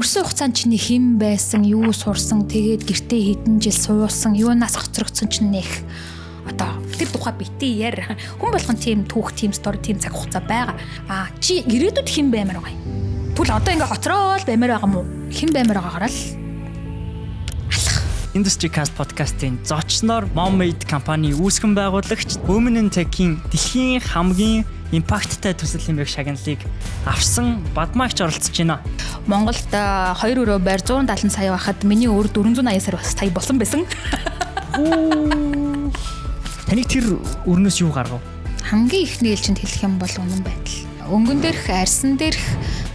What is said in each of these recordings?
өнгөрсөн хугацаанд чиний хэн байсан, юу сурсан, тэгээд гэртээ хэдэн жил суусан, юунаас хоцрогдсон чинь нэх одоо тэр тухай битээ яар. Хүн болгон тийм түүх, тийм стори, тийм цаг хугацаа байгаа. Чи ирээдүйд хэн баймаар байгаа юм? Тэгвэл одоо ингээ хоцроод баймаар байгаа мó? Хэн баймаар байгаагаар л Industry Cast podcast-ийн зочноор Momade компани үүсгэн байгуулагч Women in Tech-ийн дэлхийн хамгийн импакттай төсөл нэмэх шагналыг авсан бадмаагч оролцож байна. Монголд 2 өрөө байр 170 сая байхад миний өөр 480 сая сая болсон байсан. Таныг тэр өрнөөс юу гаргав? Хамгийн ихний ээлжинд хэлэх юм бол үнэн байдал. Өнгөн дээрх, арьсан дээрх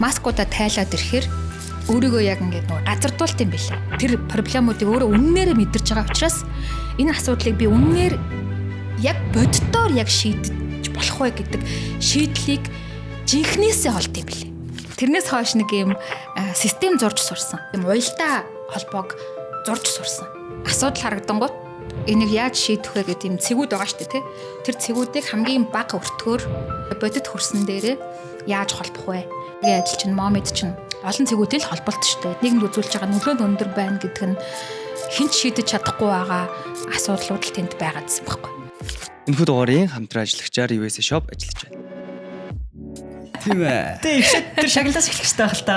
маскуудаа тайлаад ирэхээр өөрийгөө яг ингээд нөгөө газардуулт юм билээ. Тэр проблемуудыг өөрөө үннээрээ мэдэрч байгаа учраас энэ асуудлыг би үннээр яг боддоор яг шийдэж болох вэ гэдэг шийдлийг жинхнээсээ олд юм билээ. Тэрнээс хойш нэг юм систем зурж сурсан. Юм уялдаа холбоог зурж сурсан. Асуудал харагдангууд энийг яаж шийдэх вэ гэдэг юм цэгүүд байгаа шүү дээ, тэ. Тэр цэгүүдийг хамгийн бага өртгөөр бодит хөрсөн дээрээ яаж холбох вэ? Тэгээ ажил чинь Momade чинь олон цэгүүдтэй л холболт шүү дээ. Нийгэмд үзүүлж байгаа нөлөө өндөр байна гэдэг нь хинч шийдэж чадахгүй байгаа асуудлууд л тэнд байгаа гэсэн байхгүй. Энэхүү дугаарыг хамтран ажиллагчаар USA Shop ажиллаж байна. Тийм ээ. Тэр шагналаас эхлэх хэрэгтэй байх л та.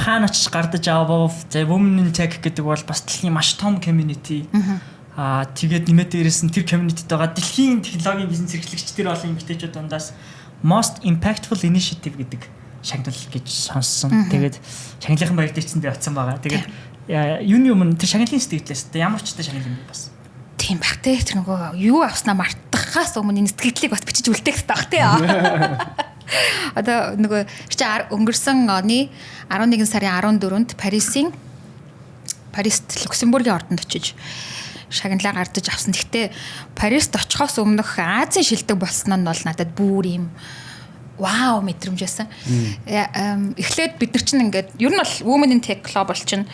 Хаана очиж гардаж авав. За Women in Tech гэдэг бол бас дэлхийн маш том community. Тэгээд нэмээд дээрээс нь тэр community-д байгаа дэлхийн технологийн бизнес эрхлэгчдэр олон эмэгтэйчүүд дундаас most impactful initiative гэдэг шагнал гэж сонссон. Тэгээд шагналын баяр дэвцэндээ оцсон байгаа. Тэгээд юуны өмнө тэр шагналын сэтгэлээс ямар ч та шагнал юм бэ бас. Тийм баг те. Тэр нөгөө юу авснаа мартахаас өмнө энэ сэтгэлдлийг бас бичиж үлдээх таах те. Одоо нөгөө чи өнгөрсөн оны 11 сарын 14-нд Парист Люксембургийн ордонд очиж шагналаа гардаж авсан. Гэхдээ Парист очихоос өмнөх Азийн шилдэг болсон нь бол надад бүр юм вау мэдрэмжсэн. Эхлээд бид нар чинь ингээд ер нь бол Women in Tech Global чинь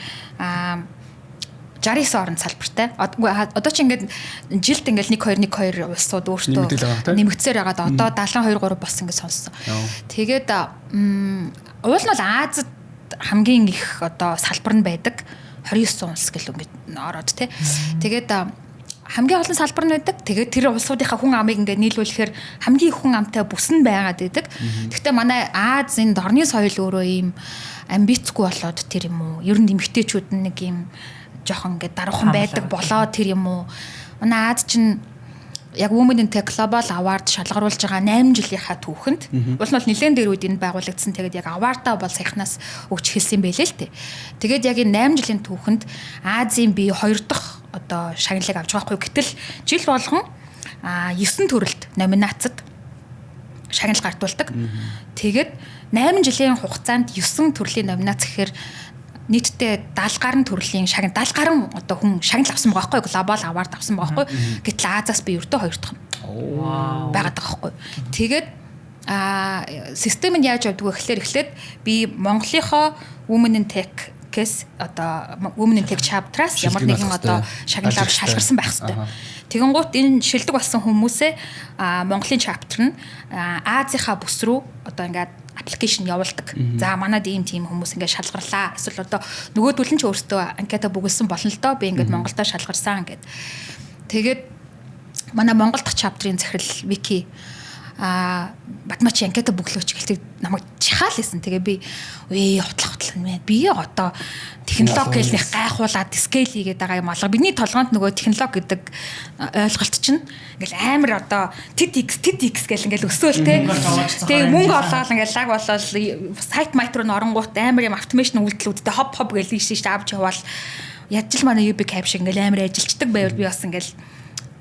69 орнд салбартай. Одоо ч ингээд жилд ингээд 1-2 улсууд өөртөө нэмэгдсээр байгаад одоо 72-3 болсон гэж сонссон. Тэгээд уул нь бол Азид хамгийн их одоо салбар нь байдаг 29 улс гэл ингээд ороод тий. Тэгээд хамгийн олон салбар нь байдаг. Тэгээд тэр улсуудынхаа хүн амыг ингээд нийлүүлэхээр хамгийн их хүн амтай бүс нь байгаад байдаг. Гэхдээ манай Азийн дорны соёл өөрөө ийм амбицгүй болоод тэр юм уу? Ер нь эмэгтэйчүүд нэг ийм жоохон ингээд даруухан байдаг болоо тэр юм уу? Манай Аз чинь яг Women in Tech Global Award шалгаруулж байгаа 8 жилийнхаа түүхэнд уул нь бол нэлээд дээр үед энэ байгуулагдсан. Тэгээд яг award-аа бол саяхнаас өгч хэлсэн байлээ л тээ. Тэгээд яг энэ 8 жилийн түүхэнд Азийн би 2 дахь одоо шагналыг авч байгаа хгүй. Гэтэл жил болгон 9 төрөлд номинацид шагнал гардуулдаг. Тэгээд 8 жилийн хугацаанд 9 төрлийн номинац гэхээр нийтдээ 70 гаруй төрлийн шагнал 70 гаруй одоо хүн шагнал авсан байгаа байхгүй глобал авард авсан байгаа байхгүй. Гэтэл Азаас би ердөө 2 дахь байгаад байгаа байхгүй. Тэгээд систем нь яаж явдаг вэ гэхээр эхлээд би Монголынхоо Women in Tech гэс одоо Women in Tech chapter-аас ямар нэгэн одоо шагналаар шалгарсан байх хэрэгтэй. Тэгэнгუთ энэ шилдэг болсон хүмүүсээ Монголын chapter нь Азийнхаа бүс рүү одоо ингээд аппликейшн явуулдаг. За манад ийм тийм хүмүүс ингээд шалгарлаа. Эсвэл одоо нөгөөдөл нь ч өөртөө анкета бүгэлсэн болно л доо. Би ингээд Монголдо шалгарсан гэд. Тэгээд манай Монгол дахь чаптрын захирал Вики Батмачи анкета бүглөөч гэлтэй намайг чахаал байсан. Тэгээ би хотлох мэн. Би одоо технологи гэлнийх гайхуулаад scale хийгээд байгаа юм алга. Бидний толгоонд нөгөө технологи гэдэг ойлголт чинь ингээл амар одоо TEDx гэл ингээл өсөөл те. Тэгээ мөнгө олоод ингээл лаг болол сайт майт руу оронгууд амар юм автомашн үйлдэлүүдтэй хоп гэл ийш авч яваал яаж л манай UB cap шиг ингээл амар ажилчдаг байвал би бас ингээл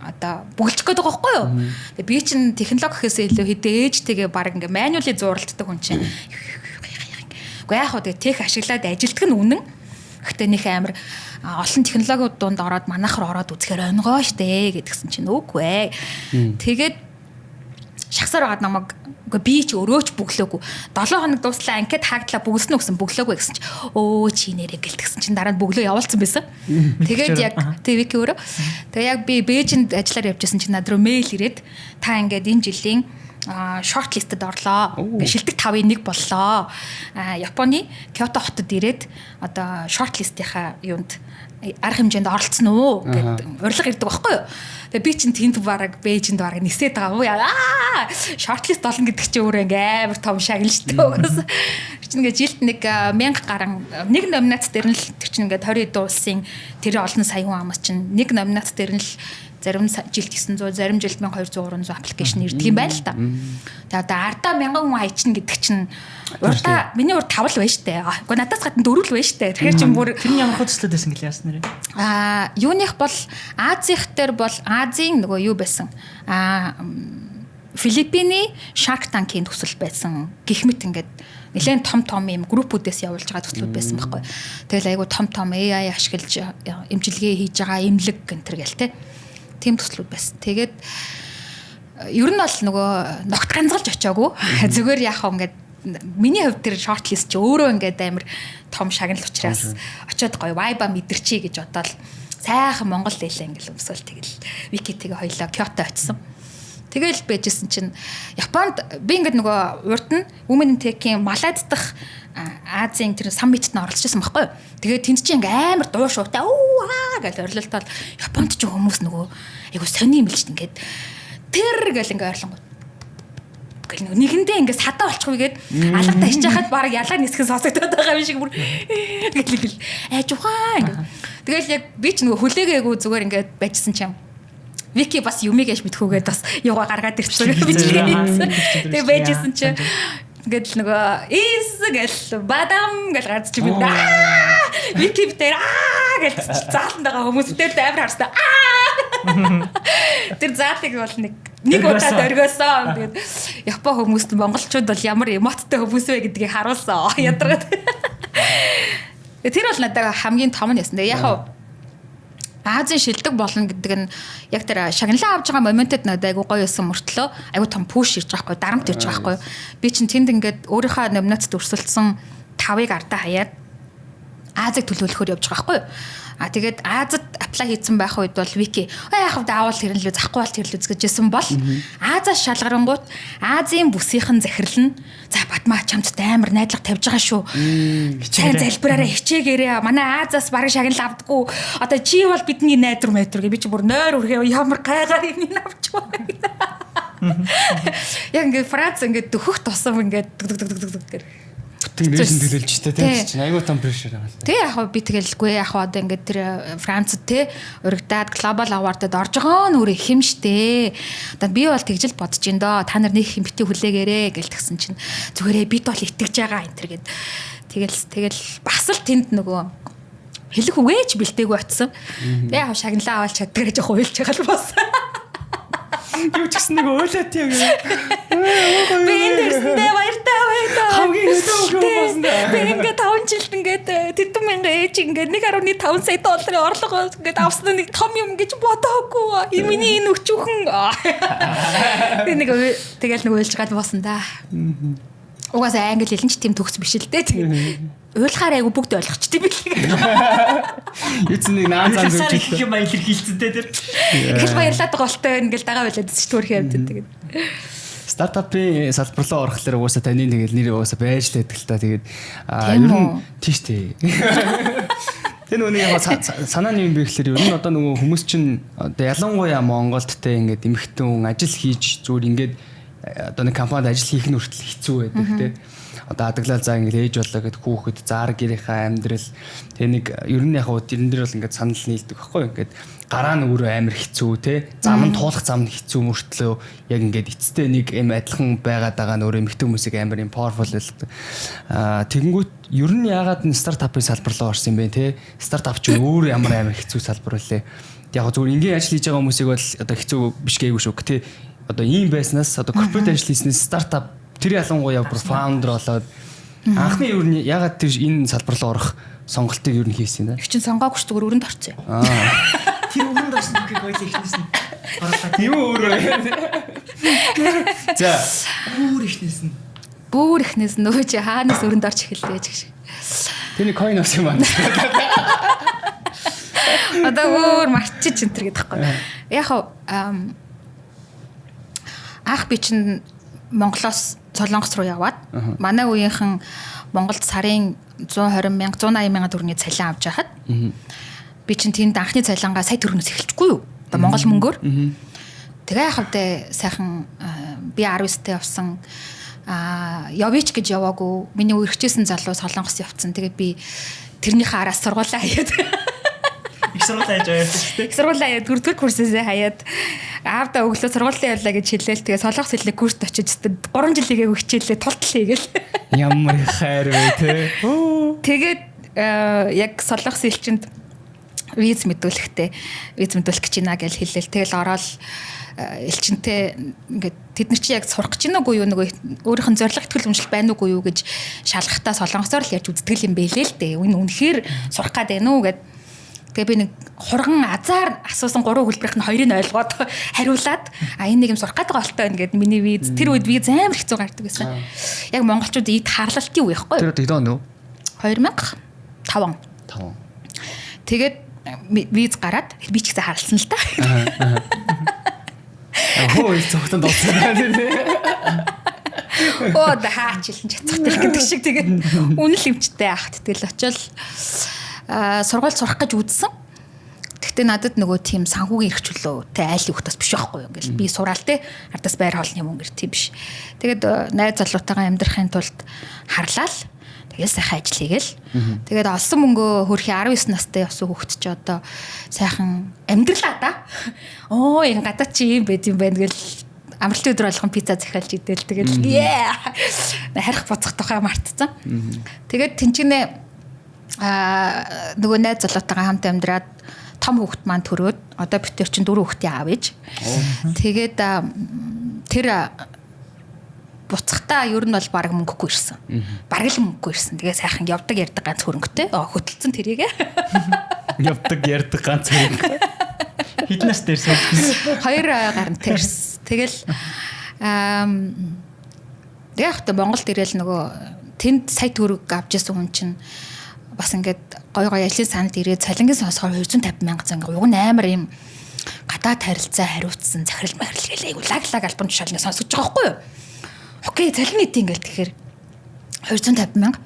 одоо бүгэлчих гээд байгаа байхгүй юу. Тэгээ би чинь технологи гэхээсээ илүү хэдээ ээжтэйгээ баг ингээ мануали зууралддаг хүн чинь. Уу яг хөө тэгээ тех ашиглаад ажилтдаг нь үнэн. Гэхдээ нөх амар олон технологиуд дунд ороод манайхаар ороод үзэхээр онгоо штэ гэдгсэн чинь үгүй ээ. Тэгээд шахсаар байгаад намайг би ч өрөөч бүглөөгүй 7 хоног дууслаа анкет хаагдлаа бүгэлснэ гэсэн бүглөөгүй гэсэн чинь өө чи нэрээ гэлтгсэн чинь дараа нь бүглөө явуулсан байсан. Тэгээд яг Вики өөрөө. Тэгээ яг би Бээжинд ажиллаар явжсэн чинь над руу мэйл ирээд та ингээд энэ жилийн short listed орлоо. Ингээ шилдэг 5-ын 1 боллоо. Японы Кёто хотод ирээд одоо short list-ийнхаа юунд арга хэмжээнд оролцсон уу гэд урилга ирдэг байхгүй юу. Тэгээ би чинь тэнд бараг Бээжинд бараг нисээд байгаа уу яа. Short list болно гэдэг чинь өөрөө ингээ амар том шагналжтай угаас. Чи ингээ жилд нэг 1000 гарan нэг номинац дээр нь л тэр чинь ингээ 20 хэдэн улсын тэр олон сая хүн амс чинь нэг номинац дээр нь л зарим жилд 900, зарим жилд 1200, 300 аппликейшн ирдэг юм байна л та. Тэгээ одоо ардаа 1000 хүн хайчин гэдэг чинь урдаа миний урд 5 л байна штэ. Уу надаас гадна 4 л байна штэ. Тэгэхээр чи бүр тэрний ямар хөдөлсөд байсан гэлээ яасан нэрээ. Юуних бол Азих дээр бол Азийн нөгөө юу байсан. Филиппиний Shark Tank-ийн төсөл байсан. Гэх мэт ингээд нэлээд том юм группүүдээс явуулж байгаа төслүүд байсан байхгүй. Тэгэл айгу том AI ашиглаж эмчилгээ хийж байгаа эмнэлэг гэнтэр гэл те. Тим төслүүд байсан. Тэгээд ер нь бол нөгөө ногт ганцгалж очиагүй. Зүгээр яах вэ ингээд миний хувьд тэр short list ч өөрөө ингээд амар том шагнал учраас очиод гоё vibe мэдэрчий гэж бодоод сайхан Монгол хэлээ ингээд өмсөөл тэгэл Викитигээ хоёлоо Кёто очсон. Тэгэл байжсэн чинь Японд би ингээд нөгөө урд нь Women in Tech-ийн Малайд дахь Азийн тэр саммитт нь оролцож байсан байхгүй юу. Тэгээд тэнд чинь ингээ амар дуу шуутай гэж орилолтол Японд ч хүмүүс нөгөө айгу сони юм л ч ингээд тэр гэл ингээ ойрлонгууд гэл нэгэндээ ингээ садаа болчихгүй гээд алгатаа ичж хахад баг ялаа нисгэн сонсогдоод байгаа юм шиг бүр гэл айжухаа ингээ. Тэгэл яг би ч нөгөө хүлээгээгүй зүгээр ингээ байжсэн чинь Вики бас юмыг аж мэдхүүгээд бас юугаа гаргаад ирчихсэн бичлээ. Тэгээ байжсэн чинь ингээд нөгөө гэл бадам гэл гарч чи бид Вики дээр гэл заалтанд байгаа хүмүүстэй амар харстай. Тэр заалтыг бол нэг удаад оргиосон. Тэгээд Япон хүмүүст монголчууд бол ямар эмоттой хүмүүс вэ гэдгийг харуулсан. Ядаргаад. Тэр бол надад хамгийн том нь ясан. Яг Азийн шилдэг болно гэдэг нь яг тэр шагналаа авч байгаа моментод надад айгу гоё байсан мөртлөө айгу том пуш ирж байгаа хгүй дарамт ирж байгаа хгүй би чинь тэнд ингээд өөрийнхөө номинацд өрсөлдсөн 5-ыг ардаа хаяад Азийг төлөвлөхөөр явж байгаа хгүй тэгээд Азад apply хийсэн байх үед бол Вики яг даавал тэрнлүү захгүй бол тэрлүү гэжсэн бол Азаас шалгарангууд Азийн бүсийнхэн захирал нь за Батмаа чамд амар найдлага тавьж байгаа шүү. Сайн залбираараа хичээгээрээ манай Азаас бараг шагнал авдаггүй. Одоо чи бол бидний найдвар гэ би чи бүр нойр үргээ ямар гайгаар юм авч байгаа. Яг ингээд Франц ингээд дөхөх тусам ингээд гэр Тэнгэрээс төлөөлж штэ тийм чинь аюу том прешэр байгаа. Тэг яг би тэгэлгүй яг одоо ингээд тэр Францд те өргөдөөд глобал авардад орж байгаа нь өөрөө хэм штэ. Одоо би бол тэгжил бодож ин доо та нар нэг хэмбитээ хүлээгээрээ гэлтгсэн чинь зүгээрээ бид бол итгэж байгаа энэ төр гэд. Тэгэл бас л тэнд нөгөө хэлэх үгээч бэлдээгүй очсон. Тэг яг шагналаа аваад чаддаг гэж хуйлж байгаа л болсон. Юу ч гэсэн нэг өөлөө тийм юм. Би эндэрсэндээ баяртай. Хамгийн өтөөгөө босна. Би ингээд 5 жилд ингээд тэдэн мянга ээж ингээд 1.5 сая долларын орлого ингээд авсан нэг том юм гэж бодоогүй. Миний энэ өчүүхэн. Би нэг тэгэл нэг уйлж гад босна да. Угаасаа англи хэлэн ч тийм төгс биш л дээ. Тэгээд уйлахаар айгу бүгд ойлгочтой билээ. Эцэн нэг наан зам зүгж их юм илэрхийлцэнтэй тэр. Их баярлаад байгаа болтой ингээл дагаа байлаад ч төрх юм тэгээд. Стартапын салбар руу орохлоор угаасаа таны тэгэл нэр угаасаа байж л байдаг л та. Тэгээд ер нь тийш тий. Тэр нүний яг санааны юм бэ гэхэлэр ер нь одоо нөгөө хүмүүс чинь одоо ялангуяа Монголд те ингээд эмэгтэн ажил хийж зүгээр ингээд одоо нэг компанид ажил хийх нь хүртэл хэцүү байдаг те. Одоо адаглал за ингээд ээж болоо гэд хүүхэд заар гэрийнхаа амьдрал тэг нэг ер нь яг хуу тэрэн дээр бол ингээд санал нийлдэг байхгүй ингээд гараа нь өөрөө амар хэцүү те зам нь туулах зам нь хэцүү мөртлөө яг ингээд эцэстээ нэг юм адилхан байгаад байгаа нь өөрөө эмэгтэй хүмүүсийг амар юм powerful байлдаг. Тэгэнгүүт ер нь яагаад энэ стартапын салбар руу орсон юм бэ те стартап ч өөр ямар амар хэцүү салбар үлээ. Яг зүгээр ингийн ажил хийж байгаа хүмүүсийг бол одоо хэцүү биш гээгүй шүү те одоо ийм байснаас одоо корпорат ажил хийснээс стартап тэр ялангуяа бүр фаундер болоод анхны юу нь ягаад тэр энэ салбар руу орох сонголтыг юу нь хийсэн юм бэ? Их чинь сонгоогүй ч зүгээр өрөнд орсон. Тэр өрөнд орсон гэхийг ойлоо ихнээс нь. Тийм өөрөө. За Бүр ихнээс нөгөө чи хаанаас өрөнд орж эхэллээ гэж. Тэний coin авсан юм байна. Одоо өөр марчиж энэ төр гэдэг байхгүй. Яг ах би чинь Монголоос Солонгос руу яваад манай үеийнхэн Монголд сарын 120 мянга 180 мянган төгрөгийн цалин авч байхад би чинь тэнд анхны цалингаа сая төгрөгнөөс эхэлчихгүй юу? Одоо Монгол мөнгөөр. Тэгээ яхавдаа сайхан би 19-т явсан. Явъяч гэж яваагүй. Миний үргэлжсэн залуу Солонгос явцсан. Тэгээд би тэрнийхээ араас сургуулаа хаяад их сургуулаа яаж яваад шүү дээ. Их сургуулаа хаяад 4-р курсээсээ хаяад аавда өглөө сургуулийн явлаа гэж хэлээл тэгээ солонгос хэлний курст очиж 3 жилийгээ хичээлээ тултал хийгээл. Ямар хайр вэ те. Тэгээд яг солонгос элчинд виз мэдүүлэх гэж байна гэж хэлээл. Тэгэл ороод элчинтэй ингээд тэд нар чи яг сурах гэж байна уугүй юу нөгөө өөрийнх нь зорилго итгэл үнэмшил байна уугүй юу гэж шалгахтаа солонгосоор л ярьж үздэг юм бэлээ л дээ. Үнэхээр сурах гад байна уу гэд. Тэгээ би нэг хурган азар асуусан 3 хөлбөрийнх нь хоёрыг нь ойлгоод хариулаад энэ нэг юм сурах гэдэг олтой байна гэд миний виз тэр үед виз амар хэцүү гардаг байсан. Яг монголчууд ийд харлалтын үе ихгүй. Тэр хэд он вэ? 2005. Тэгээд виз гараад би ч ихсэн харлсан л та. Хөө зөвхөн дуусан байна. Оо да хаачлан чацхтэл гэдэг шиг тэгээд үнэл хэмжтэй ахт тэгэл очил сургууль сурах гэж үзсэн. Гэхдээ надад нөгөө тийм санхүүгийн эрхчлөөтэй айл юхтаас биш байхгүй юу ингээл би сураал те ардаас байр хоолны юм гэр тийм биш. Тэгээд найз залуутайгаа амьдрахын тулд харлаа л тэгээд сайхан ажил хийгээл. Тэгээд олсон мөнгөө хөрхи 19 настай явсан хүүхэд чи одоо сайхан амьдралаа да. Оо энэ гадаад чи юм байт юм байна гэл амралтын өдөр болгон пицца захиалж идэл тэгээд харих буцах тухай мартцсан. Тэгээд тэнчнээ нөгөө найз залуутайгаа хамт амьдраад том хүүхэд маань төрөөд одоо бид тэр чин 4 хүүхдийн аав ээж. Тэгээд тэр буцахтаа ер нь бол баг мөнгөгүй ирсэн. Бараг л мөнгөгүй ирсэн. Тэгээ сайхан явдаг ярддаг ганц хөрөнгөтэй. Хөтөлцөн тэрийгээ. Явдаг ярддаг ганц хөрөнгө. Хитнес дээрсэн. 2 гарантай ирсэн. Тэгэл яахта Монголд ирээл нөгөө тэнд сая төгрөг авч ирсэн хүн чинь бас ингээд гой ажлын санд ирээд цалингийн сонсохоор 250 мянга зан уг нь амар юм гадаад харилцаа хариуцсан захирал махирал гээл айгу лаглаг альбом тушаалны сонсож байгаа байхгүй юу? Окей, цалин нийт ингээл тэгэхээр 250 мянга.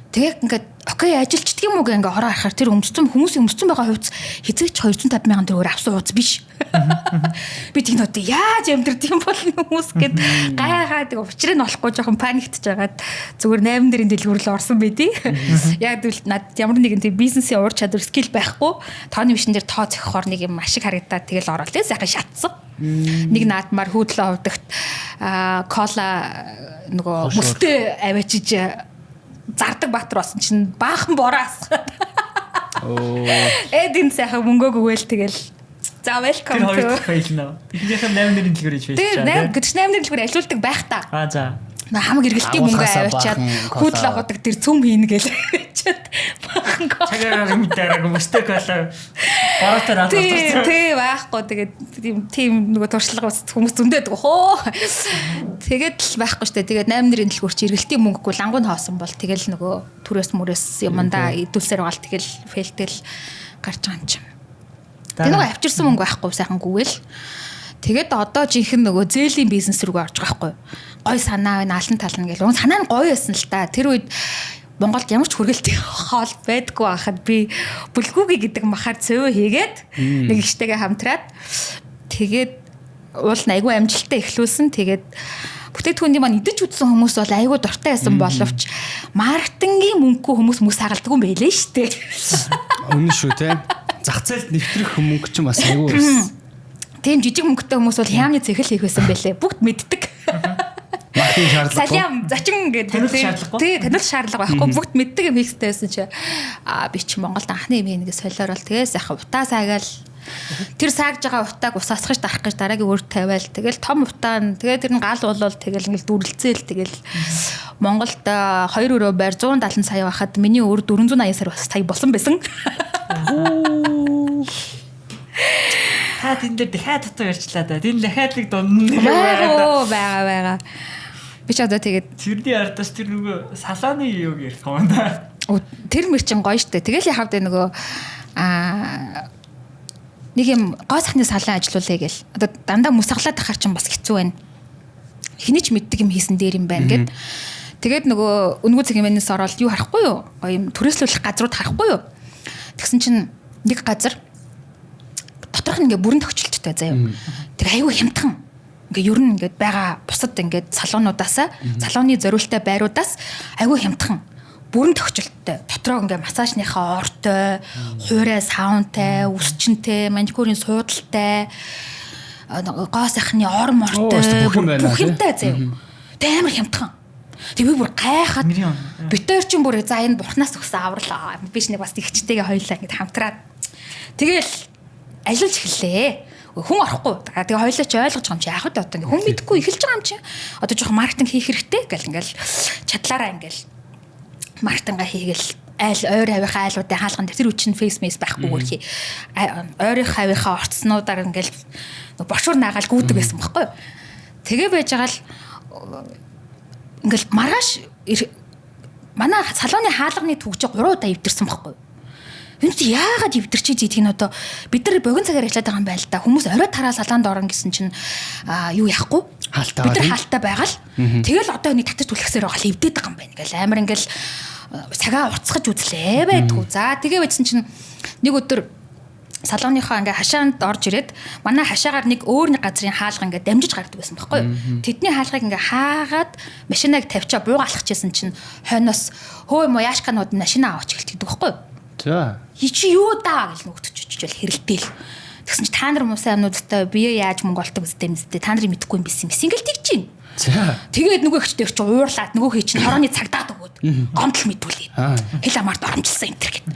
Тэгээд ингээд окей, ажилчдаг юм уу гэ ингээ ороо харахаар тэр хүмүүсийн байгаа хувьд хизээч 250 мянган төгрөгөөр авсан хууц биш. Би тийм нөт яаж амьдрд юм бол хүмүүс гэд гайхаад учрыг нь олохгүй жоохон паниктж байгаад зүгээр 8 дэрийн дэлгүүр л орсон байдий. Яг л над ямар нэгэн тийм бизнесийн уур чадвар скил байхгүй тооны машин дээр тоо зохихоор нэг юм ашиг харагдаад тэгэл ороод л сайхан шатсан. Нэг наадмаар хөөдлөө хувдагт кола нөгөө мөстэй аваачиж зардаг баатар болсон чинь баахан бороос. Эдин сайхан мөнгөөгөө л тэгэл за welcome to. Тэр хоёр фейл нөө. Ихнийхэн 8 нэрийн дэлгүүр хийж байж чаа. Тэр 8 нэрийн дэлгүүр ажилуулдаг байх та. За. Хамаг эргэлтийн мөнгө аваачаад хуудлаа ходог тэр цөм хийнэ гээл. Баахан кола. Цагаар мэдэрэг мөстэй кола. Боротоор аваад. Тий байхгүй тэгээд тийм нөгөө туршлага хүмүүс зөндөд хөө. Тэгээд л байхгүй штэ. Тэгээд 8 нэрийн дэлгүүр чи эргэлтийн мөнгөгүй лангуун хоосон бол тэгэл нөгөө түрээс мөрөөс юмдаа идүүлсээр байгаа л тэгэл фейлтэл гарч байгаа юм чинь. Тэр нөгөө авчирсан мөнгө байхгүй сайхан гүгээл. Тэгээд одоо жинхэнэ нөгөө зээлийн бизнес рүү орж байгаа байхгүй. Гой санаа байна, алан тална гэл. Уг санаа нь гоё байсан л та. Тэр үед Монголд ямар ч хүргэлтийн хоол байдгүй байхад би бүлгүүги гэдэг махаар цөөө хийгээд нэг ихтэйгээ хамтраад тэгээд уул нь айгүй амжилттай эхлүүлсэн. Тэгээд бүтээгдэхүүний маань идэж үтсэн хүмүүс бол айгүй дуртай байсан боловч маркетингийн мөнгөгүй хүмүүс хагалдаг юм байлээ шүү дээ. Үнэн шүү те. Зах зээлд нэвтрэх мөнгө ч бас айгүй байсан. Тийм жижиг мөнгөтэй хүмүүс бол хямны цэхэл хийх байсан байлээ. Бүгд мэддэг. Маркетинг шаардлага. Салям зачин гэдэг таниулах шаардлага байхгүй. Бүгд мэддэг юм хийхтэй байсан чи би ч Монголд анхны юм нэг солиорол тэгээс яхаа утаа саагаал тэр саагж байгаа утааг усаасгаж дарах гэж дараагийн өөр тавиал тэгэл том утаа нь тэгээ тэр нь гал болол тэгэл ингээл дүрлцээл тэгэл Монголд 2 өрөө байр 170 сая байхад миний өөр 480 сая бас сая болсон байсан. Та тэнд дээр дахиад татуу ярьчлаа да. Тэр дахиад нэг дунд байгаа. Би ч одоо тэгээд тэрний ардаас тэр нөгөө салааны юуг ярих юм да. Тэр мөр чин гоё штэ. Тэгэл яхав дэ нөгөө нэг юм гоо сахны салан ажиллуулъя гээл. Одоо дандаа мөс сахлаад ахаар чинь бас хэцүү байна. Хэний ч мэддэг юм хийсэн дээр юм байна гэд. Тэгээд нөгөө өнгөө цэгмэнээс ороод юу харахгүй юу? Ийм түрээслүүлэх газрууд харахгүй юу? Тэгсэн чинь нэг газар доторх нь ингээ бүрэн төгчлөлттэй заяа. Тэр аюу хямдхан. Ингээ ер нь ингээд байгаа бусад ингээд салуунуудаасаа салууны зориултай байруудаас аюу хямдхан бүрэн төгчлөлттэй. Дотроо ингээ массажныхаа ортой, хуурай саунтай, үсчинтэй, маникюрын суудалтай, гоо сайхны ор мортой бүх юмтай заяа. Тэ амар хямдхан. Тэг би бүр гайхаад битээр чинь бүр за энэ бурхнаас өгсөн аврал биш нэг бас ихчтэйгээ хоёлаа ингэ хамтраад тэгэл ажиллаж эхэллээ. Хүн орохгүй. Тэгээ хоёлаа ч ойлгож байгаа юм чи яах вэ одоо хүн мэдхгүй эхэлж байгаа юм чи. Одоо жоохон маркетинг хийх хэрэгтэй гэл ингээл чадлаараа ингээл маркетинга хийгээл айл ойр хавийнхаа айлуудын хаалган тэр үчин фейсмейс байхгүй гөрхий. Ойрын хавийнхаа орцснуудаар ингээл бошуур наагаал гүйдэг байсан байхгүй юу. Тэгээ байж байгаа л ингээл маргааш манай салууны хаалганы түгж 3 удаа эвдэрсэн байхгүй юу. Энд яагаад эвдэрчиж идэх нь одоо бид нар богино цагаар ажиллаад байгаа юм байна л да. Хүмүүс орой тараа салаанд орон гэсэн чинь юу яахгүй? Хаалтаа. Бид нар хаалтаа байгаа л. Тэгэл одоо нэг татаж түлхсээр байгаа л эвдээд байгаа юм байна. Ингээл амар ингээл цагаа уртсгаж үзлээ байдгүй. За тэгээ байцсан чинь нэг өдөр салууныхаа ингээ хашаанд орж ирээд манай хашаагаар нэг өөр нэг газрын хаалга ингээ дамжиж гардаг байсан байхгүй юу. Тэдний хаалгыг ингээ хаагаад машинаг тавьчаа буугаалгachсэн чинь хойноос хөө юм яашканууд нь машина аваач гэлтдэг байхгүй юу. За. Чи юу даа гэж нөгтөж хэрэлдээл. Тэгсэн чи та нар муусай амнуудтай бие яаж Монголд үздэг юм зү та нарыг мэдэхгүй юм биш юм. Ингээл тэгж чинь. За. Тэгээд нөгөө ихтэй чи уурлаад нөгөө хий чинь хорооны цагдаад өгөөд гомдол мэдүүлээ. Хэл амаард оромжилсан энэ төр гэд.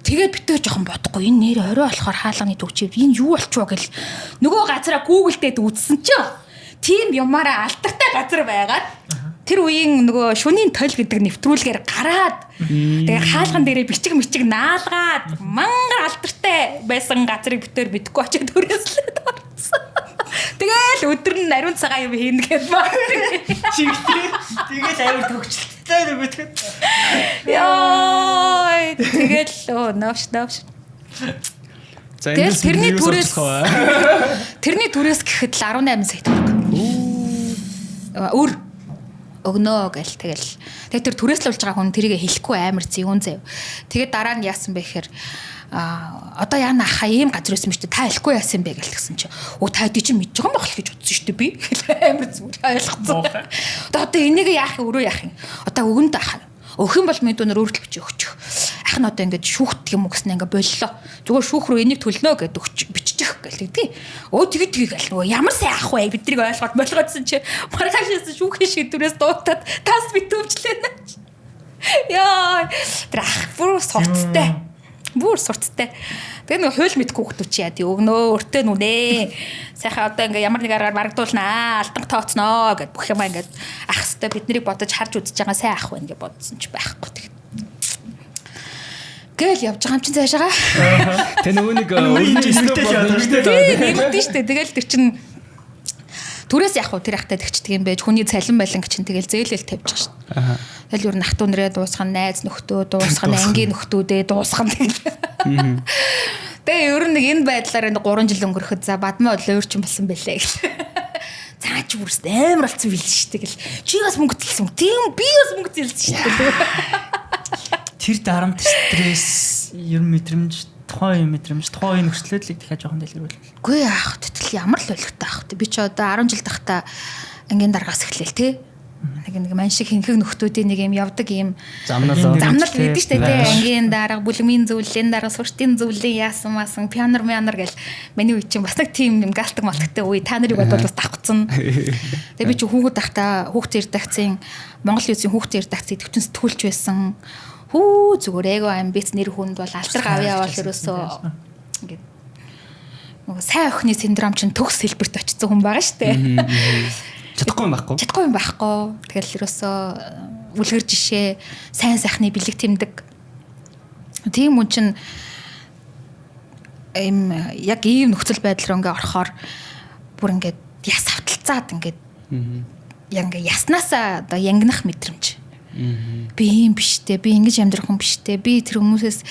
Тэгээд битээ жоохон бодохгүй энэ нэр орой болохоор хаалганы төгчөө энэ юу болчихоо гэл нөгөө газараа Google дээд үзсэн чинь тийм юмараа алдартай газар байгаад тэр үеийн нөгөө шөнийн тойл гэдэг нэвтрүүлгээр гараад тэгээ хаалган дээрээ бичиг наалгаад мангар алдартай байсан газрыг битээр мэдгүй очиж төрөөслээд орсон. Тэгэл өдөр нь ариун цагаан юм хийнэ гэд баа. Тэгээд аюул төгчлөлттэй нөгөөдгөө. Яа тэгэл навш. За энэ тэрний түрээс гэхэд л 18 сая төгрөг. Өөр өгнөө гэл тэгэл. Тэгээд тэр түрээслүүлж байгаа хүн тэрийг хэлэхгүй амар зүүн зав. Тэгээд дараа нь яасан бэ гэхээр одоо яана хаа ийм газар байсан мэт та хэлэхгүй яасан бэ гэлсэн чи. Та хэд чинь мэдж байгаа юм бохол гэж бодсон шүү дээ би. Амар зүгээр ойлгоцсон. Одоо энийг яах өрөө яах юм. Одоо өгөнд ахаа. Өгөх юм бол мэдүүнөр өөртөл бичиж өгчих. Ах нь одоо ингээд шүүхт юм гэснээр ингээд боллоо. Зүгээр шүүх рүү энийг төлнө гэд бичих гэл тэгдэг. Тэгээд гэл нөгөө ямар сайн ах вэ биднийг ойлгоод болгоодсон чи маргаашаас шүүхийн шийдвэрээс дуутаад тас битүүвчлээ. Яа тэр ах бүр сурцтай. Тэгээ нөгөө хууль мэдгүй хүмүүс чи яа тий өгнөө өртөө нүнэ. Сайхан одоо ингээ ямар нэг аргаар маргадуулнаа, алтан тооцноо гэд бүх юм ингээд ах хэвээр биднийг бодож харж үзэж байгаа сайн ах байна гэж бодсон ч байхгүй тэг. Гэл явж байгаа юм чинь цаашаа. Тэ нөгөө нэг өөрөндөө бодож шүү дээ. Тэгэл тэр чин түрээс яг тэр ахтай тэгчдэг юм байж хүний цалин байланг чинь тэгэл зээлэл тавьж байгаа шүү. Тэгэл юу нахтуу нэрээ дуусгах, найз нөхдөө дуусгах, ангийн нөхдүүдээ дуусгах тэгэл. Тэгээ ер нь нэг энэ байдлаар 3 жил өнгөрөхөд за бадмаа өөрчн болсон байлээ гэх. Цаач бүрс амар болсон билж штэ гэл. Чи бас мөнгө төлсөн. Тийм би бас мөнгө төлсөн штэ. Тэр дарамт стресс ер нь мэдрэмж тухайн нөхцөлөдлийг дахиад жоохон дэлгэрүүл. Үгүй яах вэ? Ямар л ойлгохтой аах вэ? Би ч одоо 10 жил тахта ангийн даргаас эхлэв те. Нэг маншиг хинхэг нөхдүүдийн нэг юм явдаг юм замнал гэдэг штэ те. Ангийн дарга, бүлмийн зөвлөлийн дарга, суртын зөвлөлийн яасан пианер гэл миний үе чинь бас нэг тийм юм галтаг малтагтай үе та нарыг бодвол бас давхцсан. Тэгээ би чи хүүхэд тахта хүүхд редакцийн Монгол Улсын хүүхд редакцийн төвчөн сэтгүүлч байсан. Хүү зүгээр эго амбиц нэр хүнд бол алтар гавьяа бол ерөөсөө ингээд нөгөө сайн охины синдром чинь төгс хэлбэрт очсон хүн байгаа штэ. Чадахгүй юм байхгүй. Тэгэл ерөөсөө үлгэр жишээ сайн сайхны бэлэг тэмдэг. Тийм хүн чинь яг ийм нөхцөл байдал руу ингээд орохоор бүр ингээд яс авталцаад ингээд яг ингээд яснаасаа одоо янгнах мэдрэмж. Би юм биштэй, би ингэж амьдрах хүн биштэй, би тэр хүмүүсээс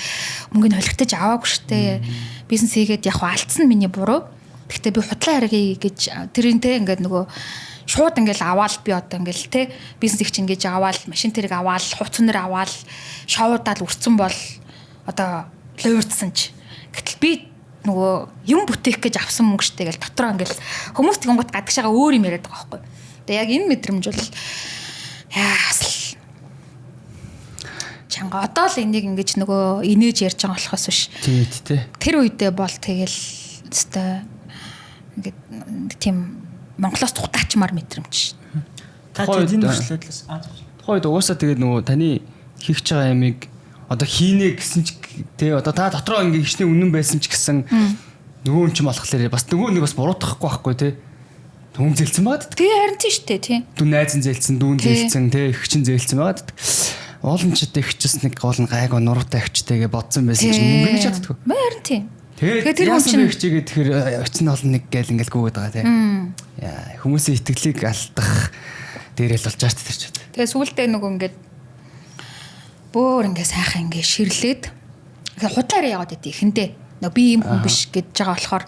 мөнгөний холигтож аваагүй штэ. Бизнес хийгээд яг алдсан миний буруу. Гэхдээ би худлаа харгий гэж тэрнтэй ингээд нөгөө шууд ингээл аваал би одоо ингээл те бизнес их чинь гэж аваал машин тэрэг аваал хувц өнөр аваал шоудаал үрцэн бол одоо луурдсан ч гэтэл би нөгөө юм бүтээх гэж авсан мөнгө штэ гэл дотроо ингээл хүмүүс тэгэнгუთ гадагшаага өөр юм яриад байгаа байхгүй. Тэгээ яг энэ мэдрэмж бол яасл чанга одоо л энийг ингэж нөгөө инээж ярьж байгаа болохоос биш. Тий. Тэр үедээ бол тэгэл өстой ингээд тийм Монголоос тухтаачмаар мэдрэмж. Та тийм хөшлөөдлөөс тухайд угаасаа тэгээд нөгөө таны хийх гэж байгаа ямиг одоо хийнэ гэсэн ч тий одоо та дотроо ингээ хичнээн үнэн байсан ч гэсэн нөгөө юм ч болохлээр бас нөгөө нэг бас буруутгахгүй байхгүй тий. Түн зэлцэн байгаад. Тэгээ харин тийм шүү дээ тий. Дүү найзан зэлцэн, дүүн зэлцэн тий их чин зэлцэн байгаад. Ууланчд ихчс нэг гол нь гайг нуруутай ихчтэйгээ бодсон байсан чинь мөнгө гэж чаддгүй. Харин тийм. Тэгээд тэр хүн чинь ихчээгээ тэгэхээр очин олон нэг гээл ингээл гүгээд байгаа тий. Яа хүмүүсийн итгэлийг алдах дээрэл болж чад тэр ч. Тэгээд сүултээ нөгөө ингээд бөөр ингээ сайхан ингээ ширлээд худлаараа яваад идэв ихэндээ. Нөгөө би юм хүн биш гэж байгаа болохоор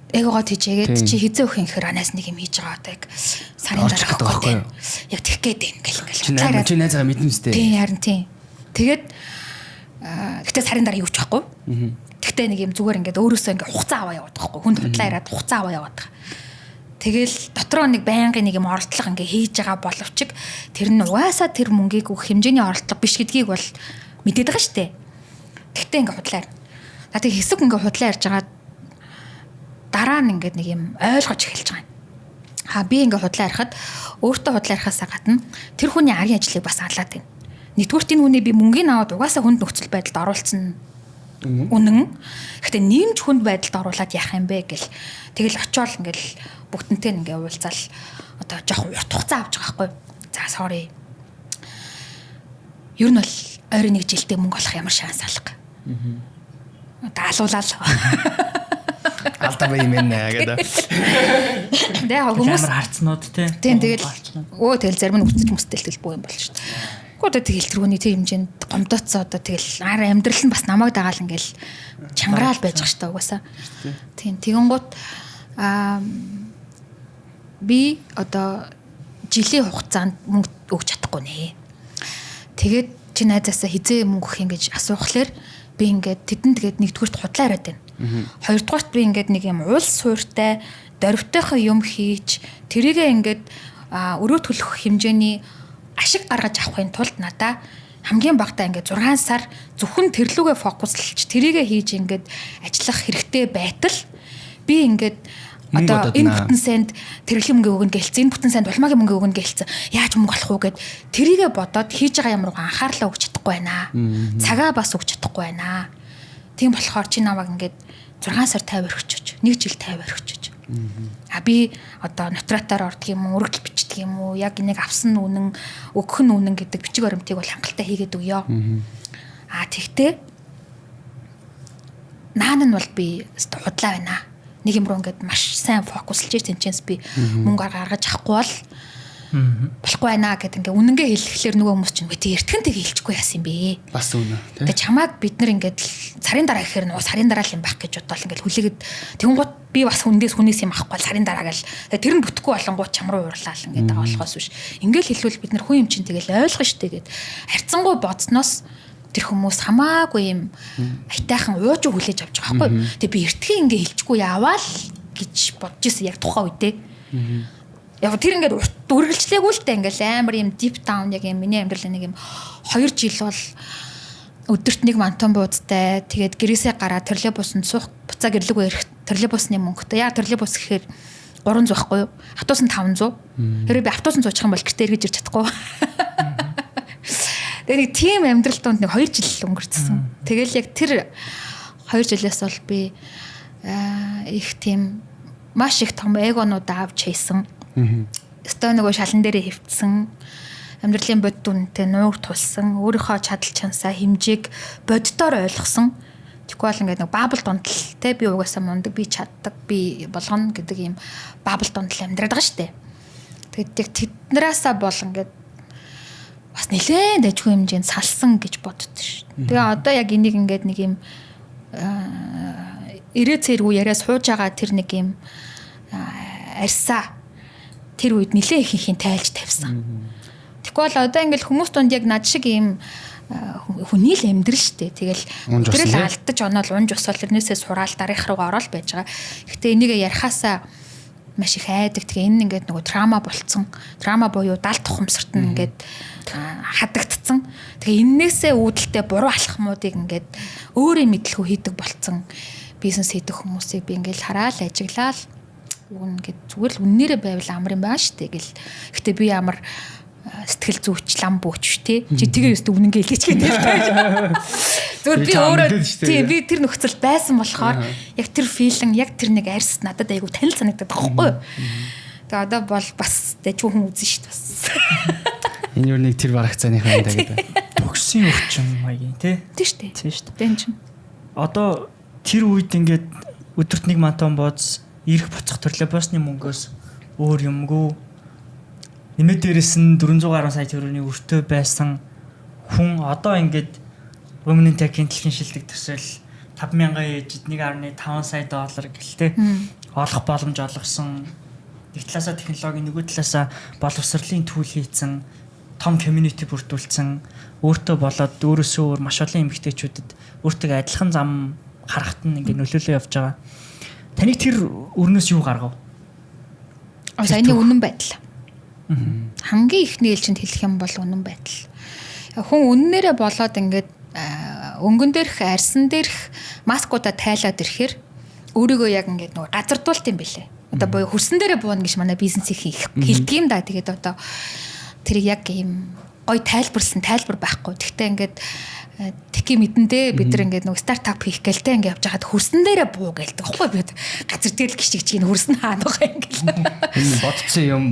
эгоогоо тийжээгээд чи хизээ өгөх юм гэхээр анаас нэг юм хийж байгаа одоо яг сарын дараа байхгүй. Яг тэгэх гээд ингээл. Чи найзгаа мэднэ үстэй. Тийм харин тийм. Тэгээд гэтээ сарын дараа юу ч байхгүй. Тэгтээ нэг юм зүгээр ингээд өөрөөсөө ингээ хугацаа аваа яваад байхгүй. Хүнд худлаа яриад хугацаа аваа яваад байгаа. Тэгэл дотроо нэг байнгын нэг юм оролдлого ингээ хийж байгаа боловч тэр нь угаасаа тэр мөнгийг өгөх хэмжээний оролдлого биш гэдгийг бол мэдээд байгаа штэ. Тэгтээ ингээ худлаа. За тэг хэсэг ингээ худлаа ярьж байгаа дараа нь ингээд нэг юм ойлгож эхэлж байгаа юм. Би ингээ худлаа ярихад өөртөө худлаа ярихаасаа гадна тэр хүний арын ажлыг бас алаад байна. Нэгдүгürt энэ хүний би мөнгөний аваад угаасаа хүнд нөхцөл байдалд оруулсан үнэн. Гэхдээ нэмж хүнд байдалд оруулаад яах юм бэ гэл тэгэл очиол ингээл бүгдэнтэй ингээ уулзаал одоо жоохон урт хугацаа авч байгаа байхгүй. За sorry. Ер нь бол ойрын нэг жилдээ мөнгө олох ямар шанс алга. Даалуулаад алдаа бай юм нэ гэдэг. Тэгээ хүмүүс амар харцнууд тий. Тийм тэгэл тэгэл зарим нь үтсэж мөстэй тэгэл боо юм болно шүү дээ. Гэхдээ тэгэл тэрхүүний тийм хэмжээнд гомдоцсон одоо тэгэл амьдрал нь бас намайг дагаал ингээл чангараал байж байгаа шүү дээ угаасаа. Тийм тэгэнгუთ би одоо жилийн хугацаанд мөнгө өгч чадахгүй нэ. Тэгээд чи найзаасаа хизээ мөнгө өгөх юм гэж асуухлаар би ингээд тэдэнд тэгээд нэгдүгürt худлаа яриад байна. Хоёрдугаарт би ингээд нэг юм уул сууртай дөрвтойхоо юм хийж тэрийгээ ингээд өрөө төлөх хэмжээний ашиг гаргаж авахын тулд надаа хамгийн багтаа ингээд 6 сар зөвхөн тэрлүүгээ фокуслж тэрийгээ хийж ингээд ажиллах хэрэгтэй байтал би ингээд одоо энэ бүтэн санд тэрлийн мөнгө өгнө гэлцэн энэ бүтэн санд улмаагийн мөнгө өгнө гэлцэн яаж мөнгө олох уу гэд тэрийгээ бодоод хийж байгаа юмруу анхаарлаа өгч чадахгүй байна. Цагаа бас өгч чадахгүй байна. Тийм болохоор чи намайг ингээд 6 сар 50 орхичооч. 1 жил 50 орхичооч. Би одоо нотаратаар ордог юм уу, өргөл бичдэг юм уу, яг энийг авсан үнэн, өгөх нь үнэн гэдэг бичиг баримтыг бол хангалттай хийгээд өгөө. Тэгтээ наан нь бол би худлаа байна. Нэг юм руу ингээд маш сайн фокуслж тэнчэнс би мөнгө гаргаж авахгүй бол болохгүй байна гэдэг ингээ үнэнгээ хэлэхлээр нөгөө хүмүүс чинь үгүй эртгэнтэй хэлчихгүй яасан юм бэ? Бас үнэ. Тэгээ чамайг бид нар ингээд сарын дараа гэхээр нөгөө сарын дараа л юм байх гэж бодвол ингээд хүлээгээд тэгэнгუთ би бас хүнээс юм авахгүй сарын дараа гэл тэр нь бүтггүй болонгууд чам руу уурлаа л ингээд байгаа болохоос биш. Ингээл хэлвэл бид нар хүн юм чинь тэгэл ойлгох штэ гэд харьцангуй бодсноос тэр хүмүүс хамаагүй юм айтайхан уужуу хүлээж авч байгаа байхгүй. Тэгээ би эртхэн ингээ хэлчихгүй яваал гэж бодож ирсэн яг тухайн үедээ. Яг тэр ингээд үргэлжлээгүй л дээ ингээл амар юм deep down яг юм миний амьдрал нэг юм 2 жил бол өдөрт нэг мантон буудтай тэгээд гэрээсээ гараад троллейбусанд суух буцаа гэрлэгөө ирэх троллейбусны мөнгөтэй. Яг троллейбус гэхээр 300 байхгүй юу? Автобус нь 500. Хэрвээ би автобус суучих юм бол гэртээ эргэж ирж чадахгүй. Тэгээд нэг тийм амьдрал донд нэг 2 жил өнгөрцсөн. Тэгэл яг тэр 2 жилээс бол би их тийм маш их том эгонууд авч хийсэн. Өстой нөгөө шалан дээрээ хөвтсөн. Амьдралын бод дүнтэй нуур тулсан. Өөрийнхөө чадал чансаа хэмжээг боддоор ойлгосон. Тэгэхгүй бол ингээд нэг бабл дундал те би угаасаа мундаг би чаддаг би болгоно гэдэг юм бабл дундал амьдраад байгаа штэ. Тэгээд тэднээсээ бол ингээд бас нэлээд дэжгүй хэмжээнд салсан гэж боддоо шүү. Тэгээ одоо яг энийг ингээд нэг юм ирээ цэргүү яриа сууж байгаа тэр нэг юм арьсаа тэр үед нэлээ ихэнх тайлж тавьсан. Тэгвэл одоо ингээл хүмүүс донд яг над шиг ийм хүний л амьдрал штэ. Тэгэл тэрэл алдаж онол унж усвал тэрнээсээ сураал дараах руугаа ороод байж байгаа. Гэхдээ энийг ярихаасаа маш их айдаг. Тэгээ энэ ингээд нөгөө трама болцсон. Трама буюу далд тухамсарт нь ингээд хадагдцсан. Тэгээ эннээсээ үүдэлтэй буруу алхмуудыг ингээд өөрийн мэдлгүй хийдэг болцсон. Бизнес хийдэг хүмүүсийг би ингээд хараал ажиглаал. Юу ингээд зүгээр л үннээрээ байвал амар юм байна штэ гэл. Гэхдээ би ямар сэтгэл зүйч лам бөөч тий. Чи тэгээ өстө үнэнгээ хэлээч гэдэг. Зүгээр би өөрөө тий би тэр нөхцөл байсан болохоор яг тэр филин яг тэр нэг арьс надад айгу танил санагдаад байхгүй юу. Тэгээ одоо бол бас дэжүүхэн үзэн шүү дээ бас. Энэ юу нэг тэр барах цааныхаа юм даа гэдэг. Төгсийн өвчин маягийн тий. Тий шүү дээ. Тий шүү дээ. Тэн чин. Одоо тэр үед ингээд өдөрт нэг мантон бооз ирэх буцах төрлөө босны мөнгөөс өөр юмгүй нэмээд дээрээс нь 410 сая төгрөгийн өртөө байсан хүн одоо ингээд Women in Tech-ийн дэлхийн шилдэг төсөл 5,000 ээжид 1.5 сая доллар гэлтэй олох боломж олгосон. Нэг талаасаа технологи, нөгөө талаасаа боловсролын түүл хийцэн, том community бүрдүүлсэн, өөртөө болоод өөрөөсөө өөр маш олон эмэгтэйчүүдэд өөртөө адилхан зам харахад нь ингээд нөлөөлөө явж байгаа. Таныг тэр өрнөөс юу гаргав? Саяны үнэн байдал. Хамгийн ихний ээлжинд хэлэх юм бол үнэн байдал. Хүн үннээрээ болоод ингээд өнгөн дээрх, арьсан дээрх маскуудаа тайлаад ирэхээр өөрийгөө яг ингээд нөгөө газардуулт юм бэлээ. Одоо буюу хөрсөн дээрээ бууна гэж манай бизнесийг хэлдэг юм да. Тэгээд одоо тэр яг ийм гой тайлбарлсан тайлбар байхгүй. Тэгтээ ингээд тики мэдэндээ бид нар ингээд нөгөө стартап хийх гэлтэй ингээд явж хаад хөрсөн дээрээ буу гэлдэг. Баггүй бид газар дээр л гიშгч чинь хөрсөн хаана байгаа юм гэл. Энэ бодцсон юм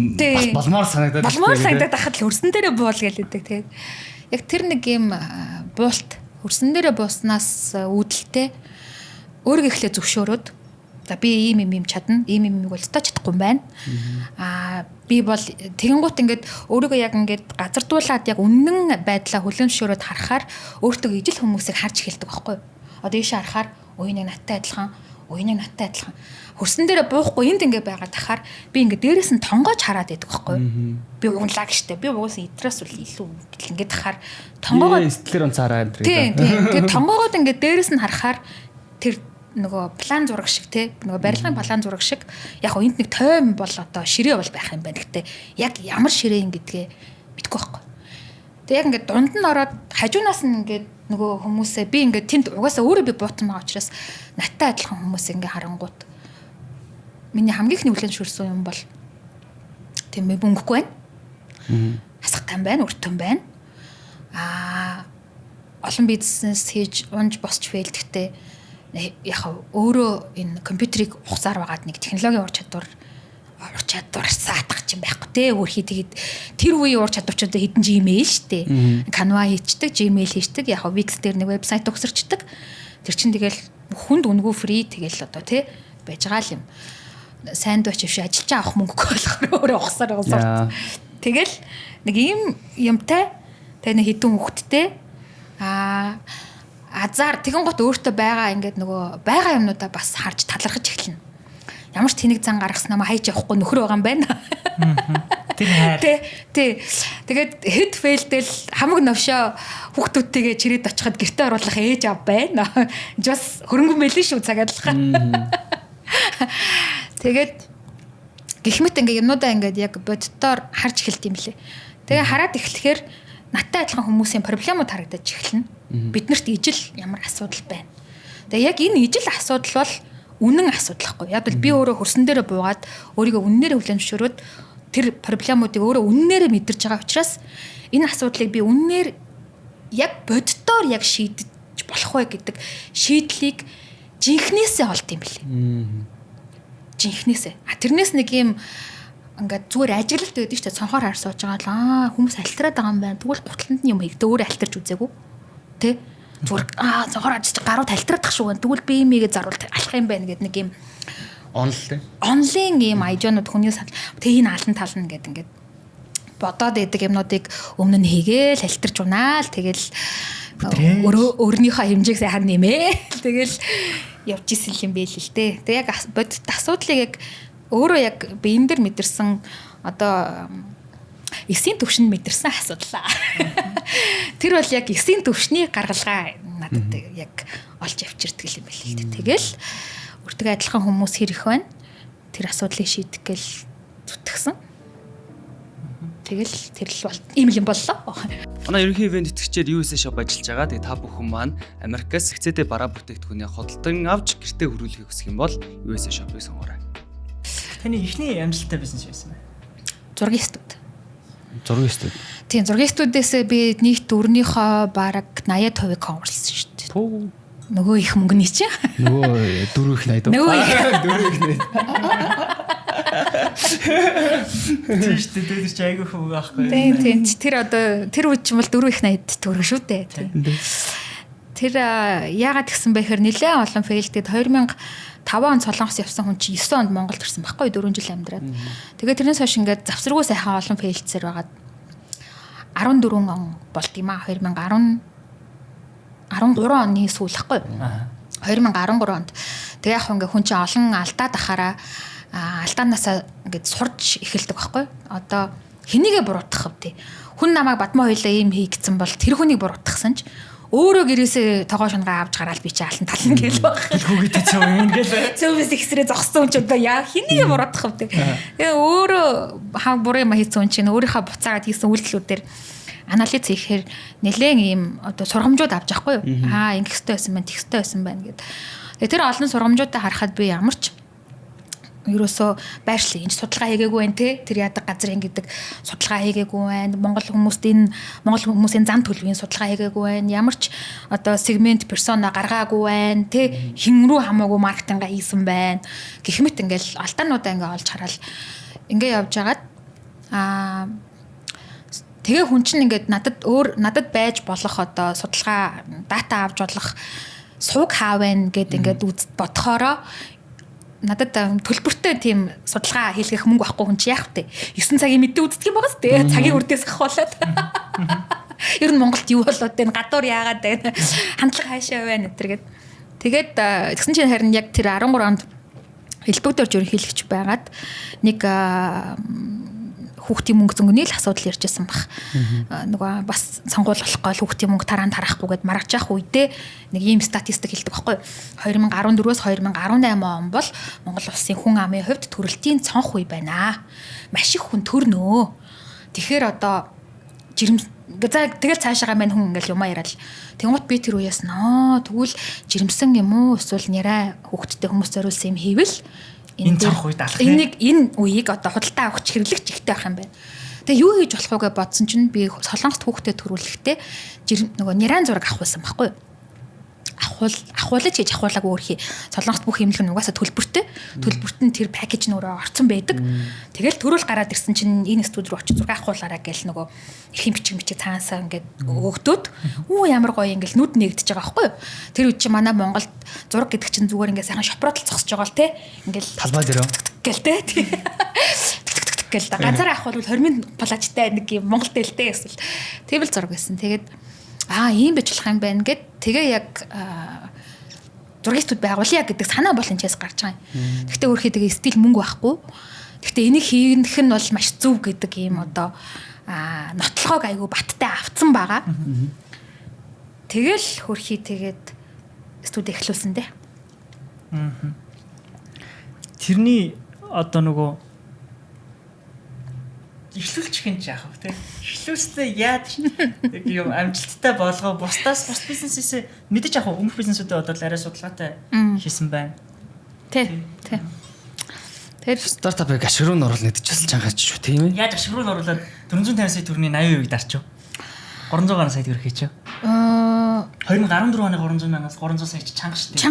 болмоор санагдаад. Болмоор санагдаад хахад л хөрсөн дээрээ буул гэлдэг. Тэгээд яг тэр нэг юм буулт хөрсөн дээрээ бууснаас үүдэлтэй өөрийгөө ихлэ зөвшөөрөөд за би ийм юм чадна, ийм юм бол өстой чадахгүй юм байна. Би бол тэгэнгუут ингээд өөрийгөө яг ингээд газардуулаад яг үнэн байдлаа хүлэмжшөөрөд харахаар өөртөө ижил хүмүүсийг харж эхэлдэг байхгүй юу? Одоо ийшээ харахаар уяныг надтай адилхан, уяныг надтай адилхан. Хөрсөн дээрээ буухгүй энд ингээд байгаад тахаар би ингээд дээрээс нь тонгоож хараад байдаг байхгүй юу? Би унлаа гэжтэй. Би угаасаа идрээс үл илүү ингээд тахаар тонгоогоо сэтгэлээр онцаараа энэ. Тийм. Ингээд тонгоогоод ингээд дээрээс нь харахаар тэр нөгөө план зураг шиг те нөгөө барилгын план зураг шиг яг энд нэг тойм бол одоо ширээ бол байх юм байна. Гэтэ яг ямар ширээ юм гэдгээ мэдгүй байхгүй. Тэг яг ингээд дунд нь ороод хажуунаас нь ингээд нөгөө хүмүүсээ би ингээд тэнд угаасаа өөрөө би буутан байгаа учраас наттай адилхан хүмүүс ингээд харангуут миний хамгийн ихний хүлэн зөвшөөрсөн юм бол тийм ээ мөнгөгүй байна. Хасахтай байна, өртөн байна. Олон бизнес хийж унж босч фейлдэхтэй яг өөрөө энэ компьютерийг ухсаар байгаад нэг технологийн ур чадвар саатах юм байхгүй те өөр хий тэгээд тэр үеийн ур чадварчдад хэдэн Gmail штэ Canva хийчдэг Gmail хийчдэг яг Wix дээр нэг вебсайт өгсөрчдөг тэр чин тэгэл хүнд үнэгүй фри тэгэл одоо те байж байгаа юм сайндвич биш ажиллаж авах мөнгөгүй болохоор өөрөө ухсаар байгаа. Тэгэл нэг ийм юмтай тэгээ нэг хідэн хүүхэдтэй азар тэгэн гот өөртөө байгаа ингээд нөгөө байгаа юмнуудаа бас харж талархаж эхэлнэ. Ямар ч тэнэг зан гаргаснаа хайж явахгүй нөхөр байгаа юм байна. Тэр хайр. Тий. Тэгээд хэд фейлдэл хамаг новшоо хүүхдүүдтэйгээ чирээд очиход гэртээ оруулах ээж аав байна. Бас хөрөнгөн мэлэн шүү цагаадлахаа. Тэгээд гихмит ингээд юмнуудаа ингээд яг боддоор харж эхэлт юм лээ. Тэгээ хараад эхлэхээр наттай адилхан хүмүүсийн проблемууд харагдаж эхэлнэ. Биднэрт ижил ямар асуудал байна. Тэгээ яг энэ ижил асуудал бол үнэн асуудал хгүй. Яг л би өөрөө хөрсөн дээрээ буугаад өөрийгөө үннээрээ хүлээн зөвшөөрөөд тэр проблемуудыг өөрөө үннээрээ мэдэрч байгаа учраас энэ асуудлыг би үннээр яг боддоор яг шийдэж болох вэ гэдэг шийдлийг жинхнээсээ олд юм билээ. Жинхнээсээ. Тэрнээс нэг юм ингээд зүгээр ажиглалт гэдэг чинь цонхоор хар сууж байгаа л хүмүүс альтраад байгаа юм байна. Тэгвэл гутланд нь юм хийхдээ өөрөө альтарч үзээгүй. Тэ? Зүгээр цонхоор ажиж гарууд альтраадах шүү гэн. Тэгвэл би имигээ заруул алах юм байна гэдэг нэг юм онлайн ийм айжонууд хүний тэгээ энэ алан тална гэдэг ингээд бодоод идэг юмнуудыг өмнө нь хийгээл альтарч унаал тэгэл өөрнийхөө хэмжээг сайхан нэмээ. Тэгэл явж исэн юм байл л дээ. Тэг яг бодит асуудлыг яг өөрөө яг биен дээр мэдэрсэн одоо эсийн төвшөнд мэдэрсэн асуудал. Тэр бол яг эсийн төвшний гаргалгаа надад яг олж авчирдаг юм байл л дээ. Тэгэл өртөг адилхан хүмүүс хэрэг байна. Тэр асуудлыг шийдэх гээл зүтгэсэн. Тэгэл тэр л бол ийм юм боллоо. Манай ерөнхий ивент итгэгчээр USA Shop ажиллаж байгаа. Тэгээ та бүхэн маань Америкаас хэцээдээ бараа бүтээгдэхүүнээ хөдөлтөн авч гэртээ хөрвүүлэхийг хүсэх юм бол USA Shop-ыг сонгоорой. Таны эхний амжилттай бизнес байсан бэ? Зургийн студ. Зургийн студ. Тийм, зургийн студиэсээ би нийт өрнийхөө бараг 80% коммерс шүү дээ. Төө. Нөгөө их мөнгөний чинь. Нөгөө 4 их 80. Нөгөө 4 их 80. Тийш дээ чи айгүй хөв аахгүй. Тийм. Тэр одоо тэр үед ч юм бол 4 их 80 төгрөг шүү дээ. Тэр яагаад гисэн бэхээр нэлээд олон фейлдэд 2005 он Солонгос явсан хүн чи 9 онд Монголд ирсэн байхгүй 4 жил амьдраад. Тэгээ тэрнээс хойш ингээд завсаргүй сайхан олон фейлдсээр байгаад 14 он болд юм а 2013 оны сүүлэхгүй. 2013 онд. Тэгээ яг ингээ хүн чинь олон алдаад ахаараа алдаанаасаа ингээд сурж эхэлдэг байхгүй. Одоо хэнийгээ буруутгах вэ? Хүн намайг бадмаа хоёлаа ийм хийгдсэн бол тэр хүнийг буруутгахсан ч өөрөө гэрээсээ тогоо шунгаа авч гараад би чи алан тална гээл баг. Хүүгээд цөв юм гээл. Цөвөөс ихсрээ зогссон ч одоо яа хэнийгээ буруутгах вэ? Тэгээ өөрөө хаа буруу юм хийсэн чинь өөрийнхөө буцаагаад хийсэн үйлдэлүүдээр анализ хийхээр нэлээд ийм одоо сургамжууд авч байхгүй юу? Ингэх хэрэгтэй байсан байна, тэгх хэрэгтэй байсан байна гэд. Тэгээ тэр олон сургамжуудаа харахад би ямар ч ерөөсөө байршлыг энэ судалгаа хийгээгүй байх те тэр яадаг газар ингэдэг судалгаа хийгээгүй байх Монгол хүмүүсийн зам төлөвийн судалгаа хийгээгүй байх ямар ч одоо сегмент персона гаргаагүй байх те хин рүү хамаагүй маркетинга хийсэн байна гэх мэт ингээл алдаануудаа ингээ олж хараад ингээ явж хагаад тэгээ хүн чинь ингээд надад байж болох одоо судалгаа дата авч болох сууг хаав байна гэд ингээд бодохороо надад төлбөртэй тийм судалгаа хийлгэх мөнгө байхгүй хүн чи яах вэ? 9 цагийн мэдээ үздэг юм байгаас тэ цагийн үрдээс ахуулаад. Ер нь Монголд юу болоод байна? Гадуур яагаад байна? Хандлага хаашаа байна гэтэргээд. Тэгээд тэгсэн чинь харин яг тэр 13 онд хэлбэгдээр ерөнхийлөгч байгаад нэг хүүхдийн мөнгө зөнгөний л асуудал ярьжсэн баг. Нөгөө бас сонгуул болохгүй хүүхдийн мөнгө тарахгүйгээд маргаж явах үедээ нэг ийм статистик хэлдэг байхгүй. 2014-өөс 2018 он бол Монгол улсын хүн амын хувьд төрөлтийн цонх үе байна. Маш их хүн төрнөө. Тэгэхээр одоо тэгэл цаашаага мань хүн ингээл юмаа яриад. Тэнгуут би тэр үеэс тэгвэл жирэмсэн юм уу? Эсвэл няраа хүүхдтэй хүмүүс зориулсан юм хийвэл энэ цонх үед алах. Энэ үеийг одоо худалдаа авах хэрэглэгч ихтэй байх юм байна. Тэгээ юу хийж болох вэ гэж бодсон чинь би Солонгост хүүхдэд төрүүлэхдээ нөгөө нярайн зураг авахсан байхгүй юу? Ахуулж хийж ахуулаагүй өөрхий. Солонгост бүх имлэг нь угаасаа төлбөртэй. Төлбөрт нь тэр пакэж нь өөрөө орцсон байдаг. Тэгэл төрүүл гараад ирсэн чинь энэ студ руу очиж зураг ахуулаараа гэл нөгөө эрхийн бичиг цаанасаа ингээд өгдөөд ямар гоё ингээл нүд нэгдэж байгаа байхгүй юу? Тэр үед чи манай Монголд зураг гэдэг чинь зүгээр ингээд сайхан шопротл зогсож байгаа л те. Ингээл талбай дээр гэл те. Гэл да ганцаараа ахвал 20 плажтай нэг юм Монгол дэлтэй эсвэл тийм л зураг байсан. Тэгээд ийм байж болох юм байна гэд тэгээ яг зургийн студ байгуулъя гэдэг санаа бол энэчээс гарч байгаа юм. Гэхдээ өөрхий тэгээ стил мөнгө байхгүй. Гэхдээ энийг хийх нь бол маш зөв гэдэг ийм одоо нотлохог айгу баттай авцсан байгаа. Тэгэл хөрхий тэгээд студ эхлүүлсэн дээ. Тэрний одоо нөгөө эхлүүлчих юм яах вэ те? Эхлүүлснээр яаж юм амжилттай болгоо бусдаас бус бизнесээс мэдээж яг өмнөх бизнесүүдээ одоо арай судалгаатай хийсэн байна. Тий. Тэр стартапыг ашиг руу нь оруулах нэгдэж бас чангаач шүү тийм ээ. Яаж ашиг руу нь оруулаад 450 сая төгрөгийн 80% дарчив. 300 сая төгрөг хийчихв. 2014 оны 300 мянгаас 300 сая чанга шүү дээ.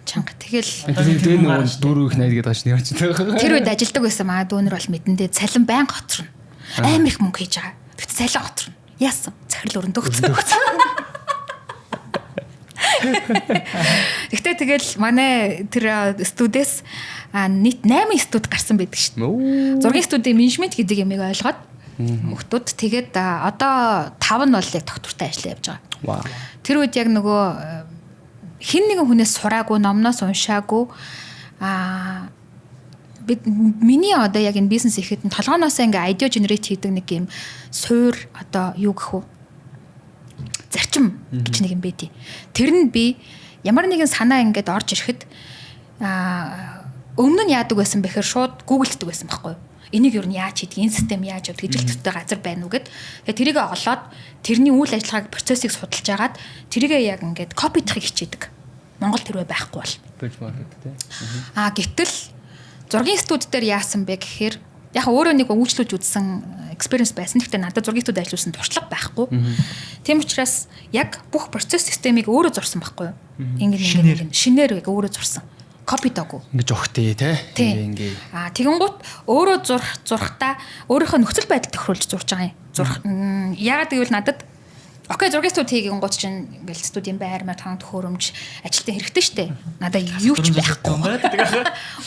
Чанга. Тэгэл тэр нөгөө 4 их 80 гэдэг байгаа чинь яаж тийм. Тэр үед ажилдаг байсан маа дүүнер бол мэдэндээ цалин байн гоцорно. Амар их мөнгө хийж байгаа. Тэгт цалин гоцорно. Яасан? Захирал өрөндөгцөн. Тэгтээ тэгэл манай тэр студиэс нийт 8 студ гарсан байдаг шүү дээ. Зургийн студийн менежмент гэдэг ямиг ойлгоод мөхтүүд тэгээд одоо 5 нь бол яг доктортой ажиллаж явж байгаа. Вау. Тэр үед яг нөгөө хин нэгэн хүнээс сураагүй, номноос уншаагүй миний одоо яг энэ бизнес ихэд толгооноосоо ингээ idea generate хийдэг нэг юм суур одоо юу гэх вэ? Зарчим гэж нэг юм байдий. Тэр нь би ямар нэгэн санаа ингээд орж ирэхэд өмнө нь яадаг байсан бэхээр шууд гуглддаг байсан байхгүй юу? Энийг юу яаж хийдэг, энэ систем яаж явдаг, ижил төстэй газар байна уу гэд. Тэгээ тэрийг оголоод тэрний үйл ажиллагааг процессыг судалж агаад тэрийг яг ингээд копидахыг хичээдэг. Монгол тэрвээ байхгүй бол. Гэтэл зургийн студ дээр яасан бэ гэхээр яг өөрөө нэг үйлчлүүлж үзсэн experience байсан. Гэхдээ надад зургийн студ ажиллуулсан туршлага байхгүй. Тийм учраас яг бүх процесс системийг өөрөө зурсан байхгүй юу? Ингээд шинээр яг өөрөө зурсан. Копидаггүй. Ингээд зурхтээ тий. Ингээд. Тэгэн гут өөрөө зурхтаа өөрийнхөө нөхцөл байдал тохируулж зурж байгаа юм. Яагаад гэвэл надад окей зургийн студ хийгэн гут чинь ингээл студийн байр матхан төхөөрөмж ажилтан хэрэгтэй штэ. Надад юу ч байхгүй.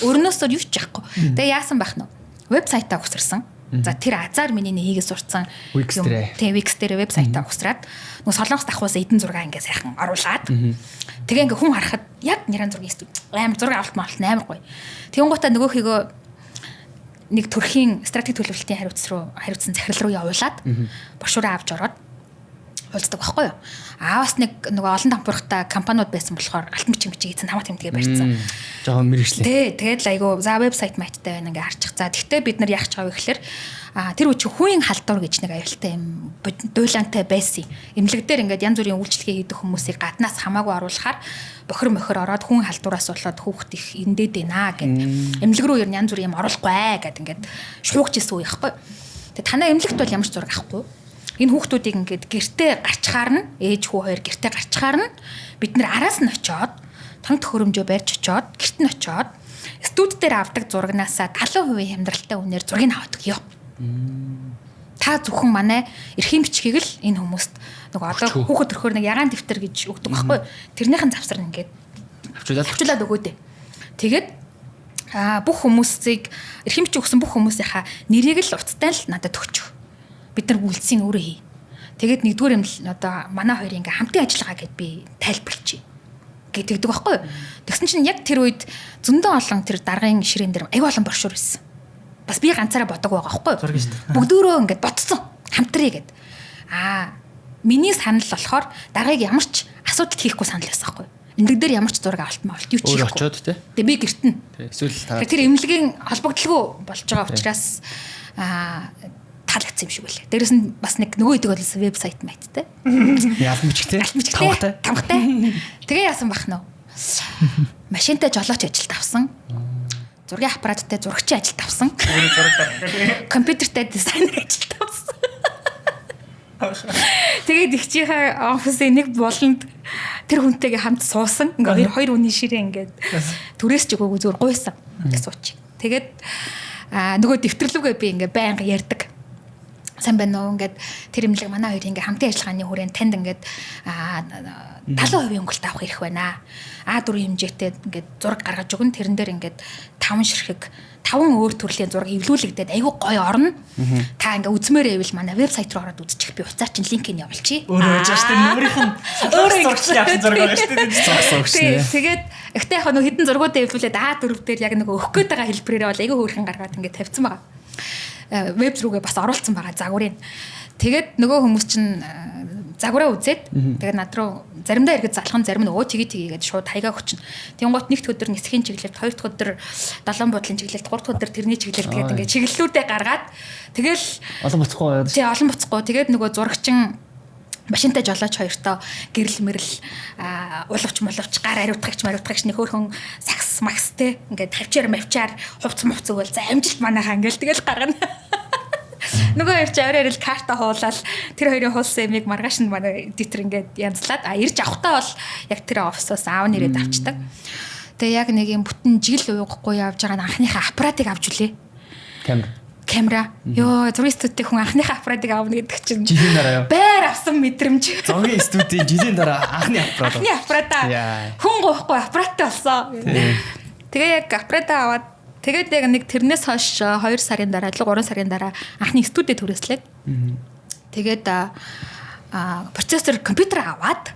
Өрнөөсөө юу ч байхгүй. Тэгээ яасан байх нь? Вебсайтаа усарсан. За тэр азар миний хийгээс сурцсан юм. Wix дээр вебсайтаа усраад нөгөө солонгос давхуусаа эдэн зураг ингээ сайхан оруулаад тэгээ ингээ хүн харахад яг нэрэн зургийн студ амар зураг авалт амар гоё. Тэгэн гутаа нөгөөхийгөө нэг төрхийн стратеги төлөвлөлтийн хариуцсан захирал руу явуулаад брошюраа авч ороод уулздаг байхгүй юу? Бас нэг нөгөө олон дампуурхтай компаниуд байсан болохоор алтан бичиг хийсэн хамаа тэмдгээ барьцсан. Жохон мэрэгчлээ. Тэгээд айгу за вебсайт майттай байна ингээ харчих. За тэгтээ бид нар яах чаав гэхэлэр тэр үчи хүүгийн халдвар гэж нэг аюултай юм дуйлантай байсан. Имлэг дээр ингээд янз бүрийн үйлчлэгээ хийдэг хүмүүсийг гаднаас хамаагүй оруулахаар бохир ороод хүн халдвараас болоод хүүхэд их эндээд байна гэд. Имлэг рүү ер нь янз бүрийн юм оруулахгүй гэд ингээд шуугч исэн үе байхгүй. Тэгээд танаа имлэгт бол ямар ч зураг авахгүй. Энэ хүүхдүүдийг ингээд гэртээ гарчхаар нь ээж хүү хоёр гэртээ гарчхаар нь бид нэр араас нь очиод танк төхөөрөмжөө барьж очиод гэрт нь очиод студ дээр авдаг зурагнаасаа 70% хямдралтай үнээр зургийг аваад өгье. Та зөвхөн манай эрхийн бичгийг л энэ хүмүүст нөгөө одоо хүүхэд төрхөөр нэг ягаан дэвтэр гэж өгдөг байхгүй. Тэрнийхэн завсар нь ингээд авчуулаад өгөөдэй. Тэгээд бүх хүмүүсийг эрхийн бичиг өгсөн бүх хүмүүсийнхаа нэрийг л уцтай л надад өгчих. Бид нар үйлдэлсийн өөрөө хий. Тэгээд нэгдүгээр юм л одоо манай хоёр ингээ хамтын ажиллагаа гэд би тайлбарлчих гэдэг байхгүй юу. Тэгсэн чинь яг тэр үед зөндөө олон тэр даргын ширээн дээр аягүй олон брошюр байсан. Бас би ганцаараа бодог байгаа байхгүй юу. Бүгдөө ингээ ботцсон хамтрий гэд. Миний санал болохоор даргаыг ямар ч асуудал хийхгүй санал байсан байхгүй юу. Имлэг дээр ямар ч зураг авалт юу ч хийхгүй. Очоод тий. Тэгээ би гэртэн. Эсвэл тэр имлэгийн холбогдлого болж байгаа учраас таалагдсан юм шиг байлаа. Дээрээс нь бас нэг нөгөө идэг болсон вебсайт майттай. Яалт бичгтэй. Тамгатай. Тэгээ яасан бах нь. Машинтай жолооч ажилд авсан. Зургийн аппараттай зурагчийн ажилд авсан. Компьютертай дизайнер ажилд авсан. Тэгээд их чихээ офисын нэг болонд тэр хүнтэйгээ хамт суусан. Ингээ хоёр хүний ширээ ингээд түрээс ч өгөөгүй зүгээр гуйсан. Ингээ сууч. Тэгээд нөгөө дэвтэрлүүгээ би ингээ байнга ярьдаг. Сайн байна уу ингээд тэр имлэг манай хоёр ингээ хамтын ажиллагааны хүрээнд танд ингээд 70% өнгөлт авах хэрэг байна. А4 хэмжээтэй ингээд зураг гаргаж өгөн тэрэн дээр ингээд 5 ширхэг 5 өөр төрлийн зураг эвлүүлэгдээд айгүй гоё орно. Та ингээ үзмээр байвал манай вебсайт руу ороод үзчих. Би уцаар чинь линкийг явуулчих. Өөрөө яаж штэ өөрийнх нь зурагч явсан зураг байгаа штэ. Тэгээд ихтэй яг нэг хідэн зургуудаа эвлүүлээд А4 дээр яг нэг өгөх гээд байгаа хэлбэрээр бол айгүй хөөрхөн гаргаад ингээ тавьсан байгаа. Веб рүүгээ бас оруулсан байгаа загварыг. Тэгээд нөгөө хүмүүс чинь загвараа үзээд тэгээд над руу заримдаа ирэхэд залхан зарим нь тгийгээд шууд хаягаа хүчин. Тэнгуут нэгд өдөр нисхийн чиглэлд, хоёр дахь өдөр далайн буудлын чиглэлд, гурав дахь өдөр тэрний чиглэлд тэгээд ингээ чиглэлүүдээ гаргаад тэгэл олон буцахгүй. Тий олон буцахгүй. Тэгээд нөгөө зурагчин машинтай жолооч хоёртоо гэрэл мэрэл улавч моловч гар ариутгагч нэг хөөрхөн сакс макстэй ингээд тавчаар мавчаар хувц мувц өгвөл за амжилт манайхаа ингээл тэгэл гаргана. Нөгөө хоёр ч аваар л карта хуулаад тэр хоёрын хуулсан ямиг маргааш нь манай эдитер ингээд янзлаад ирж авахтаа бол яг тэр офисоос аав нэрээд авчдаг. Тэгээ яг нэг юм бүтэн жил уугахгүй явж байгаа анхныхаа аппаратыг авч үлээ. Камера. Йоо, зургийн студийн хүн анхныхаа аппаратыг авна гэдэг чинь жилийн дараа байр авсан мэдрэмж. Зургийн студийн жилийн дараа анхны аппарат. Анхны аппаратаа хүн гоохгүй аппараттай болсон. Тэгээ яг аппаратаа аваад тэгээд яг нэг тэрнээс хойш 2 сарын дараа, 3 сарын дараа анхны студид түрээслээ. Тэгээд процессор компьютер аваад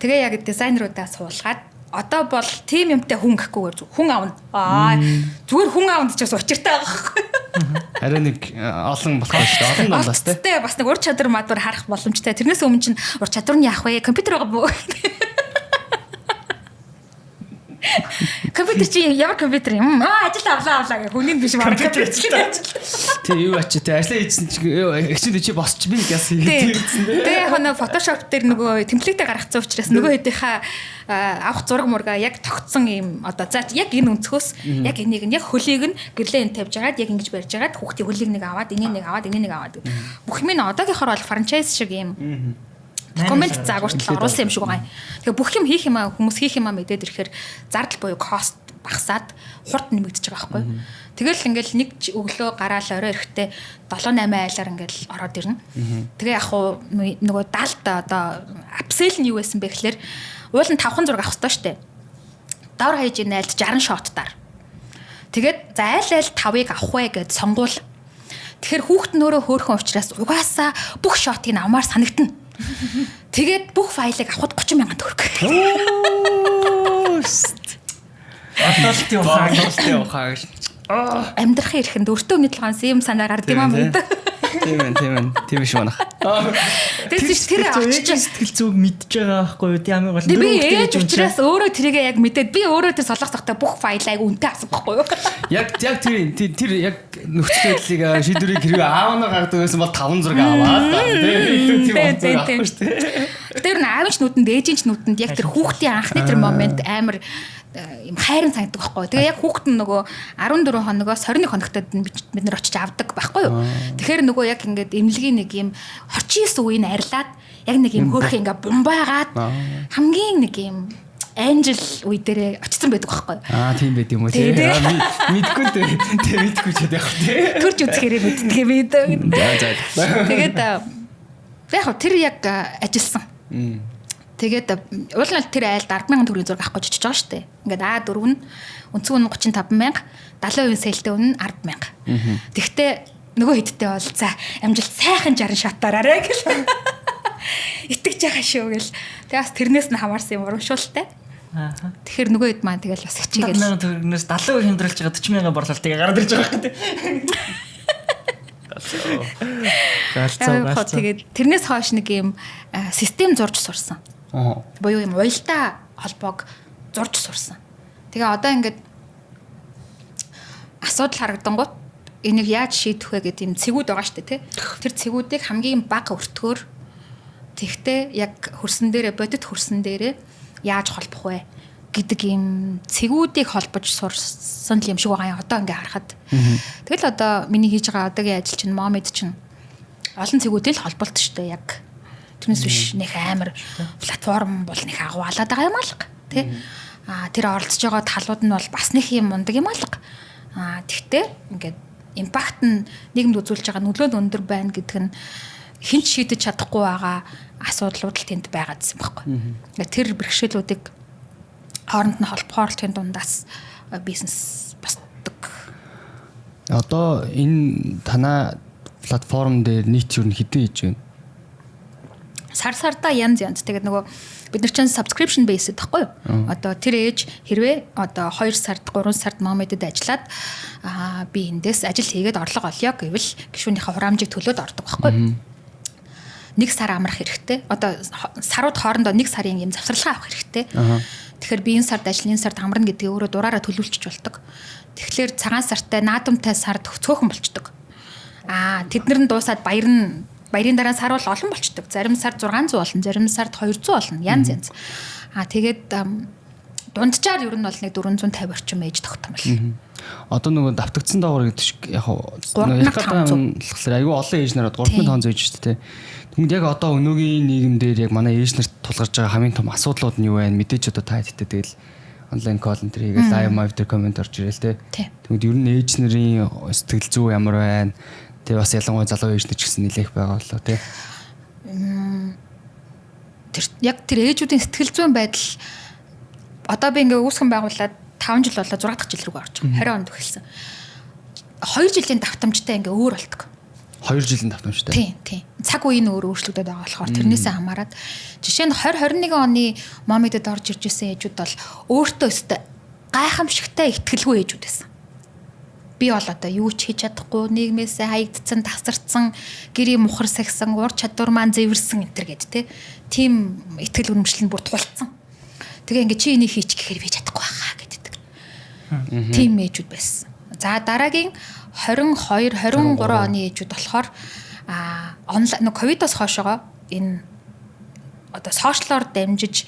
тэгээ яг дизайнеруудаа суулгаад одоо бол тим юмтай хүн гэхгүйгээр хүн аавна. Зүгээр хүн аавна ч бас учиртай байгаа байхгүй. Харин нэг олон болох шүү дээ. Олон дандаас те. Бас нэг ур чадвар мадвар харах боломжтой. Тэрнээс өмнө чинь ур чадвар нь яах вэ? Компьютер байгаа бүү. Компьютер чи ямар компьютер юм? Ажил авлаа гэх хүний биш баг компьютер ажиллаа. Тэг юу ачи тэг ажлаа хийсэн чи экчэнд чи босч би газ хийгээдсэн. Тэг яг нэг Photoshop дээр нөгөө темплейтээ гаргацсан учраас нөгөө хэдийнхаа авах зураг мурга яг тогтсон юм одоо за яг энэ өнцгөөс яг энийг нь яг хөлийг нь гэрлээ тавьж агаад яг ингэж барьж агаад хүүхдийн хөлийг нэг аваад энийг нэг аваад энийг нэг аваад бүх юм нь одоогийнхоор бол франчайз шиг юм коммент заагууртал оруулсан юм шиг байгаа. Тэгээ бүх юм хийх юм аа хүмүүс хийх юм аа мэдээд ирэхээр зардал буюу кост багасаад хурд нэмэгдэж байгаа байхгүй. Тэгэл ингээл нэг өглөө гараал орой эрэхтэй 7-8 айлаар ингээл ороод ирнэ. Тэгээ яг хуу нөгөө 70 одоо апсел нь юу байсан бэ гэхээр уул нь 500 авах хэрэгтэй штэ. Доор хаяж ийн айлд 60 шоттаар. Тэгээд за айл 5-ыг авах вэ гэд сонгуул. Тэгэхээр хүүхэд нөрөө хөөрхөн учраас угаасаа бүх шотыг авмаар санагдана. Тэгээд бүх файлыг авахд 30,000 төгрөг. Аталтын ухаа гэж. Амьдрахын ирэхэнд өртөө нийтлгээс юм санаа гардаг юм аа. Тийм биш манах. Тэгээс тэр очиж сэтгэл зүг мэдж байгаа байхгүй юу? Ямар бол би ээж учраас өөрөө тэрийг яг мэдээд би өөрөө тэр солих цагтаа бүх файлыг үнтэй авсан байхгүй юу? Яг тэр яг нөхцөл байдлыг шийдвэрийг хэрвээ аавнаа гаргадаг байсан бол 500 аваад тийм. Тэр аавч нүдэнд ээжийнч нүдэнд яг тэр хүүхдийн анхны тэр момент амар юм хайрын санагддаг байхгүй. Тэгээ яг хүүхэд нь нөгөө 14 хоногоос 21 хоногтод бид нар очиж авдаг байхгүй юу. Тэгэхээр нөгөө яг ингээд эмнэлгийн нэг юм 29 үеийг арилаад яг нэг юм хөөх ингээ бомбаагаад хамгийн нэг юм Angel үе дээр очсон байдаг байхгүй. Тийм байд юм уу тийм. Мэдгүй мэдгүй ч яах вэ. Төрж үзэхээрээ мэддэг бид. Тэгээд яг тэр яг ажилласан. Тэгээд уулын тэр айлд 10,000 төгрөгийн зураг авах гэж очиж байгаа шүү дээ. Ингээд А4 нь өнцөг нь 35,000, 70% сэлтэй үнэ 10,000. Тэгвэл нөгөө хэдтэй бол за амжилт сайхан 60 шатаараа гэл. Итгэж байгаа шүү гэл. Тэгээс тэрнээс нь хамаарсан юм урамшуултай. Тэгэхээр нөгөө хэд маань тэгэл бас хичээгээл 10,000 төгрөгнөөс 70% хямдруулж байгаа 40,000 борлуулалтыг гараад ирж байгаа гэдэг. Тэгээд тэрнээс хойш нэг юм систем зурж сурсан. Буюу юм уялдаа холбоог зурж сурсан. Тэгээ одоо ингээд асуудал харагдангууд энийг яаж шийдэх вэ гэдэг юм цэгүүд байгаа шүү дээ, тий. Тэр цэгүүдийг хамгийн бага өртгөөр тэгтээ яг хөрсөн дээрээ бодит хөрсөн дээрээ яаж холбох вэ гэдэг юм цэгүүдийг холбож сурсан юм шиг байгаа юм одоо ингээ харахад. Тэгэл одоо миний хийж байгаа одоогийн ажил чинь момид чинь олон цэгүүдтэй л холболт шүү дээ яг. Тэрнээс биш нэх амар платформ бол нэх агуулаад байгаа юм алга тий. Тэр оролцож байгаа талууд нь бол бас нэг юм мундаг юм алга. Тэгтээ ингээд импакт нь нийгэмд үзүүлж байгаа нөлөө нь өндөр байна гэдэг нь хинч шийдэж чадахгүй байгаа асуудлууд л тэнд байгаа гэсэн байхгүй. Тэр бэрхшээлүүдийг хооронд нь холбохоор тэнд дундаас бизнес босдог. Одоо энэ танаа платформ дээр нийт юу хэдэн хийж байна? Сар-сардаа янз. Тэгээд нөгөө бид нар чинь subscription based байхгүй юу? Одоо тэр ээж хэрвээ одоо 2 сард 3 сард момедэд ажиллаад би эндээс ажил хийгээд орлого олё гэвэл гишүүнийхээ хураамжийг төлөөд ордог байхгүй юу? 1 сар амрах хэрэгтэй. Одоо сарууд хоорондоо 1 сарын юм завсралгаа авах хэрэгтэй. Тэгэхээр би энэ сард ажил, энэ сард амарна гэдгийг өөрөө дураараа төлөвлөж болдог. Тэгэхээр цагаан сартай, наадамтай сард цөөхөн болчдөг. Тэднэр нь дуусаад баярын дараа сар бол олон болчдөг. Зарим сард 600 болно, зарим сард 200 болно. Янз. Тэгээд дунджаар ер нь бол нэг 450 орчим ээж тогтмол. Одоо нөгөө давтагдсан доогоор гэдэг шиг яг болохоор айгүй олон ээж нараад 3,500 ээж шүү дээ. Тэгмэд яг одоо өнөөгийн нийгэм дээр яг манай ээж нарт тулгарч байгаа хамгийн том асуудлууд нь юу вэ? Мэдээж одоо та хэдтэй тэгэл онлайн кол энэ төр хийгээл live дээр комент орж ирэл тэ. Тэгмэд ер нь ээж нарын сэтгэл зүй ямар байна? Тэг бас ялангуяа залуу ээж нар ч гэсэн нэлээх байгаа болоо тэ. Тэр ээжүүдийн сэтгэл зүйн байдал одоо би ингээ үүсгэн байгуулад 5 жил болоо 6 дахь жил рүү орж байгаа. 20 онд эхэлсэн. 2 жилийн давтамжтай ингээ өөр болдог. 2 жилийн давтамжтай. Тийм. Цаг үеийн өөр өөрчлөгдөд байгаа болохоор тэрнээсээ хамаарат жишээ нь 2021 оны момидэд орж ирж исэн ээжүүд бол өөртөө өстэй гайхамшигтай ихтгэлгүй ээжүүд байсан. Би бол одоо юу ч хийж чадахгүй, нийгмээсээ хаягдсан, тасарсан, гэрийн мухар сагсан, ур чадвар маань зэвэрсэн энэ төр гэд тийм ихтгэл үнэмшил нь бүр тулцсан. Тэгээ ингээ чи энийг хийч гэхээр би чадахгүй байхаа гэдэг. Тийм ээжүүд байсан. За дараагийн 22, 23 оны ээжүүд болохоор онлайн ковидоос хойшоо энэ одоо сошиалоор дамжиж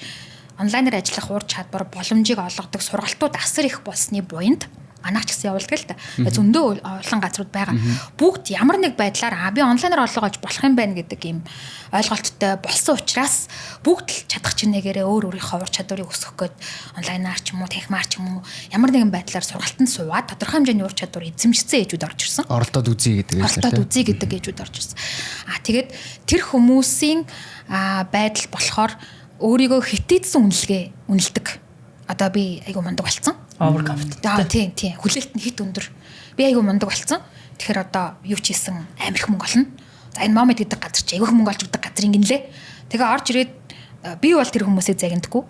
онлайнаар ажиллах ур чадвар боломжийг олгодог сургалтууд асар их болсны буйнд манайх ч гэсэн явуулдаг л да. Зөндөө олон газрууд байгаа. Бүгд ямар нэг байдлаар би онлайнаар олгож болох юм байна гэдэг ийм ойлголттой болсон учраас бүгд л чадах чинээгээрээ өөр өөрийнхөө ур чадварыг өсгөх гээд онлайнаар ч юм уу, техмаар ч юм уу ямар нэгэн байдлаар сургалтанд суугаад тодорхой хэмжээний ур чадвар эзэмшсэн ээжүүд орж ирсэн. Оролдоод үзье гэдэг ээжүүд орж ирсэн. Тэгээд тэр хүмүүсийн байдал болохоор өөрийгөө хитээдсэн үнэлдэг. Одоо би айгу мундаг болцсон. Overconfident. Тийм. Хүлээлт нь хит өндөр. Би айгу мундаг болцсон. Тэгэхээр одоо юу ч хийсэн амар их мөнгө олно. За энэ момент гэдэг газар чи айгу мөнгө олж өгдөг газар ингэнлээ. Тэгээ орж ирээд би бол тэр хүмүүсийг загнадаггүй.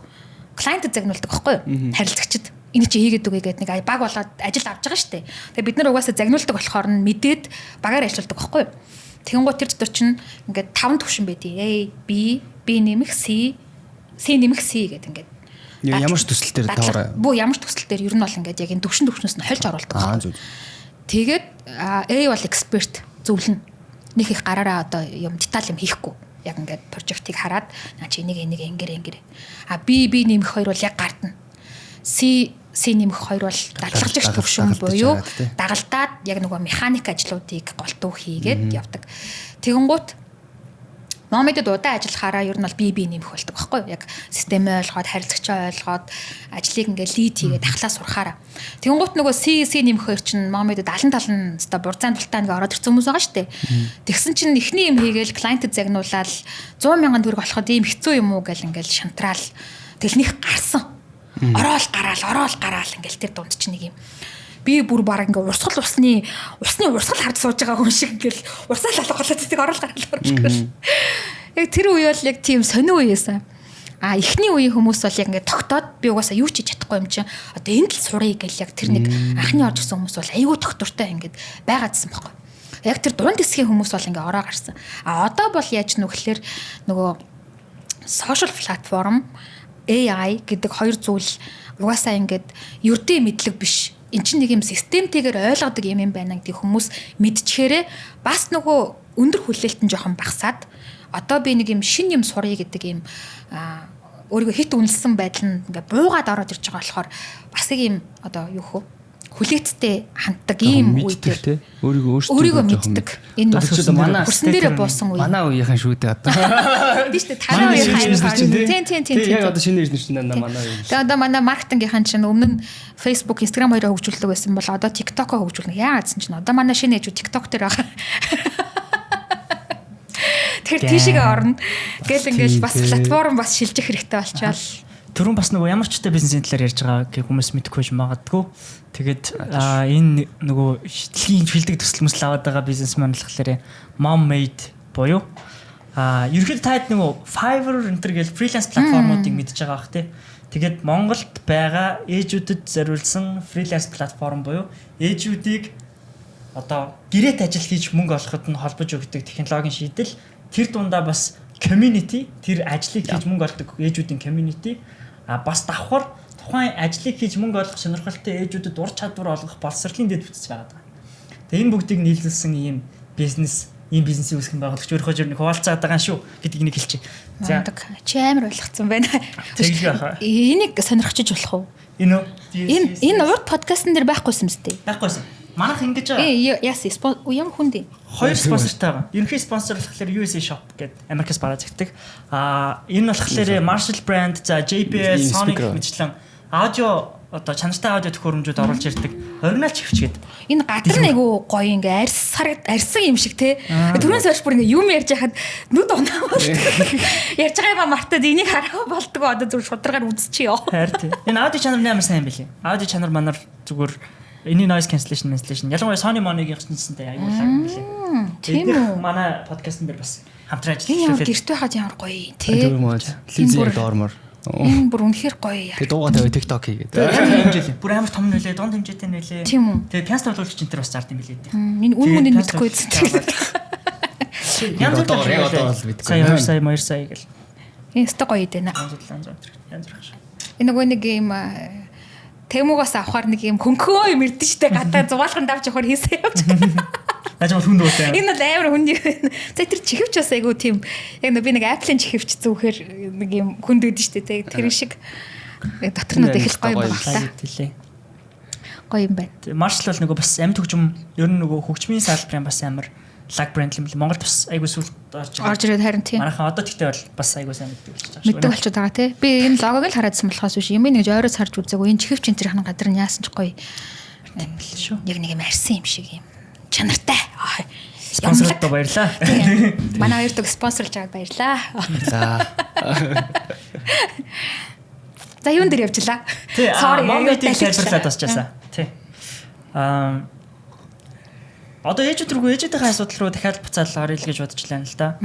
Клиентд загнуулдаг байхгүй юу? Харилцагчид энэ чи хийгээд үгүй гэдэг нэг баг болоод ажил авч байгаа шүү дээ. Тэгээ бид нар угаасаа загнуулдаг болохоор нь мэдээд багаар ажилладаг байхгүй юу? Тэгэнгუთ тэр дотор чинь ингээд 5 төвшин байдгийг. A, B нэмэх C нэмэх C гэдэг ингээд ямар ч төсөл дээр таваараа. Ямар ч төсөл дээр ер нь бол ингээд яг энэ төвшнөөс нь хольж оруулдаг. Тэгээд A бол эксперт зөвлөн. Нэг их гараараа одоо юм деталь юм хийхгүй. Яг ингээд прожектыг хараад чи энийг ингэрээ. B нэмэх 2 бол яг гардна. C нэмэх 2 бол дадлagж их төвшин буюу дагалдаад яг нөгөө механик ажлуудыг голтуу хийгээд явдаг. Тэгэнгუთ момидэд удаа ажиллахаараа ер нь бол би нэмэх болдог байхгүй юу? Яг системээ ойлгоод, харилцагчаа ойлгоод, ажлыг ингээд лид хийгээд ахлаа сурахаараа. Тэгэнгუთ нөгөө C нэмэх 2 чинь момидэд алан талан өста бурзаан тултаа нэг ороод ирсэн хүмүүс байгаа шүү дээ. Тэгсэн чинь эхний юм хийгээл клиентэд загнуулаад 100,000 төгрөг болоход ийм хэцүү юм уу гэл ингээд шантраал. Тэгэл них гарсан. Ороод гараал ингээл тэр дунд чинь нэг юм би бүр баг ингээ усны урсгал хард сууж байгаа хүн шиг ингээл урсаал алгалаад тийг орол гараал орж гэл. Яг тэр үе бол яг тийм сонио үеэсэн. Эхний үеийн хүмүүс бол яг ингээ тогтоод би угаасаа юу ч хийж чадахгүй юм чинь одоо энд л сурыг гэл яг тэр нэг анхны орж ирсэн хүмүүс бол айгүй тогтвортой ингээд байгаадсан байхгүй. Яг тэр дунд хэсгийн хүмүүс бол ингээ ороо гарсан. Одоо бол яаж нүхлээр нөгөө сошиал платформ AI гэдэг хоёр зүйл угаасаа ингээд ердөө мэдлэг биш. Эн чинь нэг юм системтэйгээр ойлгодог юм байна гэдэг хүмүүс мэдчихээрээ бас нөгөө өндөр хүлээлтэн жоохон багасаад одоо би нэг юм шин юм суръя гэдэг юм өөрийгөө хит үнэлсэн байдал нь ингээд буугаад ороод ирж байгаа болохоор бас нэг юм одоо юу хөө хүлээцтэй ханддаг ийм үе дээр өөрийгөө мэддэг. Энэ хөрсөн дээрээ буусан үе. Манай үеийнхэн шүү дээ одоо. Тийм шүү дээ. Танай үеийнхэн. Тийм. Яг одоо шинэ ирсэн чинь манай үе. Тэгээ одоо манай маркетингийнхэн чинь өмнө нь Facebook, Instagram хоёроо хөгжүүлдэг байсан бол одоо TikTok-оо хөгжүүлнэ. Яагаад гэсэн чинь одоо манай шинэ ээжүүд TikTok дээр байгаа. Тэгэхээр тийшээ орно. Гэл ингээл бас платформ бас шилжих хэрэгтэй болчаал. Түрүүн бас нөгөө ямар ч та бизнесийн талаар ярьж байгаа гэх хүмүүс мэдхгүй магадгүй. Тэгээд энэ нөгөө дэлхийн шилдэг төсөл мөсөл аваад байгаа бизнесмен болохоор mom made буюу ерөнхийдөө таад нөгөө Fiverr энэ төр гэл фриланс платформуудыг мэдж байгаа бах тий. Тэгээд Монголд байгаа ээжүүдэд зориулсан фриланс платформ буюу ээжүүдийг одоо гэрээт ажил хийж мөнгө олоход нь холбож өгдөг технологийн шийдэл тэр дундаа бас community тэр ажлыг хийж мөнгө олдог ээжүүдийн community бас давхар тухайн ажлыг хийж мөнгө олох сонирхолтой ээжүүдэд ур чадвар олгох боловсролын дэд бүтэж байгаа. Тэгээ энэ бүгдийг нийлүүлсэн ийм бизнесийн үүсгэн байгуулагч өөрөө жирнэ хуваалцаад байгаа шүү гэдгийг нэг хэлчихье. За чи амар ойлгоцсон байна. Энийг сонирхчиж болох уу? Энэ урд подкастн дээр байхгүйсэн мэт. Байхгүйсэн. Манайх ингэж байгаа. Яс ямар хүн дээ? Хоёр спонсортай байгаа. Ерөнхий спонсор болохоор USA Shop гэдэг Америкас бараа зэгдэг. Энэ болохоор Marshall brand за JBL, Sony мэтчлэн аудио одоо чанартай аудио төхөөрөмжүүд оруулж ирдэг. Оригиналч хөвч гэдэг. Энэ гадар нэггүй гоё ингээ арьсан юм шиг те. Түрүүнээс хойш бүр ингээ юм ярьж хахад нүд унаа болдог. Ярьж байгаа юм мартаад энийг харах болдгоо одоо зүгээр шударгаар үзчихъё. Харин тийм. Энэ аудио чанар нээр сайн байлээ. Аудио чанар манар зүгээр Any noise cancellation. Ялангуяа Sony Money-ийн чинсэнтэй аюул лаг билээ. Тийм үү. Манай подкастн дээр бас хамтран ажиллаж байлээ. Гэртээ хаад ямар гоё тий. Лизээ доормор. Энэ бүр үнэхээр гоё яа. Тэгээ дуугаа тавь TikTok хийгээд. Хэмжээлээ. Бүр амар том нөлөө, дунд хэмжээтэй нөлөө. Тийм үү. Тэгээ пианист тоглогч энэ төр бас зард юм билээ. Энэ үн үнэ мэдхгүй үзсэн. Янз бүр одоо бол мэдгүй. Сая 2 сая гэл. Энэ өстө гоё дээ нэ. Янз бүр. Энэ нөгөө нэг юм Тэмугаас авахар нэг юм хөнгөө юм ирдэ штэ гадаа зугаалганд авч явахар хийсэн явж. Нажмал хүн дөөтэй. Энэ л амар хүн. За тэр чихвч бас айгу тийм яг би нэг Apple-ын чихвч зүүхээр нэг юм хүн дөөд штэ тэр шиг дотор нь их гоё юм байна. Гоё юм байна. Marshall бол нөгөө бас амьд хөгжим ер нь нөгөө хөгжмийн салбарын бас амар лаг брэнд юм бэл. Монголд бас айгу сүлд орж ирээд харин тийм. Манайхан одоо тэгтээ бол бас айгу сайн мэддэг болчихж байгаа шүү. Мэддэг болчиход байгаа тий. Би энэ логог л хараадсан болохоос биш юм нэг ойроос харж үзээгүй энэ чихвч энэ хана гадар нь яасан ч гоё. шүү. Яг нэг юм арьсан юм шиг юм. Чанартай. Спонсорд баярлаа. Манай хоёр дог спонсорлж байгаад баярлаа. За юун дээр явжлаа? Sorry. Монголыг тайлбарлаад басчаасаа. Тий. Одоо ээжүүд ээжүүдийн асуудал руу дахиад буцаал орё л гэж бодож байна л да.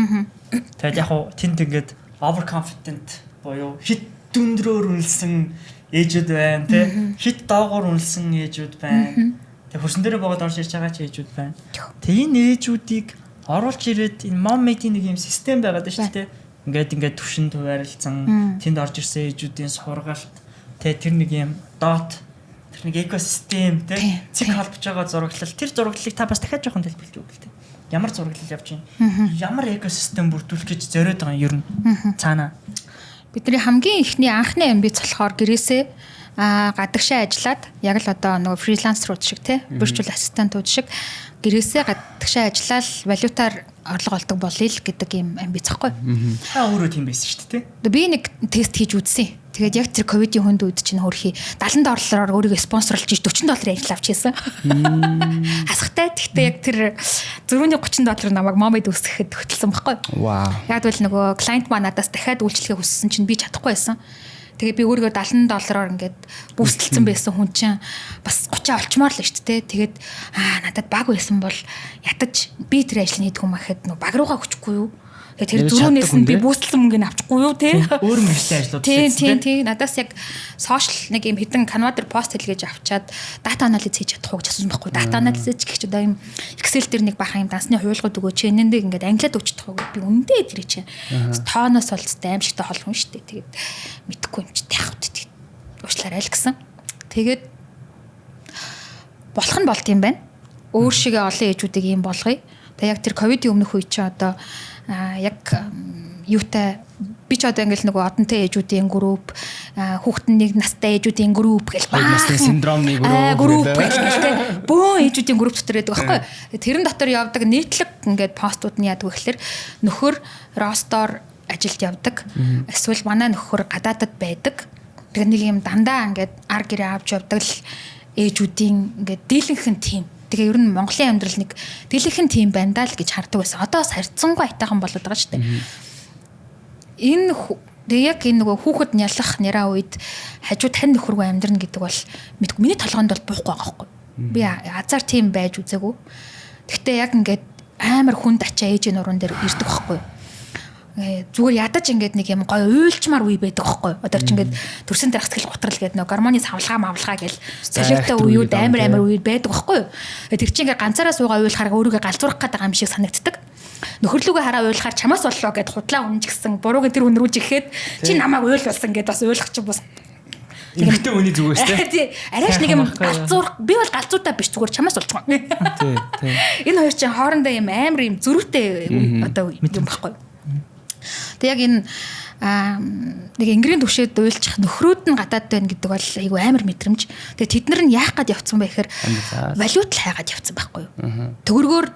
Тэгээд яг хуу тэнд ингээд overconfident боёо хит дүндрөөр үнэлсэн ээжүүд байна тий. Хит доогоор үнэлсэн ээжүүд байна. Тэгээд хөрсөн дээр богод орж ирж байгаа ч ээжүүд байна. Тэгээд энэ ээжүүдийг оруулж ирээд энэ mom made-ийн нэг юм систем байгаад байна шүү дээ. Ингээд төвшин туваарлцсан тэнд орж ирсэн ээжүүдийн сургалт тэгээд тэр нэг юм dot тэр нэг экосистем тий цэг холбож байгаа зураглал тэр зураглалыг та бас дахиад жоохон тайлбарлаж өгөх л тий. Ямар зураглал явж байна? Ямар экосистем бүрдүүлэх гэж зориод байгаа юм ер нь цаана. Бидний хамгийн ихний анхны амбиц болохоор гэрээсээ гадагшаа ажиллаад яг л одоо нөгөө фрилансерууд шиг тий virtual assistant-ууд шиг гэрээсээ гадагшаа ажиллаад валютаар орлого олдог болъё л гэдэг юм амбиц байхгүй. Та өөрөө тийм байсан шүү дээ тий. Би нэг тест хийж үзсэн. Тэгээд яг тэр ковидын хүнд үед чинь хөрхи $70 өөрийгөө спонсорлж $40 ажил авч хийсэн. Хасахтай. Гэхдээ яг тэр $430 намайг момед үсгэхэд хөтөлсөн байхгүй. Вау. Яг бол нөгөө клиент маа надаас дахиад үйлчлэгээ хүссэн чинь би чадахгүй байсан. Тэгээ би өөрийгөө $70 ингээд бүсэлсэн байсан хүн чинь бас 30 олчмоор л шүү дээ. Тэгээд надад баг байсан бол ятаж би тэр ажлыг хийх юм ахэд нөгөө баг руугаа хүчихгүй юу? Тэр зөрүүнээс нь би бүүсэлсэн мөнгөний авчихгүй юу тий. Өөр мэргэжлийн ажлууд хийсэн тий. Надаас яг сошиал нэг юм хідэн Canva дээр пост хэлгээж авчаад дата анализ хийж чадахгүй гэж асуусан байхгүй. Дата анализ гэж одоо юм Excel дээр нэг бахан юм дансны хуйлгууд өгөөч энэндээ ингээд англиад өгч чадахгүй би үндэ тэр чинь тооноос бол аимшигтай холбон шүү дээ. Тэгээд мэдхгүй юм чи тайхад уучлаарай л гэсэн. Тэгээд болох нь болт юм байна. Өөр шигээ олон ээжүүдийг ийм болгоё. Тэгээд яг тэр ковидын өмнөх үе чи одоо яг юутай би ч одоо ингээл нөгөө одонтой ээжүүдийн групп хүүхдэн нэг настай ээжүүдийн групп гэж насны синдромны групп гэж бөө ээжүүдийн групп дотор байдаг байхгүй. Тэрэн дотор явдаг нийтлэг ингээд постууд нь яадаг вэ гэхээр нөхөр ростоор ажилд явдаг. Эсвэл манай нөхөр гадаадад байдаг. Тэр нэг юм дандаа ингээд ар гэрээ авч явдаг л ээжүүдийн ингээд дийлэнхэн тим. Тэгээ ер нь Монголын амьдрал нэг дэлгэхэн тийм байна даа л гэж хардаг байсан. Одоо бас харьцангуй айтайхан болоод байгаа шүү дээ. Энэ яг энэ нөгөө хүүхэд нялах нэраа үед хажуу тань нөхөргүй амьдрна гэдэг бол мэдгүй. Миний толгоонд бол буухгүй байгаа байхгүй. Би азар тийм байж үзээгүй. Гэхдээ яг ингээд амар хүнд ачаа ээжийн нуруунд дээр ирдэг байхгүй. Зүгээр ядаж ингээд нэг юм гоё уйлчмаар үе байдаг байхгүй. Одоо ч ингээд төрсөн дээр хасгал готрал гэдэг нөө гормоны савлгаа мавлгаа гэл солиотой үеуд амар үе байдаг байхгүй. Тэр чинь ингээд ганцаараа суугаа уйлахаар өөрийгөө галзуурах гэдэг юм шиг санагддаг. Нөхөрлөгөө хараа уйлахаар чамаас боллоо гэд худлаа үнж гисэн бурууг тэр хүн рүү жихэд чи намайг уйлуулсан гэд бас уйлах чинь бас эмхтэй хүний зүгээс тий. Арайш нэг юм галзуур би бол галзууртаа биш зүгээр чамаас болж байгаа. Тий. Энэ хоёр чинь хоорондоо юм амар юм зөрүүтэй одоо юм байхгүй. Тэг яг энэ нэг ингэрийн төвшөөд уйлчих нөхрүүд нь гадаад байна гэдэг бол айгүй амар мэдрэмж. Тэгээ тэд нар нь яах гээд явцсан бэ гэхээр валют л хайгаад явцсан байхгүй юу. Төгөргөөр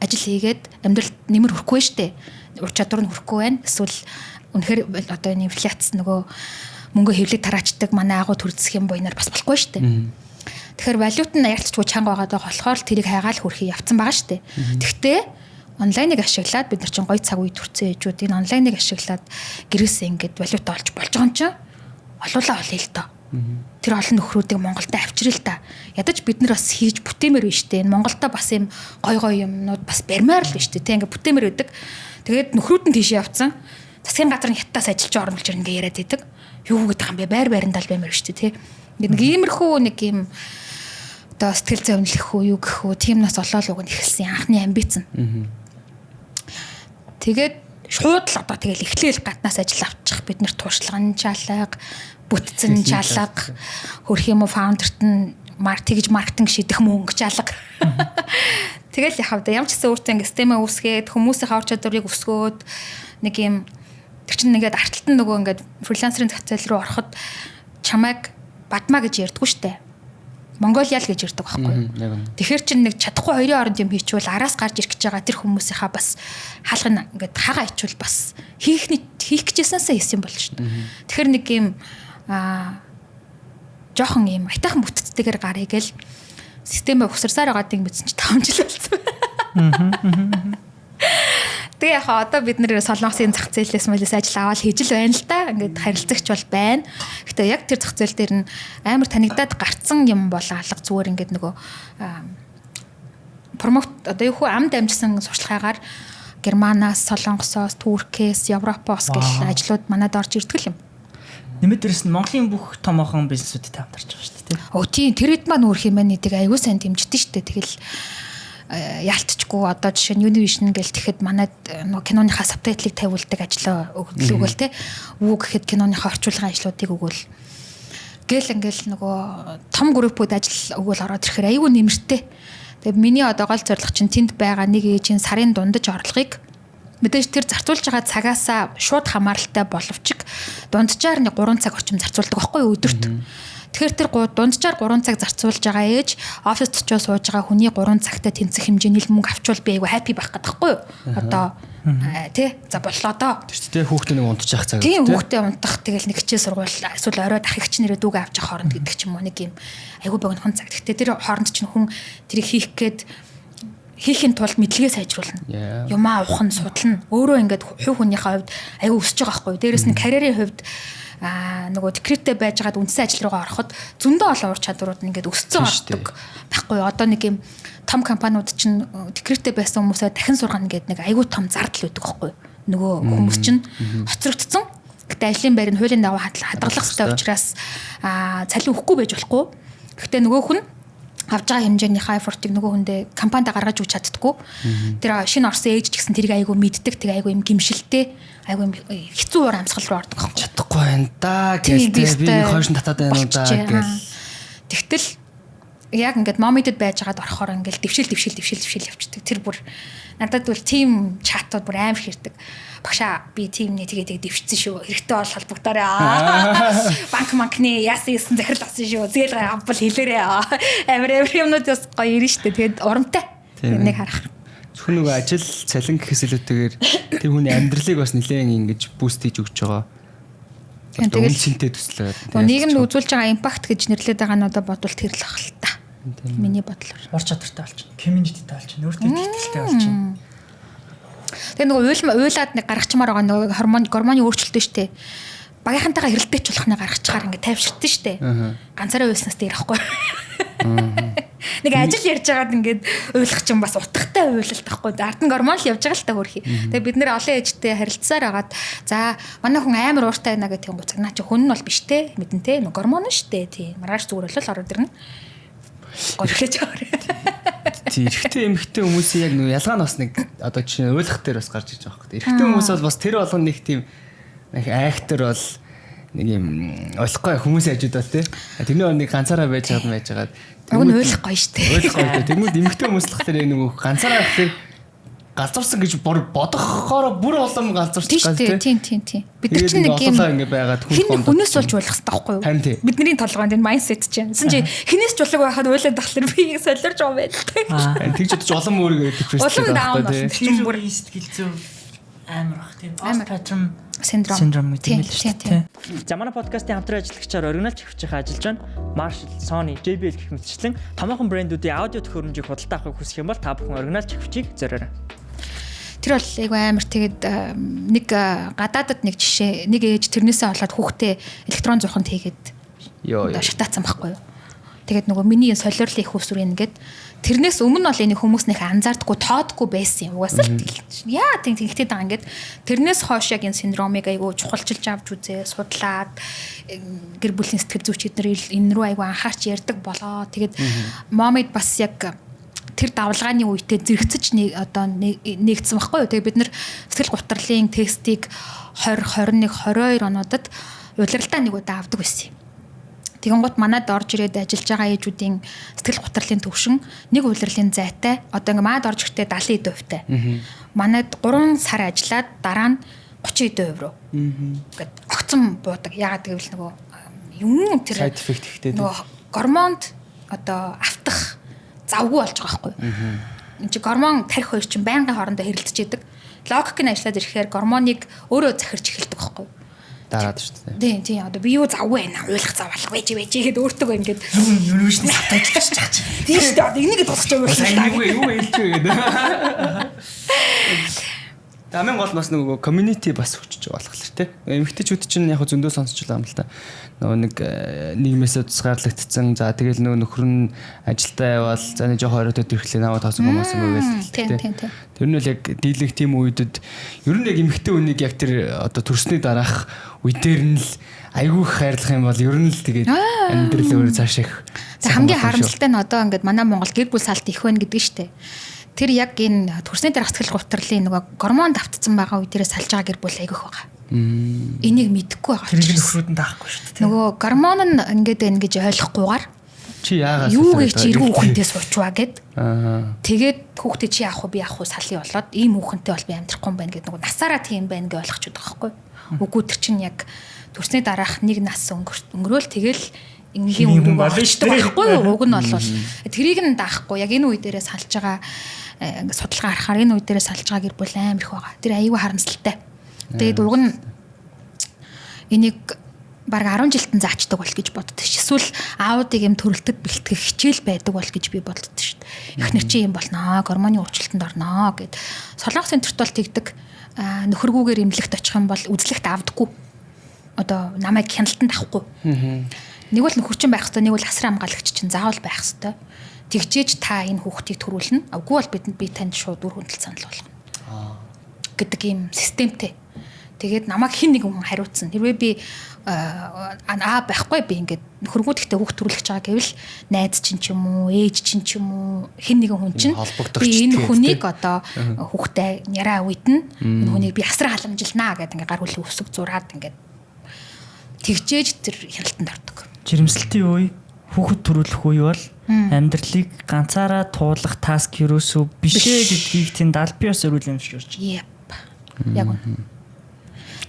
ажил хийгээд амьдралд нэмэр хүрхгүй штэ. Ур чадвар нь хүрхгүй байна. Эсвэл үнэхээр одоо энэ инфляц нөгөө мөнгө хэвлэг тараачдаг манай агуу төрөлцөх юм буйнаар бас болохгүй штэ. Тэгэхээр валют нь ялцчгүй чанга байгаад болохоор тэрийг хайгаал хөрхий явцсан байгаа штэ. Тэгтээ онлайныг ашиглаад бид нар чинь гоё цаг үе төрцөн ээжүүд энэ онлайныг ашиглаад гэрээсээ ингээд валют олж болж байгаа юм чинь олуулаа олъё л доо. Тэр олон нөхрүүдийг Монголд авчирал та. Ядаж бид нар бас хийж бүтээмээр биш үү? Монголда бас юм гой юмнууд бас барьмаар л биш үү? Тэ ингээ бүтээмээр байдаг. Тэгээд нөхрүүд нь тийш явцсан. Засгийн газрын хятадаас ажиллаж орно гэж ингээ яриад идэг. Юу гэдэг юм бэ? Байр байрандаа л баймаар шүү дээ, тэ. Нэг иймэрхүү нэг юм одоо сэтгэл зовнилх үү юу гэх үү тийм нас олоол уг нь эхэлсэн анхны амбиц нь. Тэгээд шууд л одоо тэгэл эхлээл гаднаас ажил авчих бид нэр туушлагын чалга, бүтцэн чалга, хөрх юм уу фаундерт нь тэгж маркетинг шийдэх мөнгө чалга. Тэгэл яхав да ямар ч гэсэн өөртөө ингэ системээ үүсгээд хүмүүсийн хавар чадварыг өсгөөд нэг юм тэр чинь нэгээд арталтан нөгөө ингээд фрилансерын зах зээл рүү ороход чамайг бадмаа гэж ярьдаггүй штэ. Монголиал гэж ярьдаг байхгүй. Тэгэхээр чинь нэг чадахгүй хоёрын оронд юм хийчихвэл араас гарч ирэх гэж байгаа тэр хүмүүсийнхаа бас хаалгана ингээд хагаа ичвэл бас хийх гэжсэнсээ хийсэн бол шүү дээ. Тэгэхээр нэг юм жоохон юм айтайхан бүтцтэйгээр гарыг л системээ ухсарсаар байгаадыг мэдсэн чи 5 жил болсон. Тэгээ яхаа одоо бид нэр солонгосын зах зээлээс мэлээс ажил аваад хийж л байна л да. Ингээд харилцагч бол байна. Гэтэ яг тэр зах зээл дээр нь амар танигдаад гарцсан юм бол алга зүгээр ингээд нөгөө промот одоо юу хөө амд амжсан сурчлагаагаар Германаас, Солонгосоос, Туркээс, Европоос гэл ажлууд манад орж ирдэг юм. Нэмээд дээрс нь Монголын бүх томоохон бизнесүүдэд хамтарч байгаа шүү дээ. Өө тийм тэрэд маань өөрх юм байна. Нэг аюу сайн дэмждэг шүү дээ. Тэгэл яалтчгүй одоо жишээ нь Univision гэл тэгэхэд манайд нөгөө киноныхаа сабтайтлыг тавиулдаг ажлаа өгөл те. Үү гэхэд киноныхаа орчуулгын ажлуудыг өгөөл. Гэл ингээл нөгөө том группууд ажил өгөөл ороод ирэхээр аюу нэмэртэй. Тэгээ миний одоо гол зорилго чинь тэнд байгаа нэг ээжийн сарын дундаж орлогыг мэдээж тэр зарцуулж байгаа цагаасаа шууд хамааралтай боловч дунджаар нэг 3 цаг орчим зарцуулдаг байхгүй юу өдөрт. Тэгэхээр тэр дунджаар 3 цаг зарцуулж байгаа ээж оффист очиж сууж байгаа хүний 3 цагтаа тэнцэх хэмжээний мөнгө авчвал би айгу хаппи байх гэдэг байхгүй юу? Одоо тий за боллоо доо. Тэр хүүхдээ нэг унтчих цаг. Тийм хүүхдээ унтах тэгэл нэг хичээл сургууль эсвэл оройд ах ихч нэрээ дүүгээ авч явах хооронд гэдэг ч юм уу нэг юм айгу богинохон цаг. Гэхдээ тэр хооронд чинь хүн тэрийг хийх гээд хийхин тулд мэдлэгээ сайжруулна. Юмаа ухах нь судална. Өөрөө ингээд хувь хүнийхээ хувьд айгу өсөж байгаа байхгүй юу? Дээрээс нь карьерийн хувьд нөгөө декреттэй байжгаад үндсэн ажил руугаа ороход зөндөө олон ур чадварууд нь ингээд өсцөн ордог байхгүй юу? Одоо нэг юм том компаниуд чинь декреттэй байсан хүмүүсээ дахин сургана гэдэг нэг айгүй том зардал өгдөг байхгүй юу? Нөгөө хүмүүс чинь хоцрогдсон. Гэтэ ажлын байр нь хуулийн дагуу хадгалах хэрэгтэй учраас цалин өгөхгүй байж болохгүй. Гэтэ нөгөө хүн авж байгаа хэмжээний effort-ыг нөгөө хүндээ компанид гаргаж өгч чаддаггүй. Тэр шинэ орсон ээж ч гэсэн тэрийг айгүй мэддэг, тэг айгүй юм гимшилтэй, айгүй юм хэцүү уур амьсгал руу ордог байхгүй. Чадахгүй байна да гэж би нэг хойш татаад байна уу да гэж. Тэгтэл яг ингээд момидэд байжгаад орохоор ингээд дэвшил явчихдаг. Тэр бүр надад бол team чатууд бүр амар хэрдэг. Багшаа би team-ний тэгээ дэвшсэн шүү. Хэрэгтэй бол холбогдоорой. Банкны яасан захирал авсан шүү. Зээл авбал хэлээрээ. Амар юмнууд бас гоё ирнэ шүү дээ. Тэгээд урамтай. Энийг харах. Зөвхөн нөгөө ажил цалин гэхээс илүүтэйгээр тэр хүний амьдралыг бас нэлээд ингэж буст хийж өгч байгаа. Тэгээд үнцэнтэй төслөө. Нийгэмд үзүүлж байгаа импакт гэж нэрлэдэг байгаа нь одоо бодвол тэр л ах л та. Миний бодлоор. Ур чадвартай болчихно. Community-тэй болчихно. Өөртөө итгэлтэй болчихно. Тэгээ нөгөө уйлаад нэг гаргачмаар байгаа нөгөө гормоны өөрчлөлтөө штэ. Багийнхантайгаа хэрэлдэж болох нэг гаргачаар ингээд тайвширдсан штэ. Ганцаараа уйлснаас дээрхгүй. Нэг ажил ярьж байгаад ингээд уйлах чинь бас утгатай уйлалт тахгүй. Ард нь гормон л явж байгаа л та хөрхи. Тэгээ бид нэр олон ээжтэй харилцсаар агаад за манай хүн амар ууртай байна гэх юм гоцаг наа чи хүн нь бол биш те мэдэн те нөгөө гормон штэ тийм маргааш зүгээр болол ороод ирнэ. Гоёлж байгаа. Тий, эрэгтэй эмэгтэй хүмүүсийн яг нөгөө ялгаа нь бас нэг одоо жишээ нь уйлах дээр бас гарч иж байгаа хөөх. Эрэгтэй хүмүүс бол бас тэр болгон нэг тийм нэг актер бол нэг юм ойлгохгүй хүмүүсийн хажууд бол тий. Тэрний нэг ганцаараа байжгаад уг нь ойлгохгүй шүү дээ. Ойлгохгүй. Тэгмүүд эмэгтэй хүмүүс л тэр нөгөө ганцаараа гэхээр галзуурсан гэж бодохоор бүр олон галзуурч байгаа тийм. Бид нар чинь нэг юм ингэ байгаад хүнээс болж уйлах хэрэгтэй байхгүй юу? Бидний толгойд энэ майндсет чинь. Эсэн чи хинээс ч улаг байхад уйлаад тахлаар би солиорж байгаа байдаг. Тэгж бодож улам өөрийгөө депресстэй байхгүй тийм бүр сэтгэл зүйн амар бах тийм постпатрон синдром гэдэг юм л шүү дээ. За манай подкастын хамтран ажиллагчаар оригинал чихвчийнхаа ажиллаж байна. Marshall, Sony, JBL гэх мэтчлэн томоохон брэндүүдийн аудио төхөөрөмжийг худалдаа авахыг хүсэх юм бол та бүхэн оригинал чихвчийг зориорой. Тэр бол айгүй амар тэгээд нэг гадаадад нэг жишээ нэг ээж тэрнээсээ болоод хүүхдээ электрон зурханд хийгээд шатаацсан байхгүй юу. Тэгээд нөгөө миний солиорлын их усүр ингээд тэрнээс өмнө бол энэ хүмүүс нэг анзаардаггүй тоодгүй байсан юм. Угаас л яа тэгтээ байгаа ингээд тэрнээс хойш яг энэ синдромыг айгүй чухалчилж авч үзээ, судлаад гэр бүлийн сэтгэл зүйч эднэр энэ рүү айгүй анхаарч ярьдаг болоо. Тэгээд момид бас яг тэр давлгааны үедээ зэрэгцэж нэгдсэн байхгүй юу. Тэгээд бид нэр сэтгэл гутралын тестийг 20, 21, 22 онуудад удирдалтаа нэг удаа авдаг байсан юм. Тэгэнгუთ манад орж ирээд ажиллаж байгаа ээжүүдийн сэтгэл гутралын төвшин нэг улирлын зайтай одоо ингээ маад орж ирэхдээ 70% манад 3 сар ажиллаад дараа нь 30% руу ингээд огцон буудаг. Яагаад гэвэл нөгөө юм тэр side effect ихтэй нөгөө гормонд одоо автах завгүй болж байгаа байхгүй. Энд чи гормон тарих хоёр чинь байнгын хоорондоо хэрэлдэж идэг. Логик нь ажиллаад ирэхээр гормоныг өөрөө захирч эхэлдэг байхгүй. Дараад шүү дээ. Тийм одоо би юу завгүй байна. Уйлах завалах байж гэхэд өөртөө ингээд юу шин сатаж чаж. Тийм шүү дээ. Энийг тусгаж байгаа юм. Юу хэлж байгаа гэдэг. Дамын гол бас нөгөө community бас хүчиж байгаа болох л тий. Эмэгтэйчүүд чинь яг зөндөө сонсч байгаа юм л та. Нөгөө нэг нийгмээсээ тусгаарлагдсан. За тэгэл нөгөө нөхөр нь ажилдаа явбал за нэг жоох оройтой төрхлээ наваа тоосон хүмүүс юм байвал тий. Тэр нь л яг дийлэх тийм үедэд ер нь яг эмэгтэй хүнийг яг тэр одоо төрсний дараах үе дээр нь л айгүй хайрлах юм бол ер нь л тэгээд амьдрал өөр цааш их. Хамгийн харамсалтай нь одоо ингээд манай Монгол гэр бүл салт их байна гэдэг нь шүү дээ. Тэр яг энэ төрсний дараах сэтгэл гутралын нөгөө гормон давтцсан байгаа үе дээрээ салж байгаа гэр бүл айгүйх байгаа. Энийг мэдэхгүй байгаа. Тэр нөхрүүд нь даахгүй шүү дээ. Нөгөө гормон нь ингээд ингэж ойлгохгүйгээр чи яагаад юу гэж иргэн хүүхэнтэй суучваа гэд. Тэгээд хүүхдээ чи яах вэ би яах вэ салын болоод ийм хүүхэнтэй бол би амьдрахгүй юм байна гэдэг нөгөө насаараа тийм байна гэж ойлгочиход байгаа байхгүй. Үгүй тэр чинь яг төрсний дараах нэг нас өнгөрөөл тэгэл ингийн үг болно шүү дээ байхгүй юу. Уг нь бол тэрийг нь даахгүй яг энэ үе дээрээ салж байгаа ингээд судалгаа харахаар энэ үе дээрээ салж байгаа гэр бүл амар их байгаа. Тэр аюу харамсалтай. Тэгээд уг нь энийг баг 10 жилтэн заачдаг бол гэж боддог ш. Эсвэл аудыг юм төрөлтөд бэлтгэх хичээл байдаг бол гэж би боддог ш. Эхнэр чи юм болноо, гормоны өөрчлөлтөнд орноо гэд. Солонгос центрт бол тэгдэг нөхөргүүгээр имлэгт очих юм бол үзлэгт авдаггүй. Одоо намайг хяналтанд авахгүй. Нэг бол нөхөрчин байх хэвээр, нэг бол асран хамгаалагч чинь заавал байх хэвээр. Тэгжээж та энэ хүүхдийг төрүүлнэ. Үгүй бол би танд шууд үр хөндлөлт санал болгоно. Гэдэг ийм системтэй. Тэгээд намайг хин нэг хүн хариуцсан. Хэрвээ би байхгүй би ингээд нөхөргүүдтэй хүүхд төрүүлэх байгаа гэвэл найз чинь ч юм уу, ээж чинь ч юм уу, хин нэгэн хүн чинь би энэ хүнийг одоо хүүхдэд яраа үйдэн энэ хүнийг би асран халамжилнаа гэдэг ингээд гар хүлийн өсөг зураад ингээд тэгжээж тэр хяналтанд ордог. Жирэмслэлтийн үе хүүхэд төрүүлэх үе бол амьдралыг ганцаараа туулах таск юусоо бишээ гэдгийг тэнд аль биес өрүүлэн юм шиг болж байна. Яг үнэ.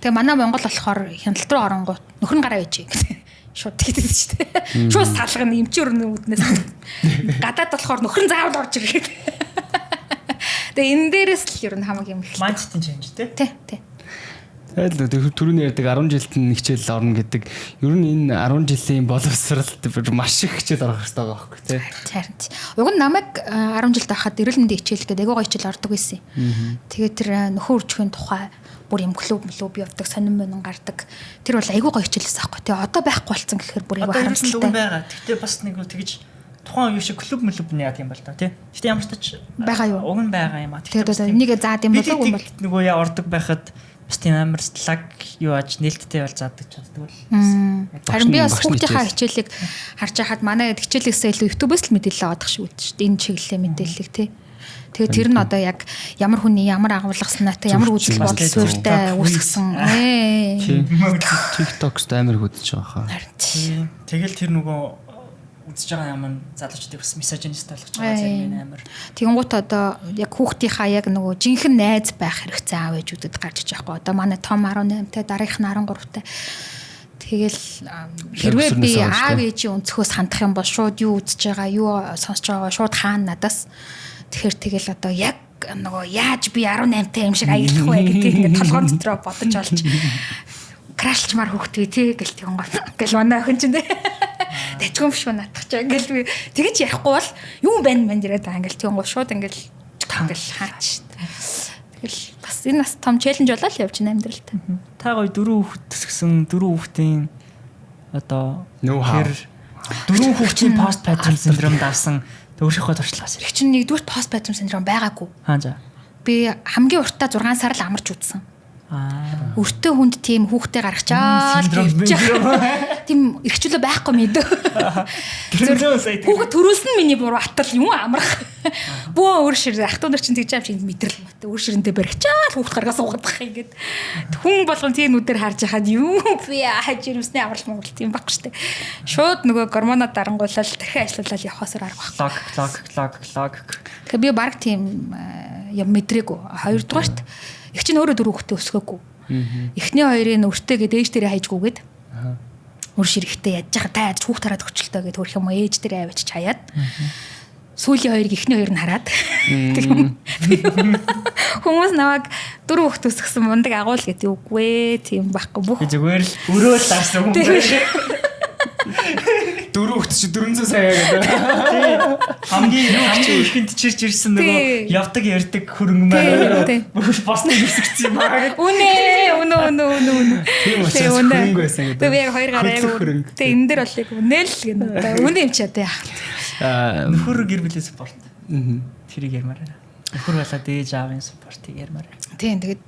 Тэгээ манай Монгол болохоор хяналт руу оронгууд нөхөр нь гараа ээжээ гэдэг. Шууд тэгдэг шүү дээ. Шууд салгана эмчээр үүднээс. Гадаад болохоор нөхөр нь заавал орж ирэх. Тэгээ энэ дээрээс л ер нь хамаг юм их. Майндсетийн change тий. Тий. Тэгэл түрүүний ярьдаг 10 жилд нь хичээл орно гэдэг. Ер нь энэ 10 жилийн боловсралд маш их хичээл орох хэрэгтэй байгаа байхгүй тий. Харин. Уг нь намайг 10 жилд байхад эрүүл мэндийн хичээл гэдэг айгуу гоё хичээл ордог байсан. Тэгээд тэр нөхөр үржихийн тухай бүр юм клуб явдаг, сонирн мөн гардаг. Тэр бол айгуу гоё хичээлээс аахгүй тий. Одоо байхгүй болсон гэхээр бүр айгуу харамсалтай. Одоо байгаа. Гэтэ бас нэг тэгж тухайн үе шиг клуб яа тийм бол та тий. Гэтэ ямар ч тач байгаа юу? Уг нь байгаа юм а. Тэгээд энийг заад юм болов уу юм бол нөгөө яа ордог байхад бас тийм амар слаг юу аж нээлттэй бол заадаг ч боддог бол. Харин би бас хүүхдийнхаа хичээлийг харж байхад манай хичээлээсээ илүү YouTube-ээс л мэдээлэл авах шиг үлдэж шүү дээ. Энэ чиглэлийн мэдээллийг тий. Тэгээ тэр нь одоо яг ямар хүний ямар агуулга санаатай ямар үзэл бодол суурьтай үүсгэсэн. TikTok-ст амар хөдөж байгаа хаа. Тийм. Тэгэл тэр нөгөө үзэж байгаа юм залуучдыг бас мисожинист болгож байгаа зэрэг амар. Тэгэнгუთ одоо яг хүүхдийнхаа яг нөгөө жинхэнэ найз байх хэрэгцээ аав ээжүүдэд гарч иж байгаа. Одоо манай том 18-тай дараагийнх нь 13-тай. Тэгэл хэрвээ би аав ээжийн өнцгөөс хандах юм бол шууд юу үзэж байгаа, юу сонсож байгаа шууд хаана надаас. Тэгэхээр тэгэл одоо яг нөгөө яаж би 18-тай юм шиг аялах вэ гэдгийг ингээд толгойн дотроо бодож олж крашчмаар хөөхтгий тий гэл тийм гоо. Гэл манай охин чинь тий. Тэжгүм биш үү наадах чаа ингээл би тэгэж ярихгүй бол юу байна мэн дээрээ даа ингээл тийм гоо шууд ингээл хаач. Тэгэл бас энэ бас том челленж болоо л явж байна амьдралд. Та гоё 4 хүүхэд төсгсөн 4 хүүхдийн одоо дөрвөн хүүхдийн постпарtum синдром давсан өөрийнхөө туршлагаас их чинь нэгдүгээр постпарtum синдром байгаагүй. За. Би хамгийн уртаа 6 сар л амарч үзсэн. Өртөө хүнд тийм хүүхдээ гаргачаад тийм эрхчлөө байхгүй мэдээ. Хүүхэд төрүүлсэн миний буруу атал юм амрах. Бөө өөр шир ахтуу нар чинь тэгж юм мэдрэл мат. Өөр ширэндээ баригчаал хүүхд гаргаас угаадах ингээд. Хүн болгон тийм нүдээр харж яхад юу би хаж ирвсний амрал монгол тийм баггүй штэ. Шууд нөгөө гормоноо дарангуулаад дахин ажиллуулаад явахасаар арга баг. Лог. Тэгээ би баг тийм юм мэдрээгүй. Хоёрдугаарт их чинь өөрөө дөрөв хүүхдээ өсгөөгүй. Эхний хоёрын өртөөгээд ээж дээрээ хайжгүйгээд. Өөр ширхтээ ядж хаа тайж хүүхд хараад өчлөлтөө гээд хөрх юм ээж дээрээ авчиж хаяад. Сүүлийн хоёрыг эхний хоёр нь хараад. Хүмүүс намайг дөрөв хүүхд өсгсөн мундаг агуул гэдэг үгүй ээ. Тийм байхгүй бүх. Зүгээр л өрөөл даарсан хүмүүс. Дөрөв хүүхд чи 400 сая гэдэг. Хамгийн ихэнд чирч ирсэн нөгөө явдаг ярддаг хөрөнгөмөр босны хэсэгцсэн юм аа. Үнэ. Тийм хөрөнгө байсан гэдэг. Тэгээ хоёр гараа айгу. Тэгээ энэ дэр болыг үнэл гэнэ. Үнэ юм чаа тэ. Нөхөр гэр бүлийн спорт. Тэрийг ярмаар байна. Нөхөр болоод ээж аавын спортыг ярмаар байна. Тийм тэгээд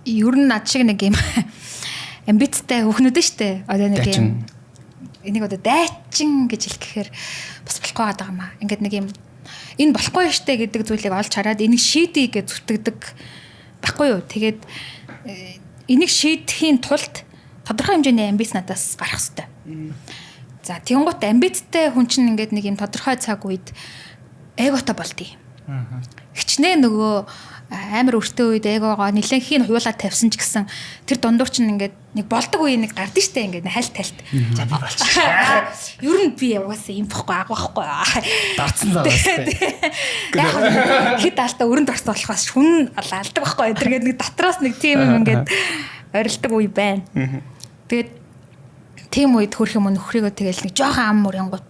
ер нь над шиг нэг юм амбицтай хүүхнүүд нь штэ. Одоо нэг юм энийг одоо дайчин гэж хэлэхээр бас болохгүй байгаа юм аа. Ингээд нэг юм энэ болохгүй штэ гэдэг зүйлийг олж хараад энийг шийдье гэж зүтгэдэг баггүй юу. Тэгээд энийг шийдэхийн тулд тодорхой хэмжээний амбиц надаас гарах хэрэгтэй. За тэгэнгუთ амбицтай хүн чинь ингээд нэг юм тодорхой цаг үед эготой болдгийг. Хичнээн нөгөө амар өртөө үед эгоогоо нэлээхийн хуйлаад тавьсан ч гэсэн тэр дундуур чинь ингээд нэг болдог үе нэг гардаг штэ ингээд хальт. За би болчихлаа. Ер нь би яваасаа юм бохгүй агахгүй. Дарцсан л байгаа штэ. Хэд таалтаа өрөнд орсон болохоос хүн алдаг байхгүй. Тэргээд нэг дотроос нэг тийм юм ингээд орилдог үе байна. Тэгээд тийм үед хөрх юм нөхрийгөө тэгэл нэг жоохон ам мөрөнгөт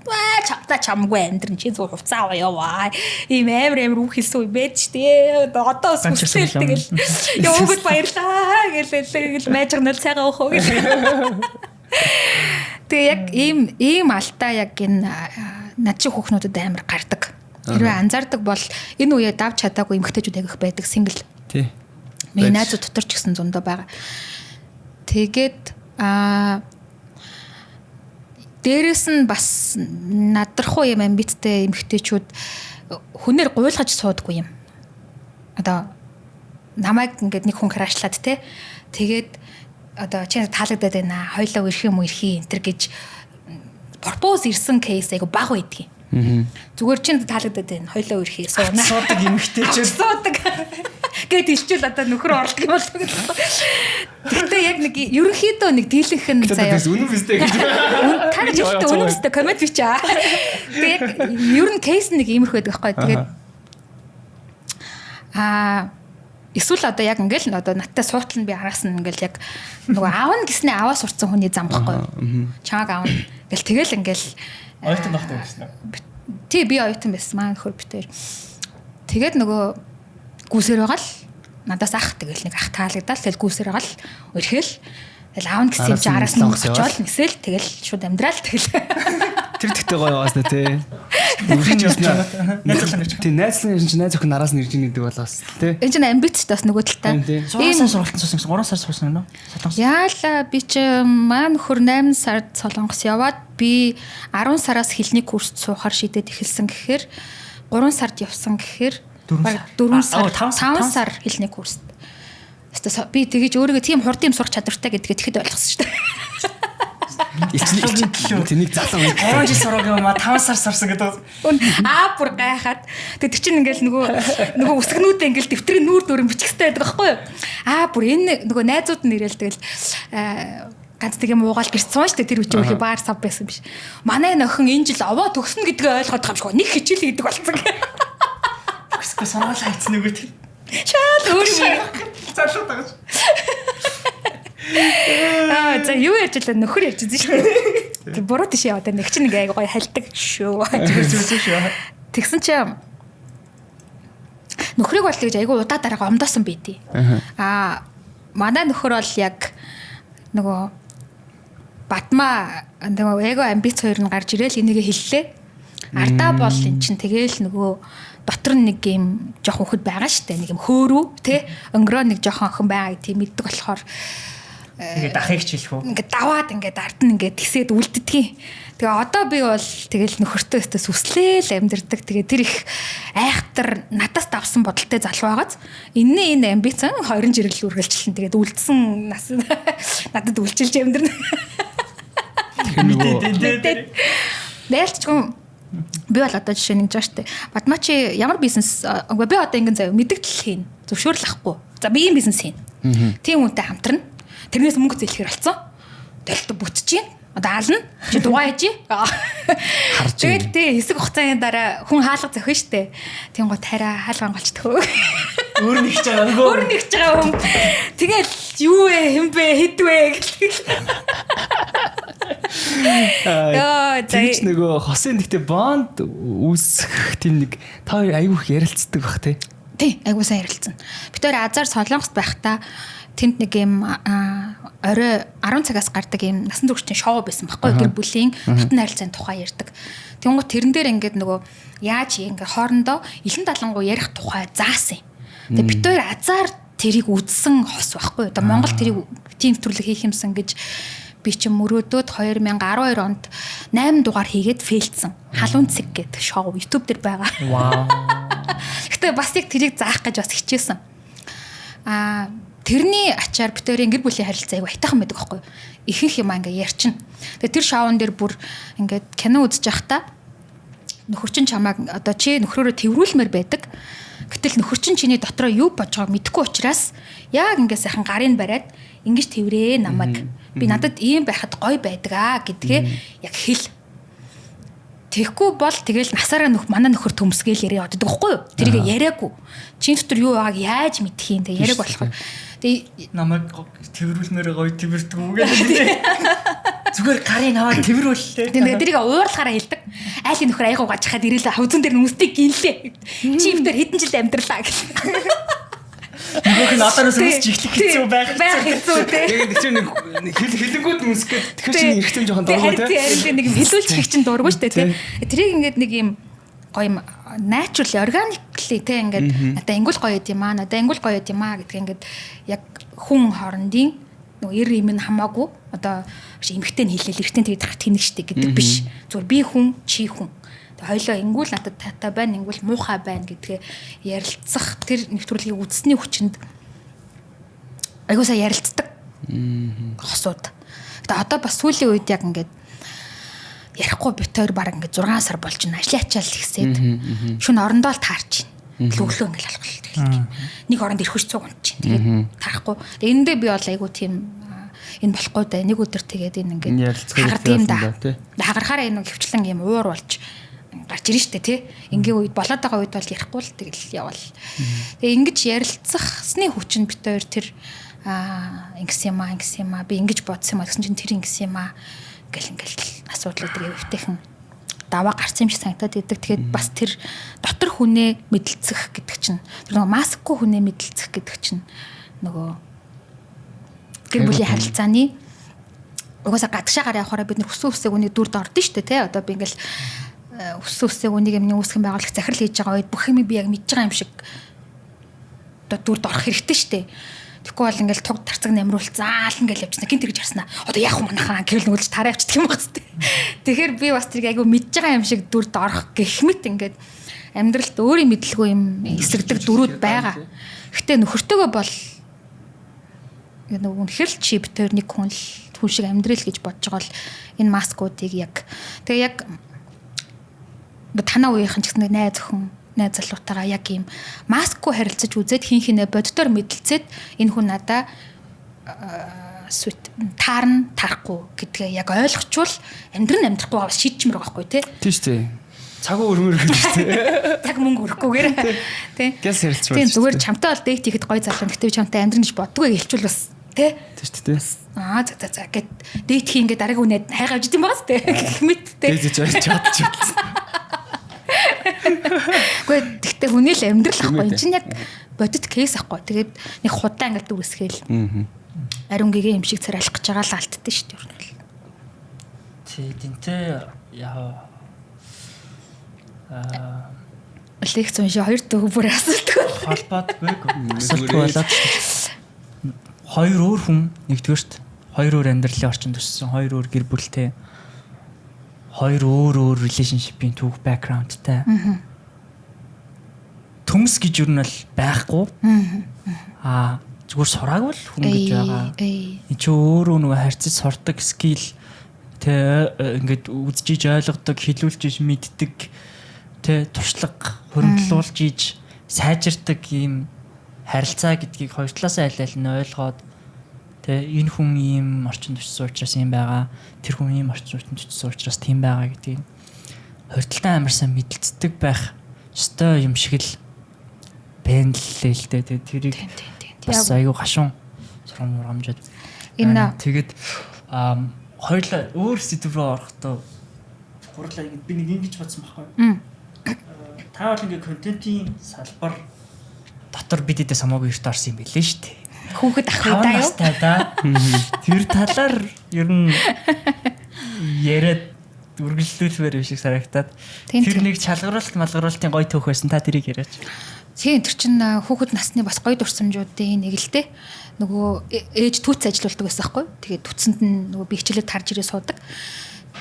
чамтай чамгүй амьдрын чи зөв хувцаа яваа. Ийм амар үг хэлсэн үе байж тээ. Одоо сүстэл тэгэл явгад баярлаа гэлээ мэжгнэл цагаа өөхөө гэл. Тэгээ яг ийм алдаа яг энэ над чи хүүхнүүдэд амар гардаг. Хэрвээ анзаардаг бол энэ үеэ давж чадаагүй эмэгтэйчүүд агих байдаг сингл. Тий. Миний найзууд дотор ч гэсэн зөндөө байгаа. Тэгээд дээрэс нь бас надрахгүй юм амбицтай эмэгтэйчүүд хүнээр гуйлгаж суудаггүй юм. Одоо намайг ингээд нэг хүн крашлаад те. Тэгээд одоо чи таалагдаад байна. Хойлоо ирэх юм уу ирэх энэ төр гэж пропоз ирсэн кейс айгу баг байдгийг. Зүгээр чинь таалагдаад байна. Хойлоо ирэх сууна. Суудаг эмэгтэйчүүд суудаг. Гэт ичвэл одоо нөхөр орлох юм болов гэдэг. Тэгтээ яг нэг ерөнхийдөө нэг дийлэнх нь заяа. Үнэн бистэй гэж. Тарж өгтөө үнэн бистэй коммент бичээ. Тэг яг ер нь кейс нэг иймэрхүү байдаг байхгүй. Тэгээд эсвэл одоо яг ингээл одоо надтай суутлан би харгасан ингээл яг нөгөө аавн гэснээ аваа сурцсан хүний зам байхгүй. Чааг аавн ингээл тэгэл ингээл оюутан багтаа гэсэн. Тий би оюутан байсан маа нөхөр битээр. Тэгээд нөгөө гүсээр байгаа л надаас ах тэгэл нэг ах таалагдал тэгэл гүсээр байгаа л өрхөл тэгэл аавн гэсэн чи араас нь очоод нисэл тэгэл шууд амьдрал тэгэл тэр тэгтэй гоё байгаас нэ тий. Тий найзлын чинь найз охин араас нь ирж ийн гэдэг болоос тий. Энэ чинь амбицтай бас нөгөө талтай. Ийм сургалтын суусан 3 сар суусан гэнэ. Солонгос. Яалаа би чи маа нөхөр 8 сард Солонгос яваад би 10 сараас хэлний курст суухаар шийдээд эхэлсэн гэхээр 3 сард явсан гэхээр 4 сар 5 сар хэлний курст. Би тэгэж өөрийгөө тийм хурд юм сурах чадвартай гэдгээ тэгэхэд ойлгосон шүү дээ. Тэнийг залуу 3 жил сурах юм аа 5 сар сурсан гэдэг. Бүр гайхаад. Тэг чинь ингээл нөгөө үсгнүүдээ ингээл дэвтрийн нүүр дөрөм бичихтэй байдаг байхгүй юу? Бүр энэ нөгөө найзууд нь ирээл тэгэл ганц нэг юм уугаал гэрцсэн шүү дээ тэр үчи өөхий баар сав байсан биш. Манай нөхөн энэ жил овоо төгснө гэдгээ ойлгоод байгаа юм шиг нэг хичээл гэдэг болсон. Өсгөө сонгол хайцсан нөгөө тэр. Шал өөрөө залуу тагаж. За юу ярьж илээ нөхөр ярьж байсан шүү дээ. Буруу тийш яваад нэг чинь нэг айгу гоё хальдаг шүү. Тэгсэн чи нөхрийг бол тэгж айгу удаа дараа гомдоосон байдий. Манай нөхөр бол яг нөгөө Батма нөгөө эго амбиц хоёр нь гарч ирээл энийгээ хэллээ. Ардаа бол эн чинь тэгээл нөгөө дотор нэг юм жоох хөхд байгаа штэ нэг юм хөөрүү тий өнгөрөө нэг жоохон охин байгаа тийм мэддэг болохоор тэгээд ахыг ч хэлэх үү ингээд даваад ингээд ард нь ингээд тисэд үлддгийг. Тэгээ одоо би бол тэгэл нөхөртөөсөө сүслээл амьдэрдэг. Тэгээ тэр их айхтар надаас давсан бодолтой залуу байгааз энэ амбиц 20 жиргэл үргэлжлэн тэгээд үлдсэн нас надад үлчилж амьдэрнэ. Нээлтчгүй би бол одоо жишээ нэг жаа штэ. Батмачи ямар бизнес би одоо ингэн заяа мэдгдэл хийн. Зөвшөөрөл авахгүй. За би ийм бизнес хийн. Тийм үнтэй хамтрна. Тэрнээс мөнгө зээлэхэр болсон. Толт бүтчихээн. Одоо аална. Чи дугаа яжи. Тэгээд тий хэсэг хугацааны дараа хүн хаалга зөхөн штэ. Тийм гоо тарай хаалгаан голчдгөө. Өөр нэгж байгаа нөгөө. Өөр нэгж байгаа хүн. Тэгэл юу вэ хэм бэ хэд вэ гэх. Тэгж нөгөө хосын нэгтээ бонд үүсэх тийм нэг та хоёр айгүй их ярилцдаг бах тий. Тий айгүй сайн ярилцсан. Би тэр азар Солонгост байхдаа тэнд нэг юм орой 10 цагаас гардаг юм насан туршийн шоу байсан байхгүй гэр бүлийн бүтэн харилцааны тухай ярьдаг. Тэнгуут тэрэн дээр ингээд нөгөө яаж ингээд хоорондоо илэн далангуу ярих тухай заасан юм. Тэгээ бид хоёр азар тэрийг үзсэн хос байхгүй. Одоо Монгол тэрийг тийм төрлөг хийх юмсан гэж би ч мөрөөдөөд 2012 онд 8 дугаар хийгээд фейлдсэн. Халуун цэг гэдэг шоу YouTube дээр байгаа. Вау. Гэтэ бас яг тэрийг заах гэж бас хичээсэн. Тэрний ачаар битэрийн гэр бүлийн харилцаа аяг айтайхан байдаг байхгүй юу? Ихэнх юм ингээ ярьчин. Тэгээ тэр шоун дээр бүр ингээд кино үзэж байхдаа нөхөрчин чамааг одоо чи нөхрөөрөө тэрвүүлмээр байдаг. Гэтэл нөхөрчин чиний дотроо юу бож байгааг мэдэхгүй учраас яг ингээ сайхан гарын бариад ингэж тэрврээ намайг. Би надад ийм байхад гоё байдаг гэдгээ яг хэл. Тэгэхгүй бол тэгэл насаараа манай нөхөр төмсгээл яриа оддаг байхгүй юу? Тэрийг яриаггүй. Чин дотор юу байгааг яаж мэдэх юм те яриаг болохоор. Тэгээ намайг тэрвэрлмээр гоё тэрвэрдэг үгээд. Зүгээр гарын аваад тэрвэрлээ. Тэгээ тэрийг уурлахаараа хэлдэг. Айлын нөхөр айгуу гаж хаад ирээлээ хавцан дээр нүстийг гинлээ. Чи ихтэй хэдэн жил амьдралаа гэх. Нөгөөх нь одоороос өсч ихлэх хэцүү байх хэцүү те. Тэгээд чи нэг хилэнгүүд нүсгээд тэгэхээр чи ихтэй жоохон дургуй те. Тийм нэг хэлүүлж их чинь дургуй штэ те. Тэрийг ингээд нэг юм гоё юм naturally organically те ингээд надаа ингүүл гоё юм аа надаа ингүүл гоё юм аа гэдгийг ингээд яг хүн хоорондын нөгөө эр юм хамаагүй одоо эмхтэй нь хэлээл эртний тэгээд тэнэг штэ гэдэг биш. Зүгээр би хүн чи хүн. Хоёлоо ингүүл надад таатай байна, ингүүл муухай байна гэдгээ ярилцах тэр нэвтрүүлгийг үзсний хүчинд айгуу сайн ярилцдаг. Хосууд. Тэгээ одоо бас сүүлийн үед яг ингээд ярихгүй битээр баг ингээд 6 сар болж байна. Ажлын ачаал ихсээд шүн орондоо л таарч байна. Лөглөө ингээд алхах. Нэг оронд ирэхүч цуг унч. Тэгээд тарахгүй. Тэгээ эндээ би бол айгуу тийм энэ болохгүй да. Нэг өдөр тэгээд энэ ингээд хагардаг юм да. Хагарахаараа энэ хөвчлэн юм уур болж гарч ирэн штэ тий. Ингийн үед болоод байгаа үед бол ярихгүй л тэгэл явал. Тэгээ ингэж ярилцсахсны хүчин бит хоёр тэр ингэсэн юм аа би ингэж бодсон юм аа гэсэн чинь тэр ингэсэн юм аа ингээл асуудлуудыг өвтэйхэн даваа гарсан юм шиг санагдаад идэг. Тэгээд бас тэр дотор хүнээ мэдлцэх гэдэг чинь тэр нөгөө маскгүй хүнээ мэдлцэх гэдэг чинь нөгөө гэр бүлийн харилцааны угаасаа гадагшаагаар явахаараа бид нар хүссэн үнийг дүрд ордон штэ тий. Одоо би ингээл хүссэн үнийг юм үүсгэн байгуулах захирал хийж байгаа үед бүх юм би яг мэдж байгаа юм шиг одоо дүрд орох хэрэгтэй штэ. Тэгэхгүй бол ингээл туг тарцаг намруулал заална гэж явчихна. Гинт гэж харснаа. Одоо яах юм манахаа гэвэл нөгөөж тараа авчихдаг юм байна штэ. Тэгэхээр би бас тэрийг айгу мэдж байгаа юм шиг дүрд орох гэх мэт ингээд амьдралд өөрийн мэдлгүй юм эсрэгдэг дүрүүд байгаа. Гэтэ нөхөртөөгөө бол нөгөө үнэхэр л чи битэр нэг хүн шиг амьдрал гэж бодож байгаа бол энэ маскуудыг яг тэгээ яг танаа үеийнхэн ч гэсэн найз залуутайгаа яг ийм маскгүй харилцаж үзээд хин боддоор мэдлцээд энэ хүн надаа таарна тарахгүй гэдгээ яг ойлгочвол амьдрахгүй бас шийдчмэр байгаа байхгүй тий. Тийм шүү дээ. Цаг өрмөр гэж тий. Цаг мөнгө өрөхгүйгээр тий. Гэс харилцаж. Тийм зүгээр чамтай бол дейт хийхэд гоё залуу гэхдээ чамтай амьдрын гэж боддгоо хэлчихвэл бас тий. Тийм шүү дээ. За гэд дейт хий ингээд дараагийн үнэд хайгаа авч идэм байгаас тий. Гэх мэт тий. Дейт хийж чадчих. Гэхдээ тэгтээ хүний л амьдрал ахгүй. Энд чинь яг бодит кейс ахгүй. Тэгээд нэг худаан ингээд дүрсгээл. Ариун гэгээ юм шиг царайлах гэж байгаа л алдтаа шүү дээ. Тэнтэй яа лекц унши 2 дэх бүр асуудаг. Холбоотгүй асуудаг болоод 2 өөр хүн нэгдүгээрт 2 өөр амьдралын орчинд өссөн 2 өөр гэр бүлтэй 2 өөр relationship-ийн түүх background-тай. Төмс гэж юу нь бол байхгүй. Зүгээр сураагүй л хүн гэж байгаа. Энд чи өөрөө нөгөө харьцаж сурдаг skill тэ ингээд үзжиж ойлгодог, хэлүүлж мэддэг тэ туршлага хөрөнгөлүүлж иж сайжирдаг ийм харилцаа гэдгийг хоёр талаасаа аль аль нь ойлгоод тэ энэ хүн ийм орчинд очсон учраас ийм байгаа, тэр хүн ийм орчинд очсон учраас тийм байгаа гэдгийг хоёр талтай амарсан мэдэлцдэг байх ёстой юм шиг л бэнлээ л дээ. Тэрийг бас аюу гашуун сургамжууд энэ тэгээд хоёулаа өөр сэдв рүү орохдоо гурлаа би нэг ингэж бодсон байхгүй. Та бол ингээ контентын салбар дотор бидэдээ самаагүй эрт орсон юм билээ шүү дээ. Хүүхэд ах удаа юу? Тэр талаар ер нь яриад үргэлжлүүлмээр биш шиг санагтаад тэр нэг малгаруулалтын гоё төөх байсан та тэрийг яриач. Тийм тэр чин хүүхэд насны бас гоё дурсамжуудын нэг л дээ. Нөгөө ээж түүц ажиллаулдаг байсан байхгүй. Тэгээд түүцэнд нь нөгөө би хичээлээ тарж ирээ суудаг.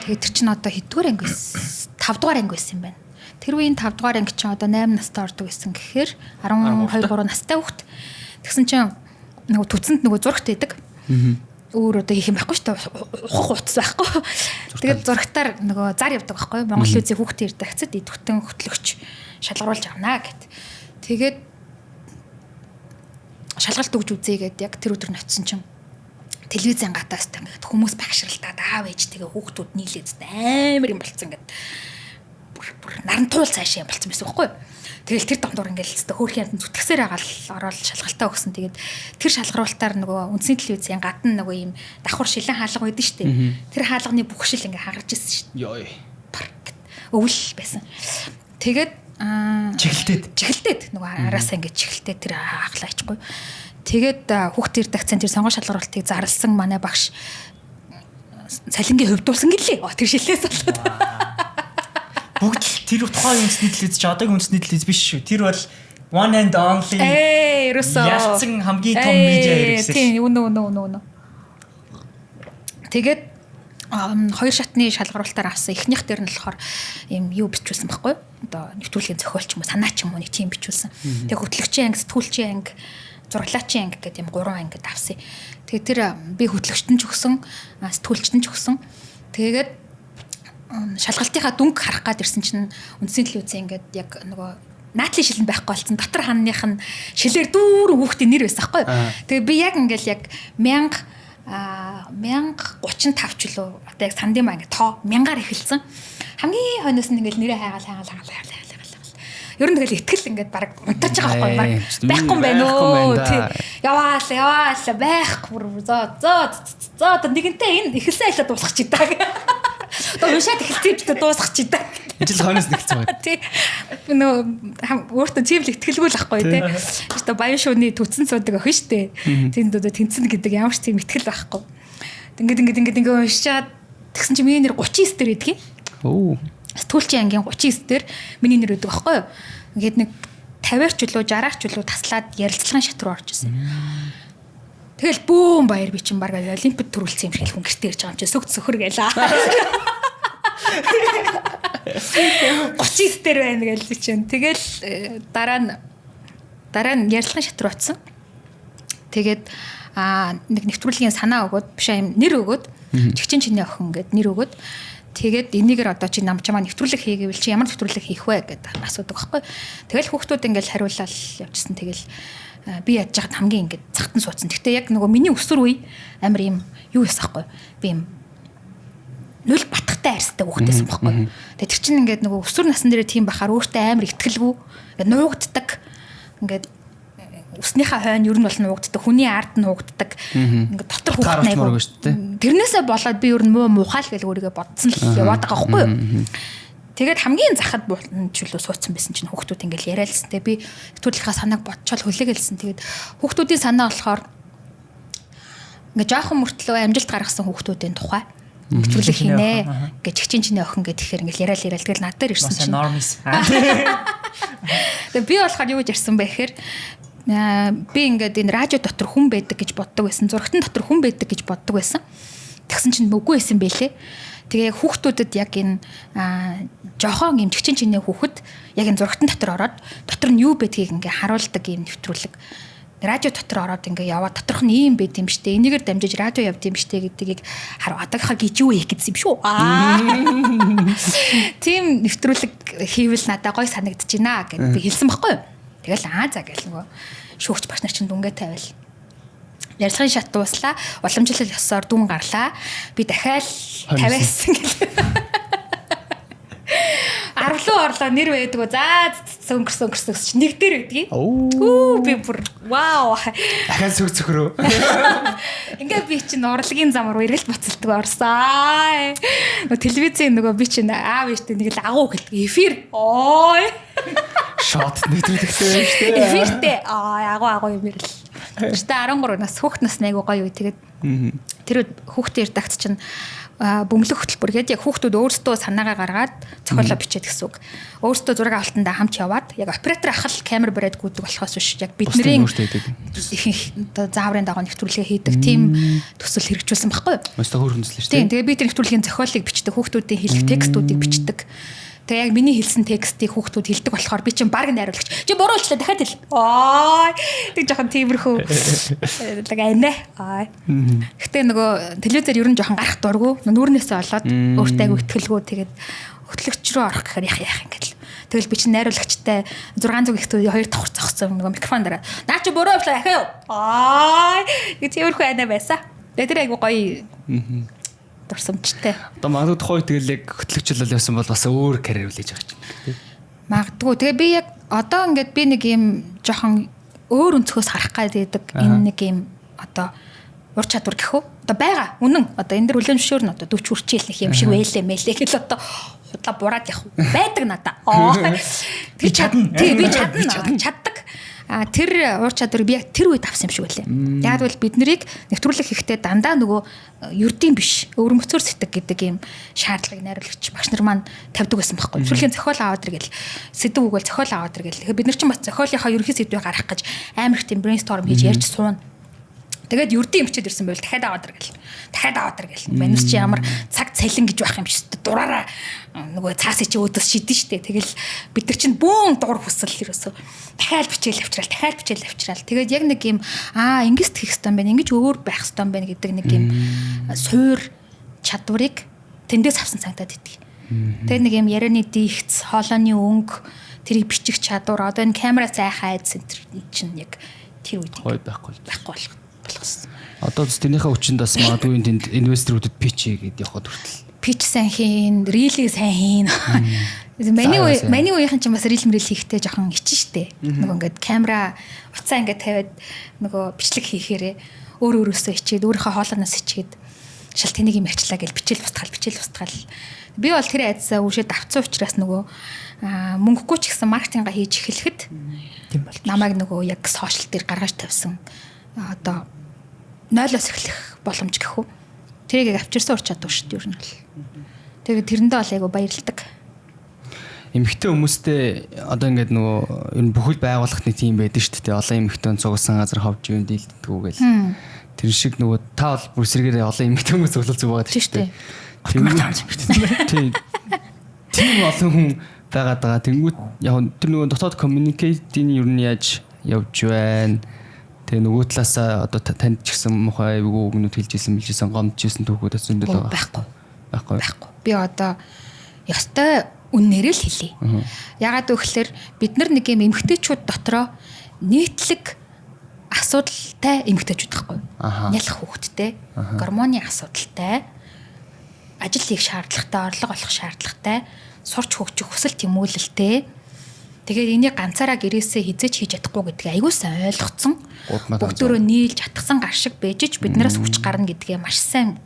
Тэгээд тэр чин одоо хэддүгээр анги байсан? 5 дугаар анги байсан юм байна. Тэр үеийн 5 дугаар анги чинь одоо 8 настай ордог байсан гэхээр 12 3 настай хүүхэд. Тэгсэн чинь нөгөө түцэнд нөгөө зурагт байдаг. Өөр одоо хийх юм байхгүй шүү дээ. Утас байхгүй. Тэгээд зурагтаар нөгөө зар явдаг байхгүй. Монгол үзий хүүхдээ ирдэг хацад идэвхтэн хөтлөгч шалгаруулж авнаа гэд. Тэгээд шалгалт өгж үзье гэд яг тэр өдөр нь очисон чинь телевизэн гатаас ингээд хүмүүс багшралтаад аав ээжтэйгээ хүүхдүүд нийлээд амар юм болцсон ингээд бүр нарантуул цаашаа юм болцсон байсан байхгүй. Тэгэл тэр дондор ингээд л хөөрхийн амт зүтгэсээр агаал ороод шалгалтаа өгсөн. Тэгээд тэр шалгаруултаар нөгөө үндсийн телевизийн гадна нөгөө юм давхар шилэн хаалга байдсан шүү дээ. Тэр хаалганы бүх шил ингээд хагарч ирсэн шүү дээ. Ёо. Өвөл байсан. Тэгээд чиглэлтэд нөгөө араасаа ингээд чиглэлтэд тэр ахлаачгүй. Тэгээд хүүхдийн редакцийн тэр сонгон шалгаруултыг зарлсан манай багш цалингийн хувьдуулсан гэлээ. Тэр шилээс болоод. Бүгд тэр тухайн үндэсний телевиз ч одоогийн үндэсний телевиз биш шүү. Тэр бол one and only. Ялцсан хамгийн том медиа хэрэгсэл. Тийм үнэ. Тэгээд хоёр шатны шалгаруултаар авсан эхнийх дээр нь болохоор юм юу бичүүлсэн байхгүй. Одоо нэвтрүүлгийн зохиолч юм уу, санаач юм уу нэг тийм бичүүлсэн. Тэгээд хөтлөгчийн анги, сэтгүүлчийн анги, зураглаачийн анги гэдэг юм 3 ангид авсан. Тэгээд тэр би хөтлөгчтөн ч өгсөн, сэтгүүлчтэн ч өгсөн. Тэгээд шалгалтынхаа дүнг харах гад ирсэн чинь үндсийн телевизэн ингээд яг нөгөө наатлын шил нь байхгүй болсон. Дотор ханных нь шилээр дүүрэн хүүхдийн нэр байсан байхгүй. Тэгээд би яг ингээд яг 1035 ч лөө одоо яг сандын маа ингээд тоо 1000-аар эхэлсэн. Хамгийн хойноос нь ингээд нэрээ хайгаал. Ер нь тэгэл итгэл ингээд баг унтарч байгаа байхгүй баг. Байхгүй юм байна өө. Яваал байхгүй. За нэгэнтээ энэ эхэлсэн айлаа дуусгах чи даа. Одоо уншаад эхэлсэн ч дуусгах чи даа. Ижил хойноос нэгцсэн байна. Тий. Нөө өөртөө тийм л итгэлгүй л ахгүй тий. Одоо баян шууны түтсэн суудаг охин штэ. Тэнд одоо тэнцэн гэдэг ямар ч тийм итгэл байхгүй. Ингээд уншаад тэгсэн чи миний нэр 39 дээр идэх юм. Сэтгүүлчийн ангийн 39 дээр миний нэр өгдөг байхгүй юу? Ингээд нэг 50-аар ч үлээ 60-аар ч үлээ таслаад ярилцлагын шат руу орж ирсэн. Тэгэл бөөм баяр би чинь баг олимпиад төрүүлсэн юм шиг хүн гэртээ ирж байгаа юм чи сүгт сөхөр гэлээ. 39 дээр байна гээл чинь. Тэгэл дараа нь ярилцлагын шат руу очсон. Тэгээд нэг нэвтрүүлгийн санаа өгөөд биш юм нэр өгөөд чигчин чиний охин гэд нэр өгөөд тэгээд энийгээр одоо чи намчамаа нэвтрүүлэг хийгээвэл чи ямар нэвтрүүлэг хийх вэ гэдэг асуудаг байхгүй. Тэгэл хүүхдүүд ингээл хариулаад явчихсан. Тэгэл би ядж хаад хамгийн ингээд цагтан суудсан. Гэхдээ яг нөгөө миний өсвөр үе амар юм юу байсан байхгүй. Би юм нүл батхтай арьстай хүүхдээсэн байхгүй. Тэгээд тэр чинь ингээд нөгөө өсвөр насн дээр тийм бахаар өөртөө амар ихтгэлгүй ингээд нуугддаг. Ингээд өснийхээ хойно ер нь бол нуугддаг, хүний ард нуугддаг. Ингээд дотор хүүхэд найгуу. Тэрнээсээ болоод би ер нь муухай л гэж өөрийгөө бодсон л яваад байгаа байхгүй юу. Тэгээд хамгийн захад чөлөө суудсан байсан чинь хүүхдүүд ингээд яриалсан. Тэгээд би нэвтрүүлгийнхаа санааг бодчоод хүлээгэлсэн. Тэгээд хүүхдүүдийн санаа болохоор ингээд жоохон мөртлөө амжилт гаргасан хүүхдүүдийн тухай. нэвтрүүлэг хийнэ гэж чигчин чиний охин гэхээр ингээл яриа тэгэл над дээр ирсэн чинь. Тэгээ би болохоор юу гэж ярьсан бэ гэхээр би ингээд энэ радио дотор хүн байдаг гэж боддог байсан. Зурагтан дотор хүн байдаг гэж боддог байсан. Тэгсэн чинь үгүй байсан байлээ. Тэгээ хүүхдүүдэд яг энэ жохон юм чигчин чиний хүүхэд яг энэ зурагтан дотор ороод дотор нь юу байдгийг ингээ харуулдаг юм нэвтрүүлэг. Радио дотор ороод ингээ яваад доторх нь ийм байд юм штэ. Энийгээр дамжиж радио явд юм штэ гэдгийг одоогийнхаа гэж юу хийх гэсэн юм шүү. Тийм нэвтрүүлэг хийвэл надад гой санагдаж байна гэд би хэлсэн байхгүй юу. Тэгэл за гэл нөгөө шүүгч багш нар чинь дүнгээ тавиал. Ярилцлагын шат дууслаа, уламжлал ёсоор дүн гарлаа. Би дахиад 50-аас гэл. 10 руу орлоо нэр байдгүй. За өнгөрсөн чи нэг дээр байдгийг. Би бүр вау. Дахиад цөхрөө. Ингээ би чинь урлагийн зам руу эргэлт буцалдаг орсаа. Нөгөө телевизийн нөгөө би чинь аав ээжтэй нэг л агуу гэлдэг. Эфир. Ой. Шот нэвтрүүлэгтэй байж тээ. Эфиртэй. Агуу юм ирэл. Тэртээ 13 нас хүүхд нас айгуу гоё үе. Тэгээд тэр хүүхдийн редакц чинь бөмбөлөг хөтөлбөр гэдэг яг хүүхдүүд өөрсдөө санаагаа гаргаад зохиолоо бичээд гэсэн үг. Өөрсдөө зураг авалтандаа хамт яваад яг оператор ахал камер бариад гүйдэг болохоос биш яг бидний ихэнх зааврын дагуу нэвтрүүлгээ хийдэг тийм төсөл хэрэгжүүлсэн баггүй юу? Өстө хөөрхөн төсөл шүү дээ. Тийм. Тэгээ би тэр нэвтрүүлгийн зохиолыг бичдэг, хүүхдүүдийн хэлэх текстүүдийг бичдэг. Тэгээ яг миний хэлсэн текстийг хүүхдүүд хэлдэг болохоор би чинь баг найруулагч. Чи буруу хэллээ дахиад хэл. Тэг жоохон тиймэрхүү. Лаг анаа. Гэтэ нөгөө телевизээр ер нь жоохон гарах дурггүй. Нүүрнээсээ олоод өөртөө айгу ихтгэлгүй тэгээд хөтлөгч рүү орох гэхээр яах юм гээд л. Тэгэл би чинь найруулагчтай 600 их студийн 2 давхар зогссон нөгөө микрофон дараа. Наа чи буруу хэллээ ахаа. Тэг тиймэрхүү анаа байсан. Тэгээ тэр айгу гоё. Дурсамжтай. Одоо магадгүй тухай тэгэл яг хөтлөгчлөл явсан бол бас өөр карьер үлээж байгаа юм. Магадгүй. Тэгээ би яг одоо ингээд би нэг юм жоохон өөр өнцгөөс харах гэдэг энэ нэг юм одоо ур чадвар гэх үү? Одоо байгаа. Үнэн. Одоо энэ дэр хүлэн зөвшөөрн одоо 40 хүрчээл нэг юм шиг байлээ мэлээ гэл одоо худлаа бураад явах байдаг надаа. Тэр чадна. Тий би чадна. Чаддаг. Тэр ур чадварыг би яг тэр үед авсан юм шиг байлээ. Яг бол бид нарыг нэвтрүүлэг хийхдээ дандаа нөгөө ердийн биш өвөрмөцөр сэтг гэдэг юм шаардлагыг найруулагч багш нар маань тавьдаг байсан байхгүй. Нэвтрүүлгийн зохиол аваад иргээл сэдв үгэл зохиол аваад иргээл. Тэгэхээр бид нар чинь бас зохиолынхаа ерөнхий сэдвийг гаргах гэж амар их тийм брейнсторм хийж ярьж суuna. Тэгээд ердийн бичээд ирсэн байвал дахиад аваад иргээл. Манус чи ямар цаг цалин гэж байх юм шиг дураараа нөгөө цаасыг чи өөдөөс шидэн штэ. Тэгэл бид нар чинь бүүн дур хүсэл ерөөсөө дахиад бичээл авчраал. Тэгээд яг нэг юм ингэж хийх хэвээр байна. Ингэж өөр байх хэвээр байна гэдэг нэг юм суур чадварыг тэндээс авсан санагдаад идэг. Тэгээд нэг юм ярианы дийгц, хоолойны өнгө, тэрийг бичих чадвар, одоо энэ камера сайхан айд центр чинь яг тэр үед байхгүй болгосон. Одоо тэрнийхээ хүчинд бас магадгүй тэнд инвесторуудад питч хийгээд явхад хүртэл. Питч сайн хийн, рилийг сайн хийн. Маний үеийнхэн ч бас рил хийхдээ жоохон ичин штэ. Нөгөө ингээд камера уцаа ингээд тавиад нөгөө бичлэг хийхээрээ өөрөөсөө ичээд өөрийнхөө хоолойноос ичээд шал тэнийг юм арчлаа гэж бичээл устгаал. Би бол тэр айдсаа үшээд авцсан учраас нөгөө мөнгөгүй ч гэсэн маркетинга хийж эхлэхэд тийм бол намайг нөгөө яг сошиал дээр гаргаж тавьсан. Одоо 0-оос эхлэх боломж гэх үү. Тэрийг авчирсан ур чадвар шүү дээ ер нь бол. Тэгээд тэрэндээ бол айгу баярлдаг. Эмэгтэй хүмүүстэй одоо ингээд нөгөө ер нь бүхэл байгууллагт нэг тийм байдаг шүү дээ. Олон эмэгтэй цугсан газар ховж юм дийлдэггүй гэл. Тэр шиг нөгөө та бол бүр сэргээр олон эмэгтэй хүмүүс зөвлөл зүг байгаа шүү дээ. Тийм олон хүн байгаад байгаа. Тэнгүүт яг тэр нөгөө дотоод communicate-ийн ер нь яаж явж байна. Тэгээ нөгөө талаасаа одоо танд ч гэсэн мохоо айвгүй өгнүүд хэлжсэн гомдчихсэн түүхүүд зөндөл байгаа. Байхгүй. Би одоо ёстой үннээр л хэлье. Ягаад гэвэл бид нар нэг юм эмгтээчүүд дотроо нийтлэг асуудалтай эмгтээчүүд байхгүй. Нялх хүүхэдтэй, гормоны асуудалтай, ажил хийх шаардлагатай, орлого олох шаардлагатай, сурч хөгжих хүсэл тэмүүлэлтэй. Тэгээд энийг ганцаараа гэрээсээ хизээч хийж чадахгүй гэдгийг аягүй сайн ойлгоцсон. Бүгдөө нийлж атгсан гар шиг бэжиж биднээс хүч гарна гэдгээ маш сайн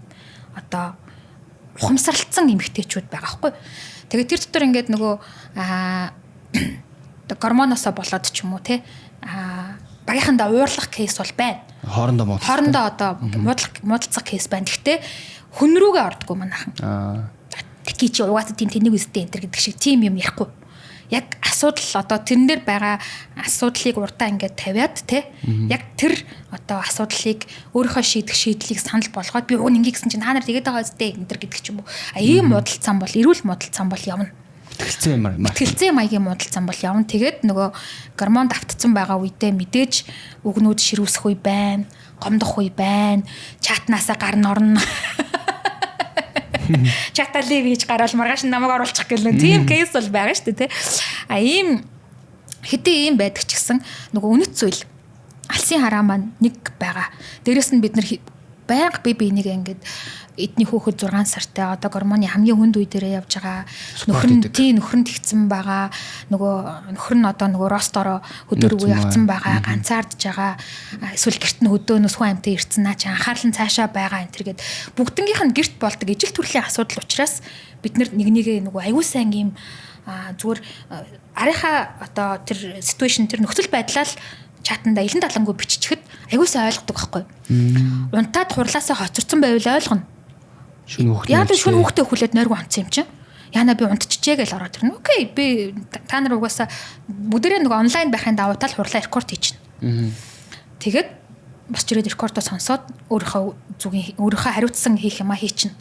одоо ухамсарлцсан эмэгтэйчүүд байгаа байхгүй. Тэгээд тэр дотор ингээд нөгөө гормоноосоо болоод ч юм уу те багийнхандаа уурлах кейс бол байна. Хоорондоо одоо муудалцах кейс байна. Гэхдээ хүн рүүгээ ордгоо манайхан. Тэки чи угаасаа тийм тэнийг үстэй энэ гэдэг шиг тийм юм ярихгүй. Яг асуудал одоо тэрэн дээр байгаа асуудлыг урдаа ингээд тавиад те яг тэр одоо асуудлыг өөрийнхөө шийдлийг санал болгоод би уг нь ингээ гэсэн чинь та нар тэгээд байгаа үстэй энэ гэдэг ч юм уу. Ийм муудалцсан бол эрүүл муудалцсан бол явна. Мэтгэлцээ маягийн муудалцсан бол явна. Тэгээд нөгөө гормон давтцсан байгаа үедээ мэдээж үгнүүд ширүүсэх үе байна, гомдох үе байна, чатнаасаа гар норно. Чаталив хийж гараал маргааш намайг оруулчих гэлээ. Тийм кейс бол байгаа шүү дээ, тий. Ийм хэдий ийм байдаг ч гэсэн нөгөө үнэт зүйл алсын хараа маань нэг байгаа. Дээрэс нь бид нар байнга бие биенийг ингээд эдний хүүхэд 6 сартай одоо гормоны хамгийн хүнд үе дээрээ явж байгаа. Нөхөр нь тэгсэн байгаа. Нөхөр нь одоо нөгөө ростороо хөдөр рүү явцсан байгаа. Ганцаардж байгаа. Эсвэл гэрт нь хөдөөнөөс хүн амьтаа ирцэн наа чи анхаарал нь цаашаа байгаа энэ төргээд бүгднгийнх нь гэрт болдог ижил төрлийн асуудал учраас бид нар нэг нөгөө аюул сайн юм зүгээр арийнхаа одоо тэр ситүэйшн тэр нөхцөл байдлаа л чатанда илэн талангуу биччихэд аюул сайн ойлгодог байхгүй. Унтаад хурлаасаа хоцорсон байвал ойлгоно. Яа би шүн хүүхдээ хүлээд нойргоо онцсон юм чинь. Яна би унтчихжээ гэж ороод ирнэ. Окей, би та нар угаасаа бүгдээрээ нэг онлайн байхын давуу тал хурлаа рекорд хийчихнэ. Тэгээд босч ирээд рекордоо сонсоод өөрийнхөө хариуцсан хийх юмаа хийчихнэ.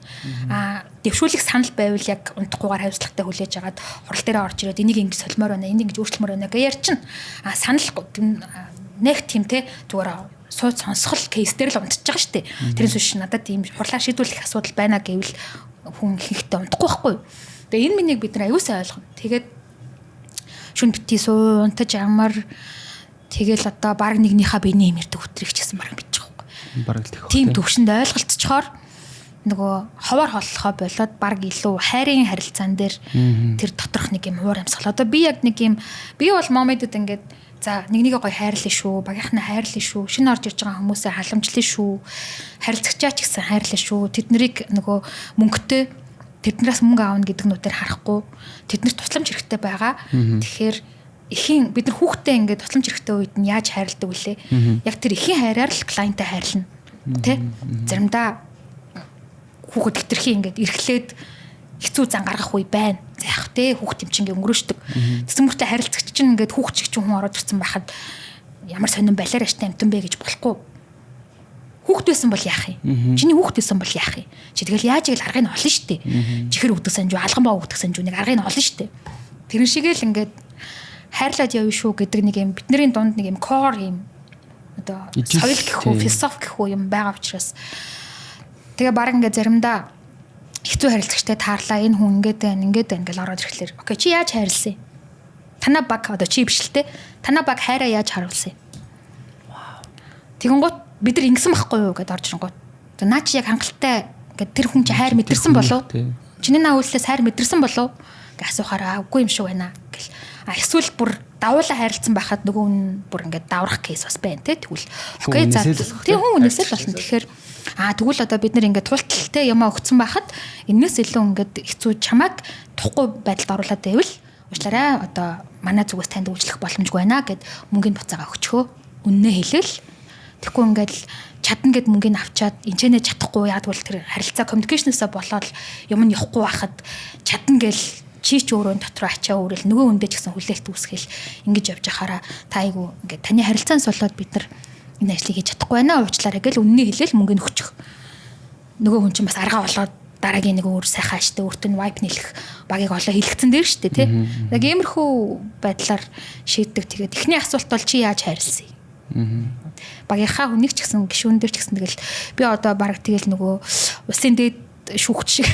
Дэвшүүлэх санал байвал яг унтахгүйгээр хариуцлагатай хүлээж агаад хурал дээрээ орж ирээд энийг ингэж солимоор байна, энийг ингэж өөрчлөмөр байна гэж ярьчихна. Санал нэг тийм те зүгээр сууд сонсгол кейс дээр л унтчих байгаа шүү дээ. Тэрнээс биш надад ийм хурлаа шийдвэрлэх асуудал байна гэвэл хүн ихтэй унтахгүй байхгүй. Тэгээ энэ минийг бид нар аюулсаа ойлгоно. Тэгээд шүн битгий суу унтаж амар тэгэл одоо баг нэгнийхээ биений имэрдэг хөтрийг ч гэсэн баг бичих байхгүй. Баг л тийм төвшөнд ойлголцохоор нөгөө ховор холлохоо болоод баг илүү хайрын харилцаан дээр тэр доторх нэг юм уур амьсгал. Одоо би яг нэг юм би бол момедод ингээд за нэгнийгээ гоё хайрлаа шүү, багийнхнаа хайрлаа шүү, шинэ орж ирж байгаа хүмүүсээ халамжлаа шүү, харилцагчаа ч гэсэн хайрлаа шүү. Тэд нарыг нөгөө мөнгөтэй тэднээс мөнгө аавна гэдэг нүдээр харахгүй, тэднэрт тусламж хэрэгтэй байгаа. Тэгэхээр эхийн бид нар хүүхдээ ингээд тусламж хэрэгтэй үед нь яаж хайрладаг вүлээ? Яг тэр эхийн хайраар л клиентаа хайрлна. Тэ? Заримдаа хүүхэд хэтэрхий ингээд эрхлээд хэцүү зан гаргах үе байна. За яг те хүүхд тэмчингээ өнгөрөөждөг. Тэсэн мөртөө харилцагч чинь ингээд хүүхд чиг хүн ороод ирсэн байхад ямар сонирн балиар аштай амтан бэ гэж болохгүй. Хүүхд байсан бол яах юм? Чиний хүүхд байсан бол яах юм? Чи тэгэл яаж ийг л аргыг нь олно штэ. Чихэр өгдөг санжуу, алган баа өгдөг санжуу нэг аргыг нь олно штэ. Тэрэн шигээл ингээд хайрлаад явна шүү гэдэг нэг юм бидний дунд нэг юм core юм одоо соёл гэх үү, философи гэх үү юм байгаа учраас тэгээ баг ингээд заримдаа хэцүү харилцагчтай таарлаа энэ хүн ингээд байна гэж ороод ирэхлээр окей чи яаж хайрласан юм? Танаа баг одоо чи биш л те. Танаа баг хайраа яаж харуулсан юм? Тэгэнгუთ бид нар ингэсэн байхгүй юу гэдээ орж ирэнгуут. Наа чи яг хангалттай ингээд тэр хүн чи хайр мэдэрсэн болов? Чиний наа үйлслээс хайр мэдэрсэн болов? Гэж асуухаараа үгүй юм шиг байна гэл. Эсвэл бүр давуулаа хайрлцсан байхад нөгөө хүн бүр ингээд даврах кейс бас байна те. Тэгвэл окей за тийм хүн үнээсээ л болно. Тэгэхээр тэгвэл одоо бид нэр ингээд тулталтай юмаа өгцөн байхад энэс илүү ингээд хэцүү чамайг тухгүй байдалд оруулаад байвал уучлаарай одоо манай зүгээс танд үйлчлэх боломжгүй байна гэд мөнгөний буцаага өгчхөө үннээ хэлээл тэгэхгүй ингээд чадна гэд мөнгөний авчаад энэчнээ чадахгүй яад бол тэр харилцаа коммуникейшнээсээ болоод юм нь явахгүй байхад чадна гэл чи ч өөрөө дотроо ачаа өөрөл нөгөө хүндээ ч гэсэн хүлээлт үүсгэл ингэж явж ахаараа та айгу ингээд таны харилцаанаас болоод бид нар энэ ажлыг хийж чадахгүй байна уучлаарай гэл үннийг хэлээл мөнгөний өгчих. Нөгөө хүн чинь бас аргаа болоод дараагийн нэг өөр сайхан аштай өөртөө нь вайп нийлэх багийг олоо хэлгэцэн дээр шүү дээ тий. Яг иймэрхүү байдлаар шийддэг. Тэгээд эхний асуулт бол чи яаж хайрлсан юм? Багийнхаа хүнийг ч гэсэн гишүүн дээр ч гэсэн тэгэл би одоо баг тэгэл нөгөө усын дээд шүүгч шиг.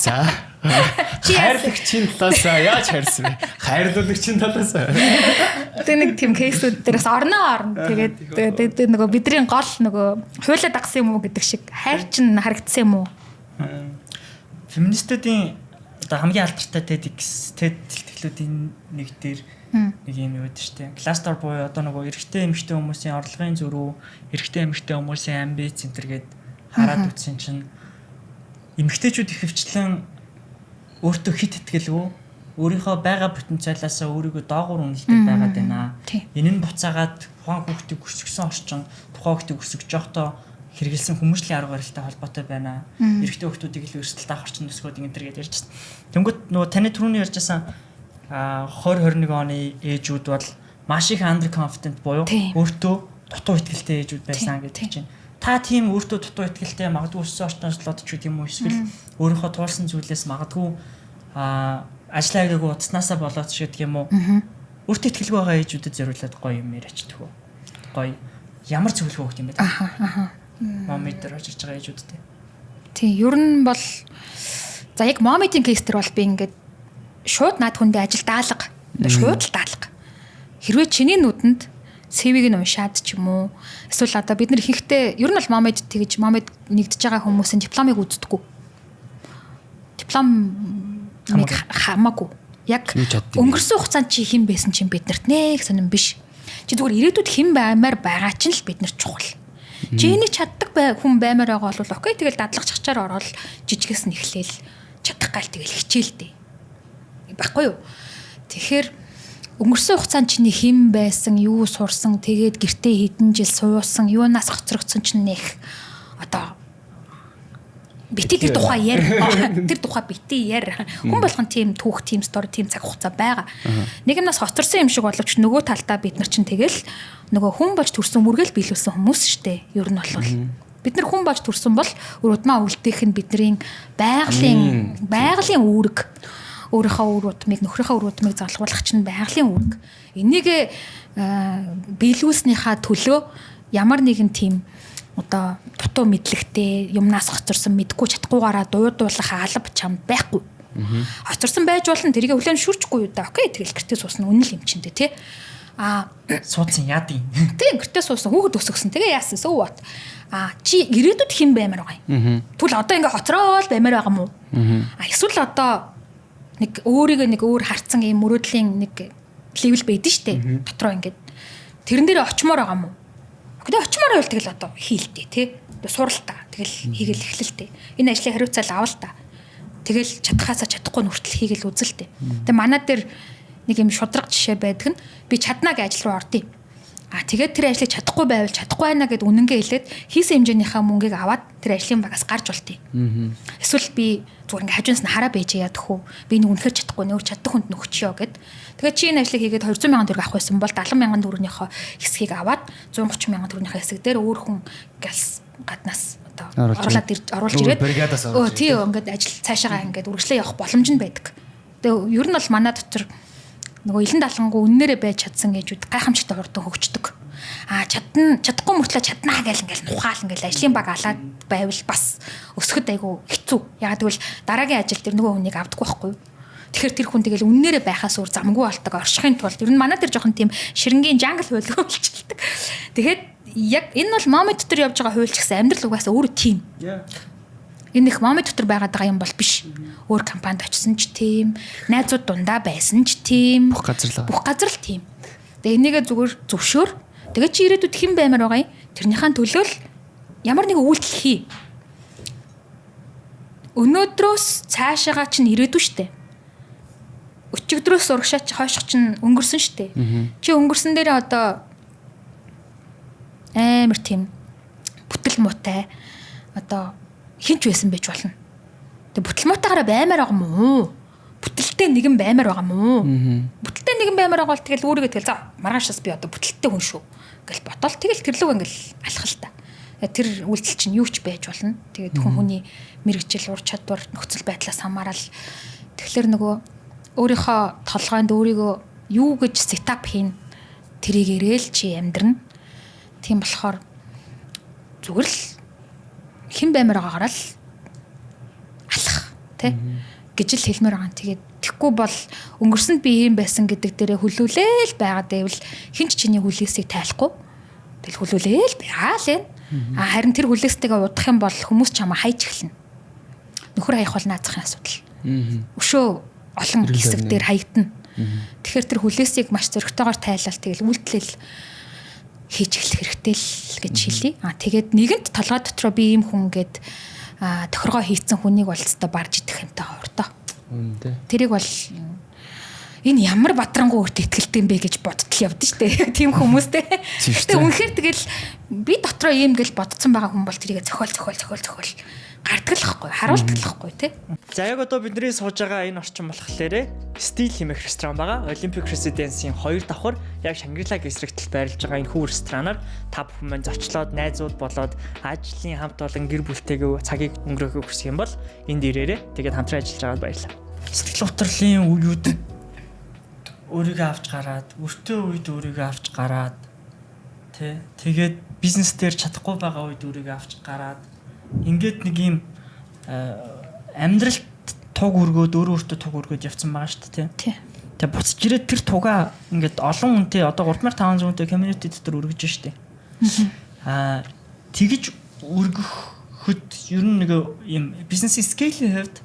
За хайрлагчийн талаас яаж хайрсан бэ? Хайрлуулагчийн талаас. Тэг нэг тийм кейсүүд дээрээс орно. Тэгээд нөгөө бидний гол нөгөө хуйлаа дагсан юм уу гэдэг шиг хайр чинь харагдсан юм уу? Феминистүүдийн одоо хамгийн алдартай тэтгэлүүдийн нэг дээр нэг юм юу гэдэг чинь кластер буюу одоо нөгөө эрэгтэй эмэгтэй хүмүүсийн орлогын зөрүү, эрэгтэй эмэгтэй хүмүүсийн амбиц центр гээд хараад үтсэн чинь эмэгтэйчүүд их хвчлэн өөртөө хит итгэлгүй өөрийнхөө байгаа потенциалаасаа өөрийгөө доогуур үнэлдэг байгаад байна. Энэ нь буцаагаад тухайн хүүхдийг өсгсөн орчин тухайн хүүхдийг өсгөж явахдаа хэрэгэлсэн хүмүүжлийн арга барилтай холбоотой байна. Эрэгтэй хүүхдүүдийг илүү эрсдэлтэй авах орчин төсгөөд ингэдэр гэж ярьж байна. Тэнгүүт нөгөө таны түрүүний ярьжсэн 2021 оны ээжүүд бол маш их under confident буюу өөртөө дутуу итгэлтэй ээжүүд байсан гэж байна. Та тийм өөртөө дутуу итгэлтэй магадгүй өссөн орчноос л бодож үт юм уу эсвэл өөрийнхөө туулсан зүйлээс магадгүй ажлаа хийгээгүй утаснасаа болоод ч гэдэг юм уу. Өөртөө итгэлгүй байгаа ээжүүдэд зориулаад гоё юм яриач төгөө. Гоё ямар зөвлөгөө өгөх юм бэ? Момид дээр очиж байгаа ээжүүдтэй. Тийм, ер нь бол за яг момидын кейс төр бол би ингээд шууд над хүндээ ажил даалга. Шууд л даалга. Хэрвээ чиний нүдэнд CV-г нь уншаад ч юм уу эсвэл одоо бид нар ихэнхдээ ер нь бол момид нэгдэж байгаа хүмүүсийн дипломыг үздэггүй. Диплом нэг хамаагүй. Яг өнгөрсөн хугацаанд чи хэн байсан чинь биднэрт нэг сонирн биш. Чи зүгээр ирээдүйд хэн баймаар байгаа чинь л биднэрт чухал. Чи энийг чаддаг хүн баймаар байгаа бол окей тэгэл дадлах чагчаар ороод жижигээс нь эхлээл чадах гал тэгэл хичээлдээ. Баггүй юу? Тэгэхээр өнгөрсөн хугацаанд чиний хэн байсан, юу сурсан, тэгээд гэртээ хэдэн жил суусан, юунаас хоцрогдсон чинь нэх одоо бити тэр тухай яар. Тэр тухай бити яар. Хүн болгон тийм түүх, тийм стори, тийм цаг хугацаа байгаа. Нэг юмнаас хоцорсон юм шиг боловч нөгөө талдаа бид нар чинь тэгэл нөгөө хүн болж төрсөн үргээл биелүүлсэн хүмүүс штэ. Ер нь бол бид нар хүн болж төрсөн бол урдмаа үлдээх нь бидний байгалийн үүрэг. Өөрийнхөө үр удмыг нөхрийнхөө үр удмыг залгуулах чинь байгалийн үүрэг. Энийг биелүүлснийхаа төлөө ямар нэгэн тийм одоо дутуу мэдлэгтэй юмнаас хоцорсон мэдгүй чадахгүйгаараа дуудуулах алба чамд байхгүй. Хоцорсон байж болно тэрийг хүлээн шүрчгүй юу да. Окей тэгэл гэртээ суусан үнэл юм чинь тий. Суудсан яад юм. Тий гэртээ суусан хүүхэд өсгсөн. Тэгээ яасан so what? Чи ирээдүйд хэн баймаар байгаа юм? Тэгвэл одоо ингээ хоцроод баймаар байгаа юм уу? Эсвэл одоо нэг өөрийгөө нэг өөр харцсан юм мөрөөдлийн нэг левел байдэн штэ. Дотроо ингээд тэрэн дээр очимоор байгаа юм уу? Гэхдээ очимоор байвал тэгэл одоо хийлтэй тий. Сурал та. Тэгэл хийгээл эхлэлтэй. Энэ ажлын хариуцлага авал та. Тэгэл чадхаасаа чадахгүй нүртэл хийгээл үзэлтэй. Тэгээ манад дээр нэг юм шудраг жишээ байдаг нь би чадна гэж ажил руу ордъё. Тэгээд тэр ажлыг чадахгүй байвал чадахгүй байна гэд үнэнгээ хэлээд хийсэн хэмжээнийхээ мөнгийг аваад тэр ажлын багаас гарч болтыг. Эсвэл би зүгээр ингээ хажуунаас нь хараа байж яадах уу? Би нэг үнэхээр чадахгүй нөр чаддаг хүнд нөхчөө гэд. Тэгээд чи энэ ажлыг хийгээд 200 сая төгрөг авах байсан бол 70 сая төгрөгийнхөө хэсгийг аваад 130 сая төгрөгийнхөө хэсэг дээр өөр хүн галс гаднаас одоо оруулж ирээд тий ингээд ажил цаашаа ингээд үргэлжлээ явах боломж нь байдаг. Тэгээ ер нь бол манай дотор нөгөө илэн далангуу үннээрээ байж чадсан гэжүүд гайхамшигтай хурдан хөгждөг. Чадахгүй мөртлөө чаднаа гэл ингээл нухаал ингээл ажлын баг алаад байвал бас өсөхөд айгу хэцүү. Яг тэгвэл дараагийн ажил дээр нөгөө хүнийг авдаггүй байхгүй юу? Тэгэхээр тэр хүн тэгэл үннээрээ байхаас өөр замгүй болдог оршихын тулд ер нь манай дээр жоохон тийм ширэнгийн жангл хуйлга болчихлоо. Тэгээд яг энэ бол момент дотор явж байгаа хуйлч гэсэн амьдрал угаасаа өөр тийм. Энэ их момент дотор байгаад байгаа юм бол биш. Өөр компанид очсон ч тийм, найзууд дундаа байсан ч тийм. Бүх газар л тийм. Тэгээ энийгээ зүгээр зөвшөөр. Тэгээ чи ирээдүйд хэн баймаар байгаа юм? Тэрнийхэн төлөө л ямар нэг үйлдэл хий. Өнөөдрөөс цаашаага чинь ирээдүй штэ. Өчигдрөөс урагшаач хойших чинь өнгөрсөн штэ. Чи өнгөрсөн дээрээ одоо амар тийм бүтэл муутай одоо хинч байсан байж болно. Тэг бүтэл муутайгаараа баймаар байгаа юм уу? Бүтэлтэй нэгэн баймаар байгаа юм уу? Бүтэлтэй нэгэн баймаар байгаа бол тэгэл өөрийгөө тэгэл за маргаашаас би одоо бүтэлтэй хүн шүү гэл ботол тэгэл тэрлэг ингээл алхах л та. Тэр үйлдэл чинь юу ч байж болно. Тэгээд хүний мэрэгжил, ур чадвар, нөхцөл байдлаас хамаарал тэгэхээр нөгөө өөрийнхөө толгойд өөрийгөө юу гэж сетап хийн тэрийг ирээл чи амьдрна. Тийм болохоор зүгээр л хэн баймаар байгаагаар л алах тий гэж л хэлмээр байгаа. Тэгээд тэгхгүй бол өнгөрсөнд би юм байсан гэдэг дээрээ хүлүүлээл байгаад байвал хинч чиний хүлээсийг тайлахгүй. Тэгэл хүлүүлээл байгаа л энэ. Харин тэр хүлээстэйгээ удах юм бол хүмүүс чамаа хайж эхэлнэ. Нөхөр хаях бол наазахын асуудал. Өшөө олон хэсэг дээр хаягдана. Тэгэхээр тэр хүлээсийг маш зөрөгтэйгээр тайлал тэгэл үйлдэл хийж эхлэх хэрэгтэй л гэж хэлье. Тэгээд нэгэнт толгой дотроо би ийм хүн гээд тохиргоо хийцэн хүнийг бол өстой барж идэх юмтай хурдаа. Тэрийг бол энэ ямар бадрангуй өөртөө ихтэй юм бэ гэж бодтол явдсан шүү дээ. Тийм хүмүүстэй. Гэтэ үнэхээр тэгэл би дотроо ийм гэж бодсон байгаа хүн бол тэрийг зохиол гарддаг л байхгүй, харуулдаг л байхгүй тий. За яг одоо бидний сууж байгаа энэ орчин болохоор Стил хэмээх ресторан байгаа. Olympic Residence-ийн 2 давхар яг Шангрила эсрэгтэл байрлаж байгаа энэ хүү ресторанаар та бүхэн маань зочлоод найзууд болоод ажлын хамт олон гэр бүлтэйгээ цагийг өнгөрөөхөг хүсэх юм бол энд ирээрээ тэгээд хамтран ажиллаж байгаад баярлалаа. Сэтгэл хөдлөлийн үеүүдэд өөрийгөө авч гараад, өртөө үед өөрийгөө авч гараад тий тэгээд бизнес дээр чадахгүй байгаа үед өөрийгөө авч гараад ингээд нэг юм амьдралд туг өргөөд өөртөө туг өргөөд явцсан байгаа шүү дээ тий. Тэгээ буцаж ирээд тэр тугаа ингээд олон хүнтэй одоо 3500 хүнтэй community дотор өргөж штэ. Тэгэж өргөхөд ер нь нэг юм бизнес scale-ийн хувьд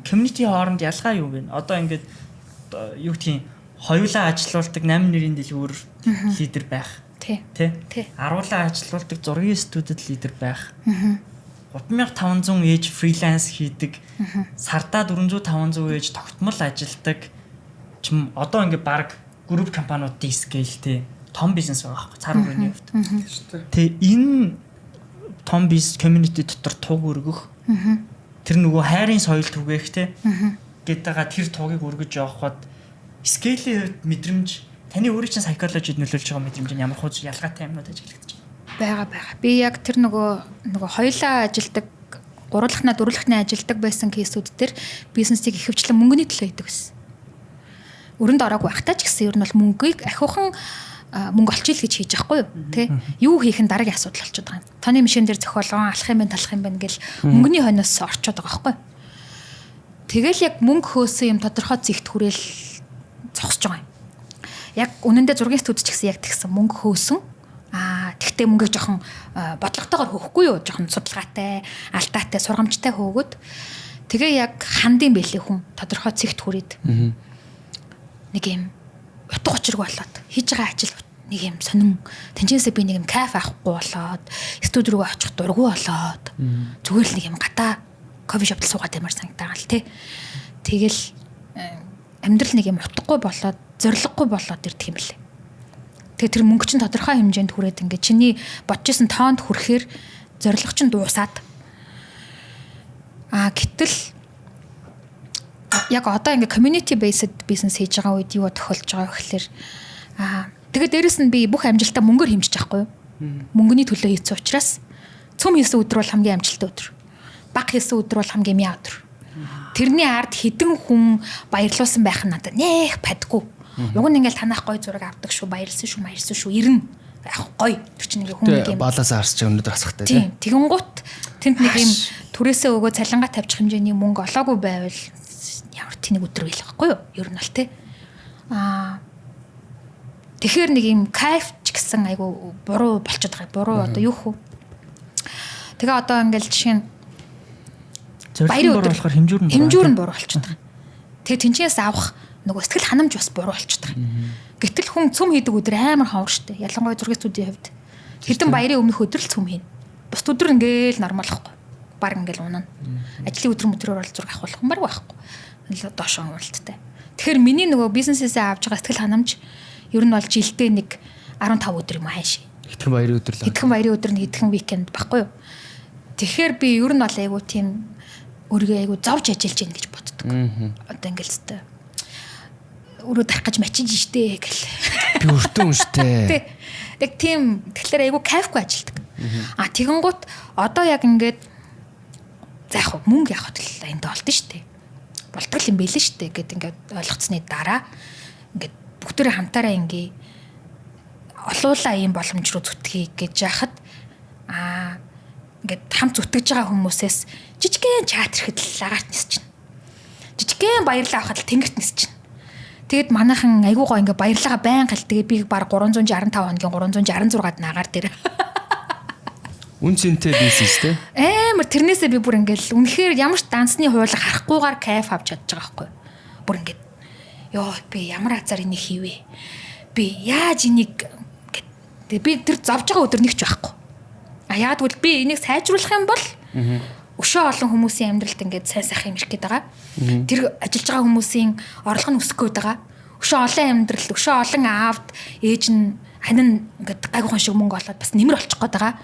community хооронд ялгаа юу вэ? Одоо ингээд юу гэдгийг хоёулаа ажилуулдаг 8 нэрийн дэлгүүр лидер байх. Тий. Аруулаа ажилуулдаг 6 студид лидер байх. 3500 ээж фриланс хийдэг, сардаа 400-500 ээж тогтмол ажилдаг чим одоо ингээд баг групп компаниудын scale-тэй том бизнес байгаа байхгүй цар хүрээний хувьд. Тэгээ энэ том бизнес community дотор туг өргөх тэр нөгөө хайрын соёл түгээх гэдээга тэр тугийг өргөж явахад scale-ийн хувьд мэдрэмж таны өөрийн чинь psychology-д нөлөөлж байгаа мэдрэмж нь ямар хөө ялгаатай юмнууд ажиглагдаж байгаа. Би яг тэр нөгөө хоёулаа ажилдаг, гурлахнаа дөрвөлхнээ ажилдаг байсан кейсүүд дээр бизнесийг ихэвчлэн мөнгөний төлөө хийдэг гэсэн. Өрөнд ороогүй байхдаа ч гэсэн ер нь бол мөнгийг ахиухан мөнгө олчих ил гэж хийж байхгүй юу? Тэ? Юу хийх нь дараагийн асуудал болчиход байгаа юм. Таны машин дээр зохиолгон алах юм бэ, талах юм бэ гэл мөнгөний хойноос орчод байгаа байхгүй юу? Тэгэл яг мөнгө хөөсөн юм тодорхой зэгт хүрээл зогсож байгаа юм. Яг үнэндээ зургийн студид ч гэсэн яг тэгсэн мөнгө хөөсөн. Тэгтээ мөнгө жоохон бодлоготойгоор хөөхгүй юу? Жоохон судалгаатай, алдаатай, сургамжтай хөөгөөд тэгээ яг хандын бэлээ хүн тодорхой зэгт хүрээд нэг юм утга учиргүй болоод хийж байгаа ажил нэг юм сонин тэнцээсээ би нэг юм кафе авахгүй болоод студи руу очих дургүй болоод зүгээр л нэг юм гадаа кофе шопд суугаад ямаар санагдаа л тий. Тэгэл амьдрал нэг юм утгагүй болоод зориггүй болоод ирдэг юм лээ. Тэгээ тэр мөнгө чинь тодорхой хэмжээнд хүрээд ингээд чиний бодож исэн тоонд хүрэхээр зориг чинь дуусаад гэтэл яг одоо ингээ community based business хийж байгаа үед юу тохиолж байгаа вэ гэхээр тэгээ дээрэс нь би бүх амжилтаа мөнгөөр хэмжиж байхгүй юу? Мөнгөний төлөө хийсэн учраас цөм хийсэн өдөр бол хамгийн амжилттай өдөр. Бага хийсэн өдөр бол хамгийн мяа өдөр. Тэрний ард хідэн хүн баярлуулсан байх нь надад нэх падгүй. Уг нь ингээл танах гой зураг авдаг шүү, баярлсан шүү, ирнэ. Яг гой. Тэр чинь ингээ хүн нэг юм балаасаа харсч өнөдөр асахтай тийм. Тэгэн гут тэнд нэг юм түрээсээ өгөө цалингаа тавьчих хэмжээний мөнгө олоогүй байвал ямар тэнэг өдөр байл байхгүй юу? Ер нь бол тий. Тэгэхээр нэг юм кайф ч гэсэн айгу буруу болчиход байгаа. Буруу одоо юу хөө. Тэгээ одоо ингээл жишээ нь баярын өдөр болохоор хэмжүүр нь буруу болчиход байгаа. Тэгээ тэнчээс авах нөгөө сэтгэл ханамж бас буруу болчиход байгаа. Гэтэл хүн цөм хийдэг өдөр амар ховор штэ. Ялангуяа зургийн студийн хувьд хэдэн баярын өмнөх өдөр л цөм хийнэ. Бус өдөр ингээл нормал байхгүй. Баг ингээл унана. Ажлын өдөр мөдрөөр бол зураг авах юм баг байхгүй. Доошоо уралдтай. Тэгэхээр миний нөгөө бизнесээсээ авж байгаа сэтгэл ханамж ер нь бол жилдээ нэг 15 өдөр юм хайш. Хэдхэн баярын өдөр л. Хэдхэн баярын өдөр нэг хэдхэн викенд баггүй юу? Тэгэхээр би ер нь бол айгу тийм өөрийгөө айгу зовж ажиллаж гин гэж боддог. Одоо ингээл зөте өрөө дарах гэж мачиж штэ гэл. Би өртөө юм штэ. Тэг тийм тэгэхээр айгу кайфгүй ажилдаг. Тэгэн гут одоо яг ингээд за яг мөнгө явахд л энд болдсон штэ. Болтгол юм бэлэн штэ гэд ингээд ойлгоцсны дараа ингээд бүгдээрээ хамтаараа ингээ олуулаа ийм боломж руу зүтгэе гэж яхад ингээд хамт зүтгэж байгаа хүмүүсээс жижигхэн чат ирэхэд л агаарт нисэж чинь. Жижигхэн баярлаа авахад л тэнгэрт нисэж чинь. Тэгэд манайхан айгуу гоо ингээ баярлаага байн гал тэгээ би баг 365 хоногийн 366-ад нагаар дээр. Үнцэнтэй бизнес те. Амар тэрнээсээ би бүр ингээл үнэхээр ямар ч дансны хуулга харахгүйгээр кайф авч чадж байгаа байхгүй. Бүр ингээд ёо би ямар азар энийг хийвэ. Би яаж энийг би тэр зовж байгаа өдөр нэг ч байхгүй. Яг тэгвэл би энийг сайжруулах юм бол өшөө олон хүмүүсийн амьдралд ингээд сайн сайхан юм ирэх гээд байгаа. Тэр ажиллаж байгаа хүмүүсийн орлого нь өсөх гээд байгаа. өшөө олон амьдрал, өшөө олон аавд ээж нь ханин ингээд гайгүйхан шиг мөнгө олоод бас нэмэр олчих гээд байгаа.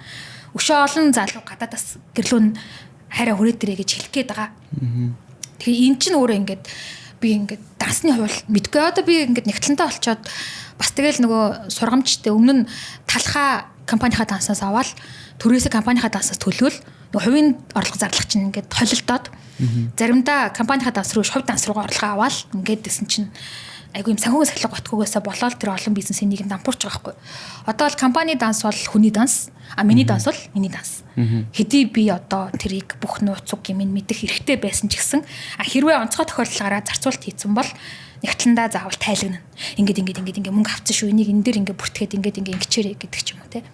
Өшөө олон залуу гадаадас гэрлүүн хайраа хүрээдэрэй гэж хэлэх гээд байгаа. Тэгээ эн чинь өөрөө ингээд би ингээд дансны хувьд мэдгүй одоо би ингээд нэгтлэнтэй олцоод бас тэгэл нөгөө сургамжтай өмнө нь талхаа компанийнхаа дансаас аваад төрөөсөө компанийнхаа дансаас төлөөл нөгөө хувийн орлого зарлах чинь ингээд холилдоод заримдаа компанийнхаа данс руу хувь данс руугаа орлого аваад ингээд гэсэн чинь айгу юм санхүүгийн сахилга готгоогоосаа болоод тэр олон бизнесийн нийгэм дампуурч байгаа байхгүй. Одоо бол компани данс бол хүний данс, миний данс бол миний данс. Хэдий би одоо тэрийг бүх нууц уг юм мэдэх хэрэгтэй байсан ч гэсэн хэрвээ онцгой тохиолдлаараа зарцуулт хийсэн бол нэгтлэндээ заавал тайлагна. Ингээд мөнгө авцсан шүү. Энийг энэ дээр ингээд бүртгээд ингээд ингэчээрэй гэдэг ч юм уу те.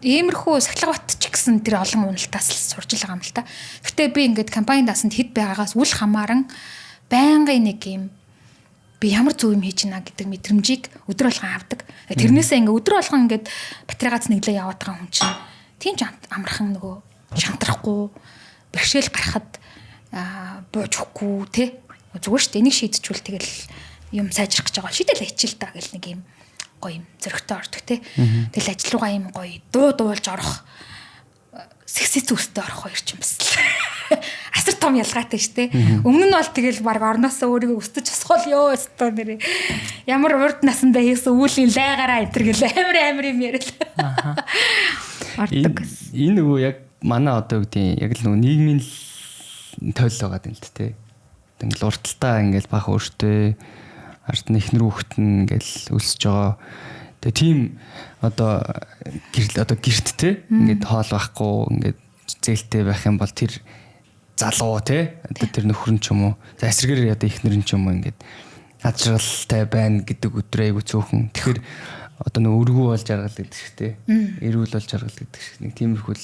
Иймэрхүү сахилга бат ч гэсэн тэр олон уналтаас л сурж байгаа юм л та. Гэтэ би ингээд компани дансанд хэд байгаагаас үл хамааран байнгын нэг юм би ямар зөв юм хийж гинэ гэдэг мэдрэмжийг өдөр болгон авдаг. Тэрнээсээ ингээ өдөр болгон ингээд батарейгаас нэглээ яваад байгаа хүн чинь тийм ч амархан нөгөө шантрахгүй бэрхшээл гарахад бууж өгөхгүй те зүгээр шүү дээ. Энийг шийдчихвэл тэгэл юм сайжрах гэж байгаа. Шийдэл хичээл та гэл нэг юм гоё юм зөрөгтэй ордог те. Тэгэл ажил руугаа юм гоё дуулж орох секси зүстэй орох хоёр ч юм бас асар том ялгаатай шүү дээ. Өмнө нь бол тэгэл баг орноосоо өөрийгөө өстөж асхол ёо өстөө нэрээ. Ямар урд насандаа хийсэн үүлийн лайгаараа энэ гэл амар юм яриад. Ордог. Энэ нөгөө яг манай одоо үгдийн яг л нөгөө нийгмийн тойл байгаа юм л тээ. Ингээл урталтаа ингээл бах өөртөө ард нь ихнэр хүүхэд нь ингээл өсөж байгаа. Тэгээ тийм одоо гэрт те ингээд хоол байхгүй ингээд зээлтэй байх юм бол тэр залуу те одоо тэр нөхөр нь ч юм уу за эсрэгээр одоо ихнэр нь ч юм уу ингээд ажралтай байна гэдэг өдрөө айгу цөөхөн. Тэгэхээр одоо нэг өргүү болж аргал гэдэг шиг те эрүүл болж аргал гэдэг шиг нэг тиймэрхүү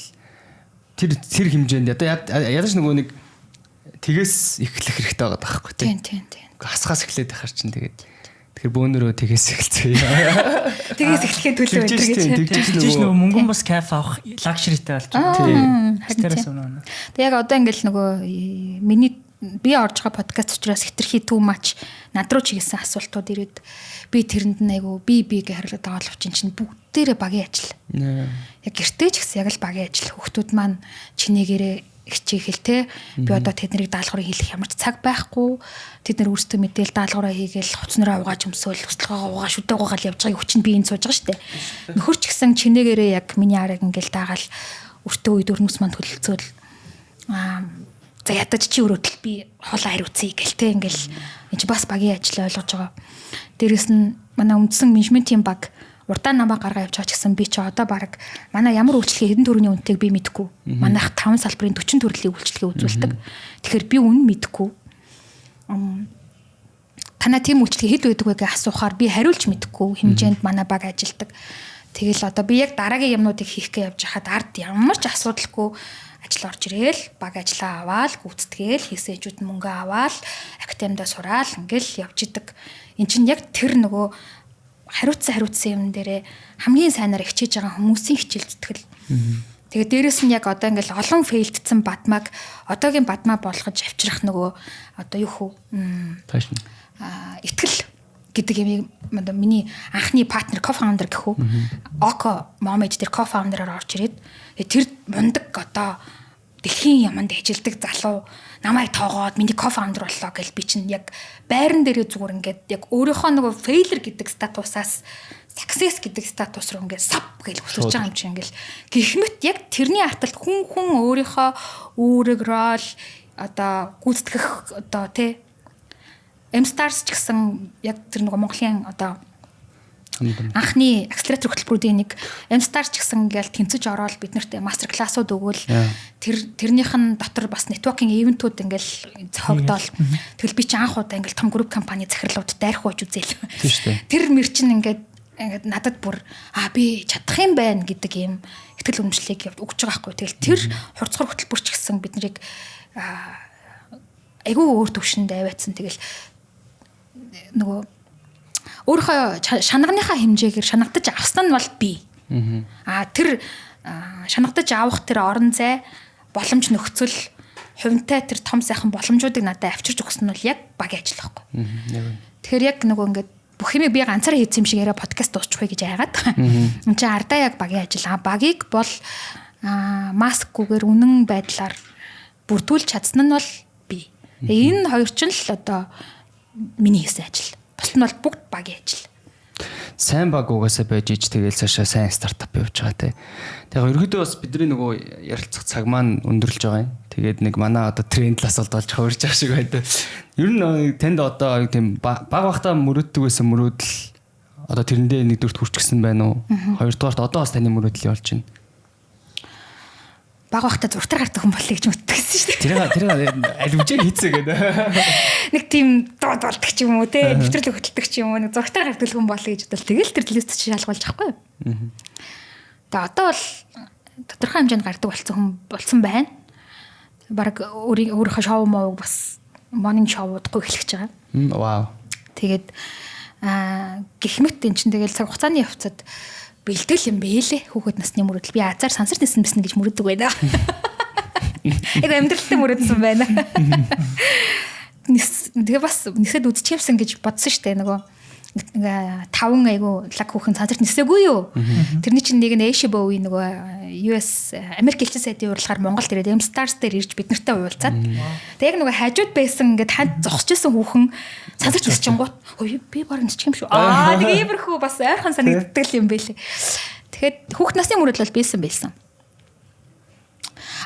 тэр хэмжээнд одоо ядаж нөгөө нэг тгээс эхлэх хэрэгтэй байгаа байхгүй те. Тийм. Хасгаас эхлээд ахаар чинь тэгээд тэгэхээр бөөнөрөө тгээс эхэлцгээе. Тгээс эхлэхийн төлөө өдр гэж. Тэгж нөгөө мөнгөн бас кайф авах лагшритэй болж байгаа. Тэрээс өнөө. Тэг яг одоо ингээл нөгөө миний би орж байгаа подкаст учраас хитрхи too much над руу чиглэсэн асуултууд ирээд би тэрэнд нь айгу би гэ харилаад байгаа боловч чинь бүгдээрээ багийн ажил. Яг гэртээ ч гэсэн яг л багийн ажил. Хүүхдүүд маань чинээгээрээ хичээл те би одоо тэднийг даалгаврыг хийх ямар ч цаг байхгүй тэд нар өөрсдөө мэдээл даалгавраа хийгээл хуцнараа угааж өмсөөл хүсэлгаагаа угаа шүдэг угаал явж байгааг хүчин би энэ сууж байгаа штэ нөхөр ч гэсэн чинээгээрээ яг миний арыг ингээл даагаал өртөө үед өрнөс манд хөлөлцөөл за ядаж чи өрөөдөл би хоолоо хариуцъя гэл те ингээл энэ бас багийн ажил ойлгож байгаа дээрэс нь манай үндсэн менежментийн баг урдаа намаа гаргаа явж байгаа ч гэсэн би чи одоо баг манай ямар үйлчлэгээ хэдэн төгрөгийн үнэтэйг би мэдэхгүй. Манайх 5 салбарын 40 төрлийн үйлчлэгээ үзүүлдэг. Тэгэхээр би үнэ мэдэхгүй. Танаа тийм үйлчлэгээ хэд байдаг вэ гэж асуухаар би хариулж мэдэхгүй хэмжээнд манай баг ажилдаг. Тэгэл одоо би яг дараагийн юмнуудыг хийх гэж явж хахад ард ямар ч асуудалгүй ажил орж ирээл баг ажиллаа аваал гүйцэтгээл хийсээжүүд мөнгө аваал академидаа сураал ингээл явж идэг. Эн чинь яг тэр нөгөө хариуцсан юм дээрээ хамгийн сайнаар хичээж байгаа хүмүүсийн хичээл зүтгэл. Тэгээд дээрэс нь яг одоо ингээл олон фейлдсэн бадмаг одоогийн бадмаа болгож авчрах нөгөө одоо юу хөө итгэл гэдэг юм одоо миний анхны партнер co-founder гэхүү Око Момед тэр co-founder-аар орж ирээд тэр мундаг одоо дэлхийн яманд ажилдаг залуу намайг тоогоод миний co-founder боллоо гэж би чинь яг байран дээрээ зүгээр ингээд яг өөрийнхөө нөгөө failure гэдэг статусаас success гэдэг статус руу ингээд сав гэж өсөж байгаа юм чинь ингээд гихмэт яг тэрний арталт хүн өөрийнхөө үүрэгрөө л одоо гүйцэтгэх одоо тий M-Stars ч гэсэн яг тэр нөгөө Монголын одоо анхны акселератор хөтөлбөрүүдийн нэг M-Stars ч гэсэн ингээл тэнцэж ороод бид нарт мастер классууд өгөөл тэрнийх нь дотор бас networking ивентүүд ингээл зохиогдоол тэгэл би чи анх удаа ингээл том групп компани захирлууд дайрах ууж үзээл тэр мэр чин ингээд надад бүр би чадах юм байна гэдэг юм ихтгэл үнэмшлийг өгч байгаа байхгүй тэгэл тэр хурцгар хөтөлбөр ч гэсэн бид нарыг айгүй өөр төвшөнд аваадсан тэгэл нөгөө өөрийнхөө шанагныхаа хэмжээгээр шанагдаж авсан нь бол би. Тэр шанагдаж авах тэр орон зай боломж нөхцөл хувинтай тэр том сайхан боломжуудыг надад авчирч өгсөн нь бол яг багийн ажил байхгүй. Тэгэхээр яг нөгөө ингээд бүх юмыг би ганцаараа хийсэн юм шиг яриа подкаст дуусчих вэ гэж айгаад. Энд чинь ардаа яг багийн ажил. Багийг бол маскгүйгээр үнэн байдлаар бүрдүүлж чадсан нь бол би. Энэ хоёр ч л одоо миний хийсэн ажил. Бус нь бол бүгд багийн ажил. Сайн баг угаасаа байж ич тэгэл цаашаа сайн стартап явж байгаа те. Тэгээ ерөөдөө бас бидний нөгөө ярилцах цаг маань өндөрлж байгаа юм. Тэгээд нэг манай одоо тренд лас болж хувирж байгаа шиг байдаг. Ер нь танд одоо тийм баг багтаа мөрөддөг байсан мөрөөдөл одоо тэрэндээ нэгдүгürt хүрчихсэн байна уу? Хоёрдугаарт одоо бас таны мөрөөдөл явж байна. Баг багтаа зуртар гардаг хүн болъё гэж мэдчихсэн шүү дээ. Тэр аль үжээ хийцээ гэдэг. Нэг тийм дууд болдог ч юм уу те нэвтрүүлэг хөтэлдэг ч юм уу нэг зургатаар гардаг хүн болъё гэж бодвол тэгэл тэр лист чи шалгуулж авахгүй юу. Тэгээ одоо бол тодорхой хэмжээнд гардаг болсон байна. Бараг өөрийнхөө шоу муу бас morning show-удахгүй эхлэж байгаа. Вау. Тэгээд гэх мэт эн чинь тэгэл цаг хугацааны явцад бэлтгэл юм бэлээ хүүхэд насны мөрөдөл би азар сансар нисэн биснэ гэж мөрөдөг байна. Яг амьдралтай мөрөдсөн байна. Тэгээ бас нисэд үдчихсэн гэж бодсон штэ нөгөө 5 айгу лаг хүүхэн сансарт нисээгүй юу. Тэрний чинь нэг нь Эши Боуи нөгөө US Америк элчин сайдын уралгаар Монголд ирээд M-Stars дээр ирж бид нартай уулзаад тэг яг нөгөө хажууд байсан ингээд ханд зогсчихсан хүүхэн сансарт нисчихэнгуут би баг нисчих юм шүү. Нэг иймэрхүү бас ойрхон санагддаг юм байлээ. Тэгэхэд хүүхд насны мөрөдөл бол бийсэн байсан.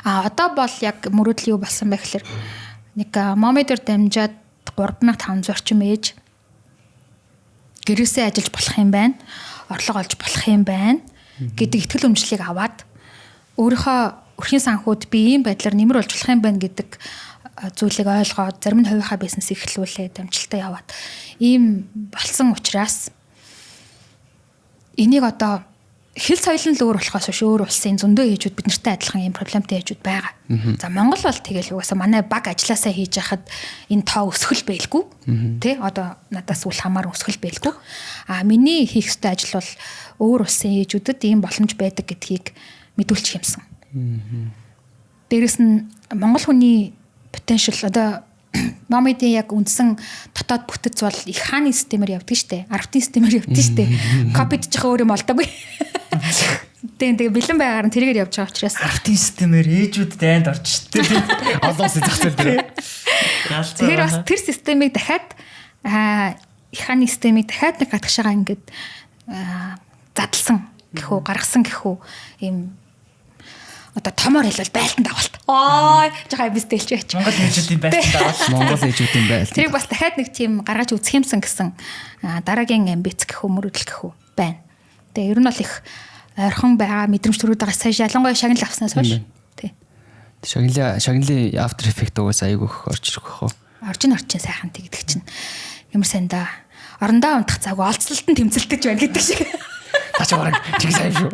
Одоо бол яг мөрөдөл юу болсон бэ гэхээр нэг момедор дамжаад 3500 орчим ээж гэрээсээ ажиллаж болох юм байна. Орлого олж болох юм байна гэдэг итгэл үнэмшлийг аваад өөрийнхөө өрхийн санхуд би ийм байдлаар нэмэр болж болох юм байна гэдэг зүйлийг ойлгоод зарим нь хувийнхаа бизнес эхлүүлээд амжилттай яваад ийм болсон учраас энийг одоо хэл соёл нь л өөр болохоос биш өөр улсын зөндөө ээжүүд бид нартай адилхан ийм проблемтэй ээжүүд байгаа. За Монгол бол тэгэл угаасаа манай баг ажилласаа хийж яхад энэ тоо өсгөл байлгүй. Тэ одоо надаас үл хамаар өсгөл байлгүй. Миний хийх ёстой ажил бол өөр улсын ээжүүдэд ийм боломж байдаг гэдгийг мэдүүлчих юмсан. Дээрэс нь монгол хүний потенциал одоо Момидын яг үндсэн дотоод бүтэц бол их хааны системээр явдаг штэ. Арвтын системээр явдаг штэ. Копид жих өөр юм болдоггүй. Тэгээ бэлэн байгаар нь тэрээр явж байгаа учраас арвтын системээр ээжүүд дайнд орж штэ. Олон улсын зах зээл дээр. Тэгэхээр бас тэр системийг дахиад их хааны системийг дахиад нэг гадагшаага ингээд задлсан гэхүү гаргасан гэхүү ийм одоо томоор хэлвэл байлтан дагуулт. Жохоо бистэлж байж. Монгол ээжүүдийн байлтан дагуулт. Монгол ээжүүдийн байлтан. Тэрийг бас дахиад нэг тийм гаргаж үзэх юмсан гэсэн дараагийн амбиц гэхүү мөрөдөл гэхүү байна. Тэгээ ер нь бол их ойрхон байгаа мэдрэмж төрүүд байгаа сайн ялангуяа шагнал авснаас хойш. Тий. Шагналын after effect угаас айгүйх орж ирэх хөө. Орчин сайхан тэгдэг чинь. Ямар сайн да. Орондоо унтах цаг олцлолт нь тэмцэлдэж байна гэдэг шиг. Таач бараг чиг сайн шүү.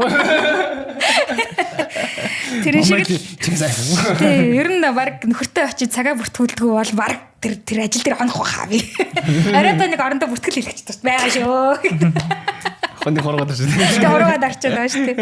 Тэр шиг чиг сайн. Тий, ер нь баг нөхөртэй очиж цагаа бүртгүүлдэггүй бол баг тэр ажил дээр хонох хаа би. Арайта нэг орондоо бүртгэл хийлгэж тааш байгаа шүү. Хоны хоргоод шүү. Хоргоод арчаад байгаа шүү.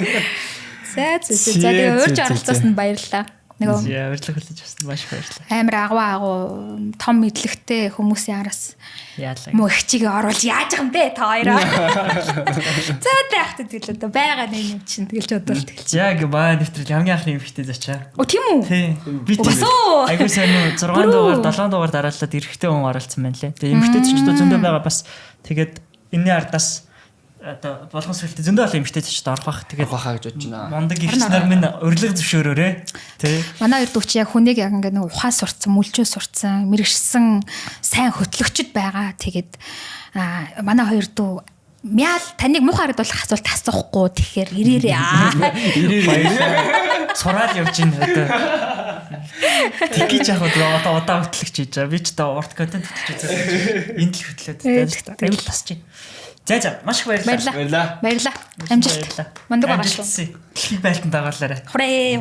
За тэгээ урьж оролцсон нь баярлалаа. Нөгөө баярлалаа хүлээж авсан маш баярлалаа. Амар агуу том мэдлэгтэй хүмүүсийн араас яалаа. Муу их чигээ оруулж яаж юм бэ та хоёроо. За таахт тэгэл одоо байгаа нэг юм чинь тэгэлж бодвол тэгэл. Яг баа нэвтрэл хамгийн анхны эмхтэй зачаа. Оо тийм үү? Тий. Би айгуу сайн 6 дугаар 7 дугаар дараалаад эрэгтэй хүн оролцсон байна лээ. Тэгээ эмхтэй зочдод зөндөө байгаа бас тэгээд энэний ардаас одоо болгон сүлтээ зөндөө олон эмхтэй зочд орох бах. Тэгээд хаа гэж бодож байна. Мондөг ирчнэр минь урилга зөвшөөрөөрэй. Тий. Манай хоёр дүүч яг хүнийг яг ингээд нэг ухаа сурцсан, мүлжөө сурцсан, мэрэгшсэн сайн хөтлөгчд байгаа. Тэгээд манай хоёр дүү мяал таныг муухай харагдуулах асуулт асуухгүй тэгэхээр ирээрээ. Ирээрээ. Сураад явж ийн одоо. Тэгэж яг одоо хөтлөгч хийж байгаа. Би ч одоо урт контент хөтлөж үзээ. Энд л хөтлөөд аюул тасч байна. За маш их баярлалаа. Баярлалаа. Амжилт. Мундаг байгаа шүү. Дэлхийн байлтан дагаалаарай. Хүрээ.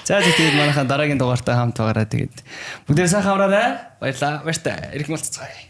За тэгээд манайхаа дараагийн дугаартай хамт байгаараа тэгээд бүгдээ сайхан амраарай. Баярлалаа. Баяртай. Ирэх мэлцгээе.